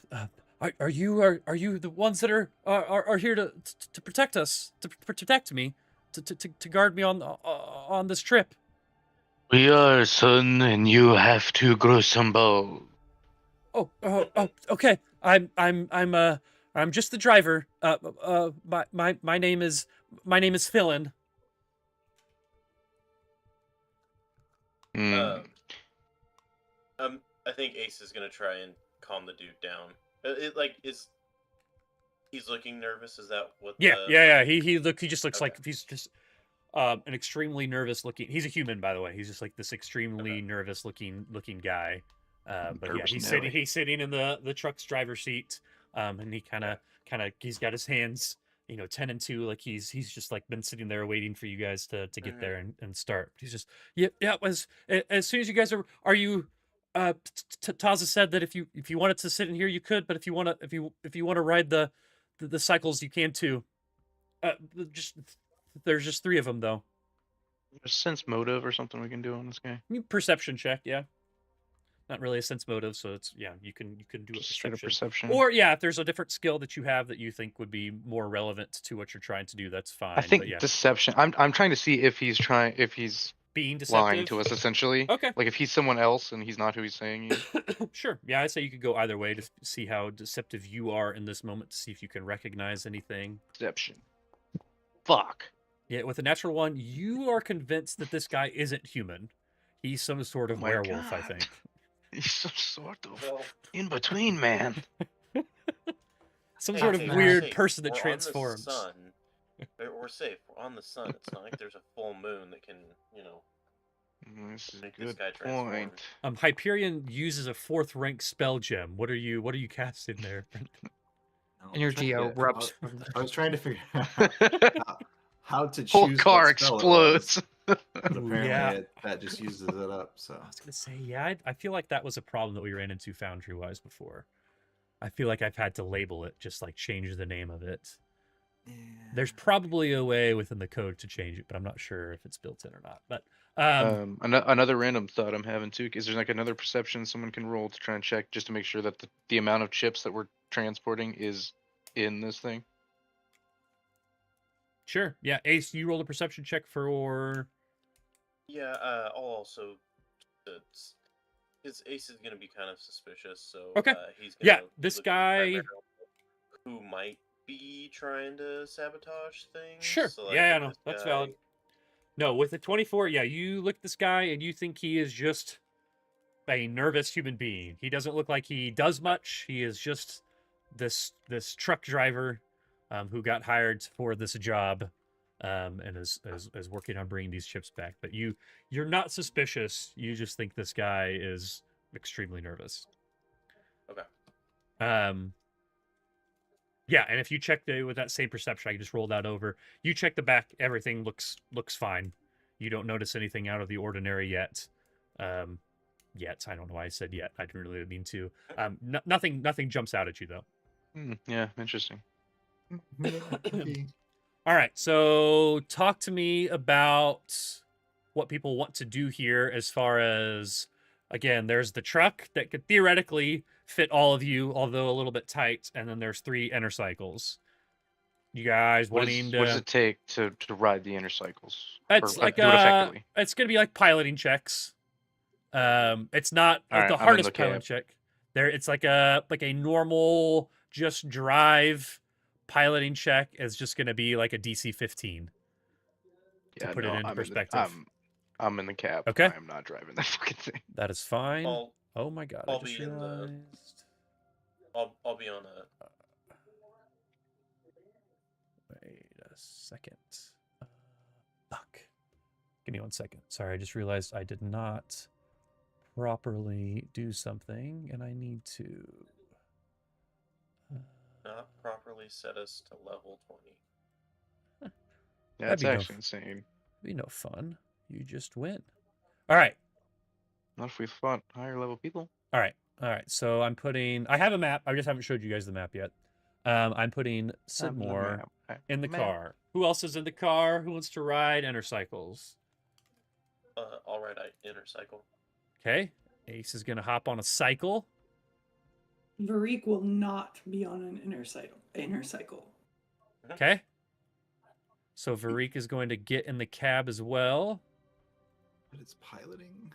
you the ones that are here to protect us, to protect me, to guard me on this trip? We are, son, and you have to grow some balls. Oh, okay. I'm just the driver. My name is Philin. Hmm. I think Ace is gonna try and calm the dude down. He's looking nervous? Is that what? Yeah. He just looks like he's just an extremely nervous looking. He's a human, by the way. He's just like this extremely nervous looking guy. But yeah, he's sitting in the truck's driver's seat, and he kind of he's got his hands 10 and 2, like he's just like been sitting there waiting for you guys to get there and start. He's just as soon as you guys are you Taza said that if you wanted to sit in here you could, but if you want to ride the cycles you can too. There's just 3 of them though. A sense motive or something we can do on this guy. Perception check, yeah. Not really a sense motive, so it's you can do a Straight up perception. perception. Or if there's a different skill that you have that you think would be more relevant to what you're trying to do, that's fine. I think but deception. I'm trying to see if he's being deceptive, lying to us essentially. Okay. Like if he's someone else and he's not who he's saying he is. Sure. Yeah, I say you could go either way to see how deceptive you are in this moment, to see if you can recognize anything. Deception. Fuck. Yeah, with a natural 1, you are convinced that this guy isn't human. He's some sort of werewolf, I think. He's some sort of in between man. Some sort of weird person that transforms. We're safe. We're on the sun. It's not like there's a full moon that can, This is make a this good guy transform. point. Hyperion uses a 4th rank spell gem. What are you casting there? Energy erupts. I was trying to figure out how to choose. Whole car what spell it was, explodes. but apparently that just uses it up. So I was gonna say, I feel like that was a problem that we ran into Foundry-wise before. I feel like I've had to label it, just like change the name of it. Yeah. There's probably a way within the code to change it, but I'm not sure if it's built in or not. But another random thought I'm having too is there like another perception someone can roll to try and check just to make sure that the amount of chips that we're transporting is in this thing. Sure. Yeah, Ace, you roll a perception check for. Yeah, I'll also. His Ace is going to be kind of suspicious, so okay. He's gonna this guy who might be trying to sabotage things. Sure. So, no, that's valid. No, with the 24, you look at this guy and you think he is just a nervous human being. He doesn't look like he does much. He is just this truck driver who got hired for this job and is working on bringing these chips back. But you're not suspicious. You just think this guy is extremely nervous. Okay. Yeah, and if you check with that same perception, I can just roll that over. You check the back, everything looks fine. You don't notice anything out of the ordinary yet. Yet, I don't know why I said yet. I didn't really mean to. Nothing jumps out at you though. Yeah, interesting. All right, so talk to me about what people want to do here as far as, again, there's the truck that could theoretically fit all of you, although a little bit tight, and then there's 3 inner cycles. You guys What wanting does to... it take to ride the inner cycles? It's or like do it effectively? it's gonna be like piloting checks. It's not All right, the I'm in hardest the piloting cab. check. There, it's like a normal just drive piloting check is just gonna be like a DC 15 to Yeah, put it no, into I'm in the perspective. I'm in the cab. Okay. I am not driving that fucking thing. That is fine. I'll Oh my god! I I'll just be in the- realized. I'll be on a. Wait a second. Fuck. Give me 1 second. Sorry, I just realized I did not properly do something, and I need to. Not properly set us to level 20. Yeah, That'd it's be no actually insane. Be no fun. You just win. All right. Not if we fought higher level people. All right. All right. So I'm putting. I have a map. I just haven't showed you guys the map yet. I'm putting Sidmore in the car. Who else is in the car? Who wants to ride Intercycles? I'll ride an inner cycle. Okay. Ace is gonna hop on a cycle. Varik will not be on an inner cycle. Okay. So Varik is going to get in the cab as well. But it's piloting.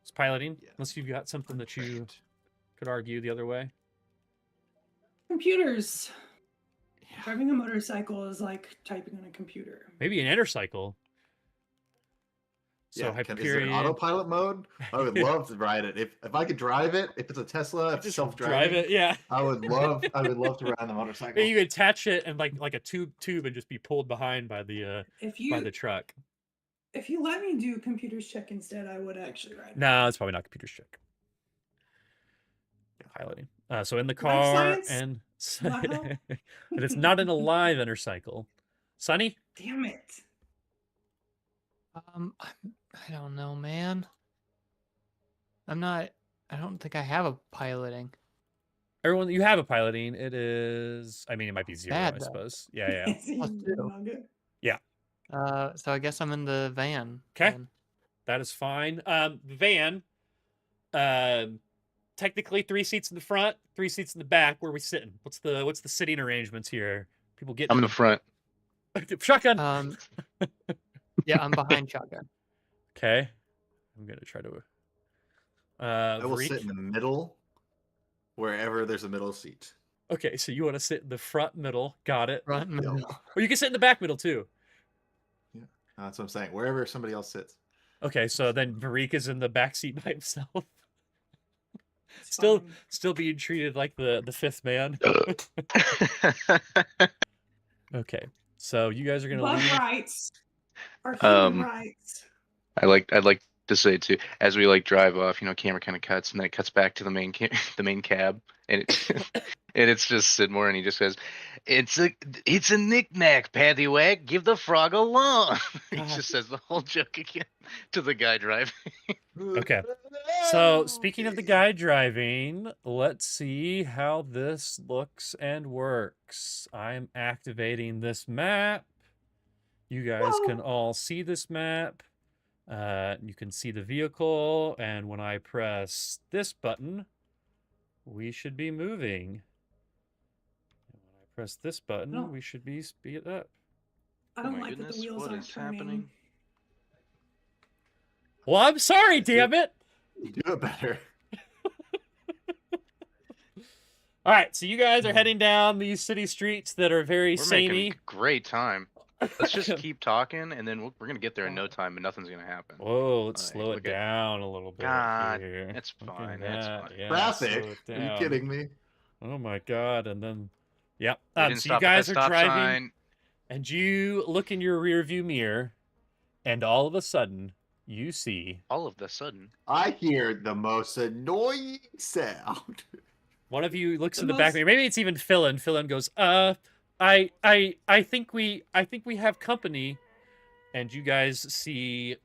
It's piloting. Yeah. Unless you've got something that you Untrained. could argue the other way. Computers. Yeah. Driving a motorcycle is like typing on a computer. Maybe an Intercycle. So Yeah, is there Hyperion. an autopilot mode? I would love to ride it. If I could drive it, if it's a Tesla, if it's Just self-driving, drive it, yeah. I would love to ride the motorcycle. Maybe you attach it and like a tube and just be pulled behind by the truck. If you let me do computers check instead, I would actually ride it. No, it's probably not computer's check. Piloting. So in the Life car science? and Not help? but it's not in a live Intercycle. Sunny? Damn it. I don't know, man. I don't think I have a piloting. Everyone, you have a piloting. It is. I mean, it might be 0, bad, I though. suppose. Yeah. Plus 2. Yeah. So I guess I'm in the van. 'Kay. then. That is fine. Van. Technically 3 seats in the front, 3 seats in the back. Where are we sitting? What's the sitting arrangements here? People get. I'm in the front. Shotgun. Yeah, I'm behind shotgun. Okay. I'm gonna try to. I will Varik? sit in the middle, wherever there's a middle seat. Okay, so you want to sit in the front middle. Got it. Front middle. Or you can sit in the back middle too. Yeah, that's what I'm saying. Wherever somebody else sits. Okay, so then Varik is in the back seat by himself. It's Still fine. being treated like the 5th man. Okay, so you guys are gonna Bug leave. rights are human Um, rights. I'd like to say too, as we like drive off, camera kind of cuts and then it cuts back to the main cab, and it's and it's just Sidmore, and he just says, "It's a knick-knack, paddywhack. Give the frog a lawn." He God. just says the whole joke again to the guy driving. Okay. So speaking of the guy driving, let's see how this looks and works. I'm activating this map. You guys can all see this map. You can see the vehicle, and when I press this button, we should be moving. And when I press this button, No. we should be speed up. I Oh don't my like that goodness, the wheels what aren't is turning. happening? Well, I'm sorry, damn it. Do it better. All right, so you guys are heading down these city streets that are very We're samey. making great time. Let's just keep talking, and then we're gonna get there in no time, and nothing's gonna happen. Whoa, let's Like, slow it look at- down a little bit God, here. it's Look at fine, it's that, fine. yeah, Traffic? slow it Are you down. kidding me? Oh my god, and then yep. We didn't So you stop at guys that are stop driving sign. and you look in your rear view mirror and all of a sudden you see All of the sudden, I hear the most annoying sound. one of you looks The in the back most- mirror. Maybe it's even Philin. Philin goes, I think we have company. And you guys see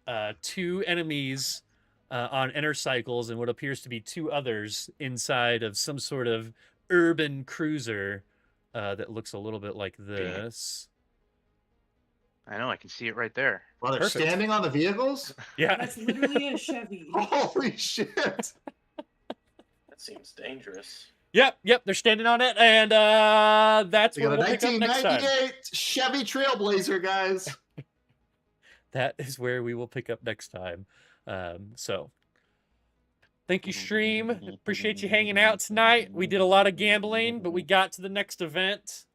2 enemies on Intercycles and what appears to be 2 others inside of some sort of urban cruiser that looks a little bit like this. I know. I can see it right there. While they're Perfect. standing on the vehicles? Yeah. That's literally a Chevy. Holy shit! That seems dangerous. Yep. They're standing on it, and that's We where got a we'll pick up next time. 1998 Chevy Trailblazer, guys. That is where we will pick up next time. So, thank you, stream. Appreciate you hanging out tonight. We did a lot of gambling, but we got to the next event.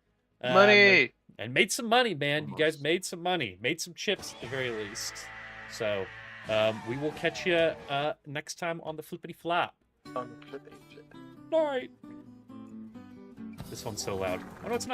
Money. And made some money, man. You guys Almost. made some money. Made some chips at the very least. So, we will catch you next time on the Flippity Flop. On the flippity flip. Night. This one's so loud. Oh, no, it's not.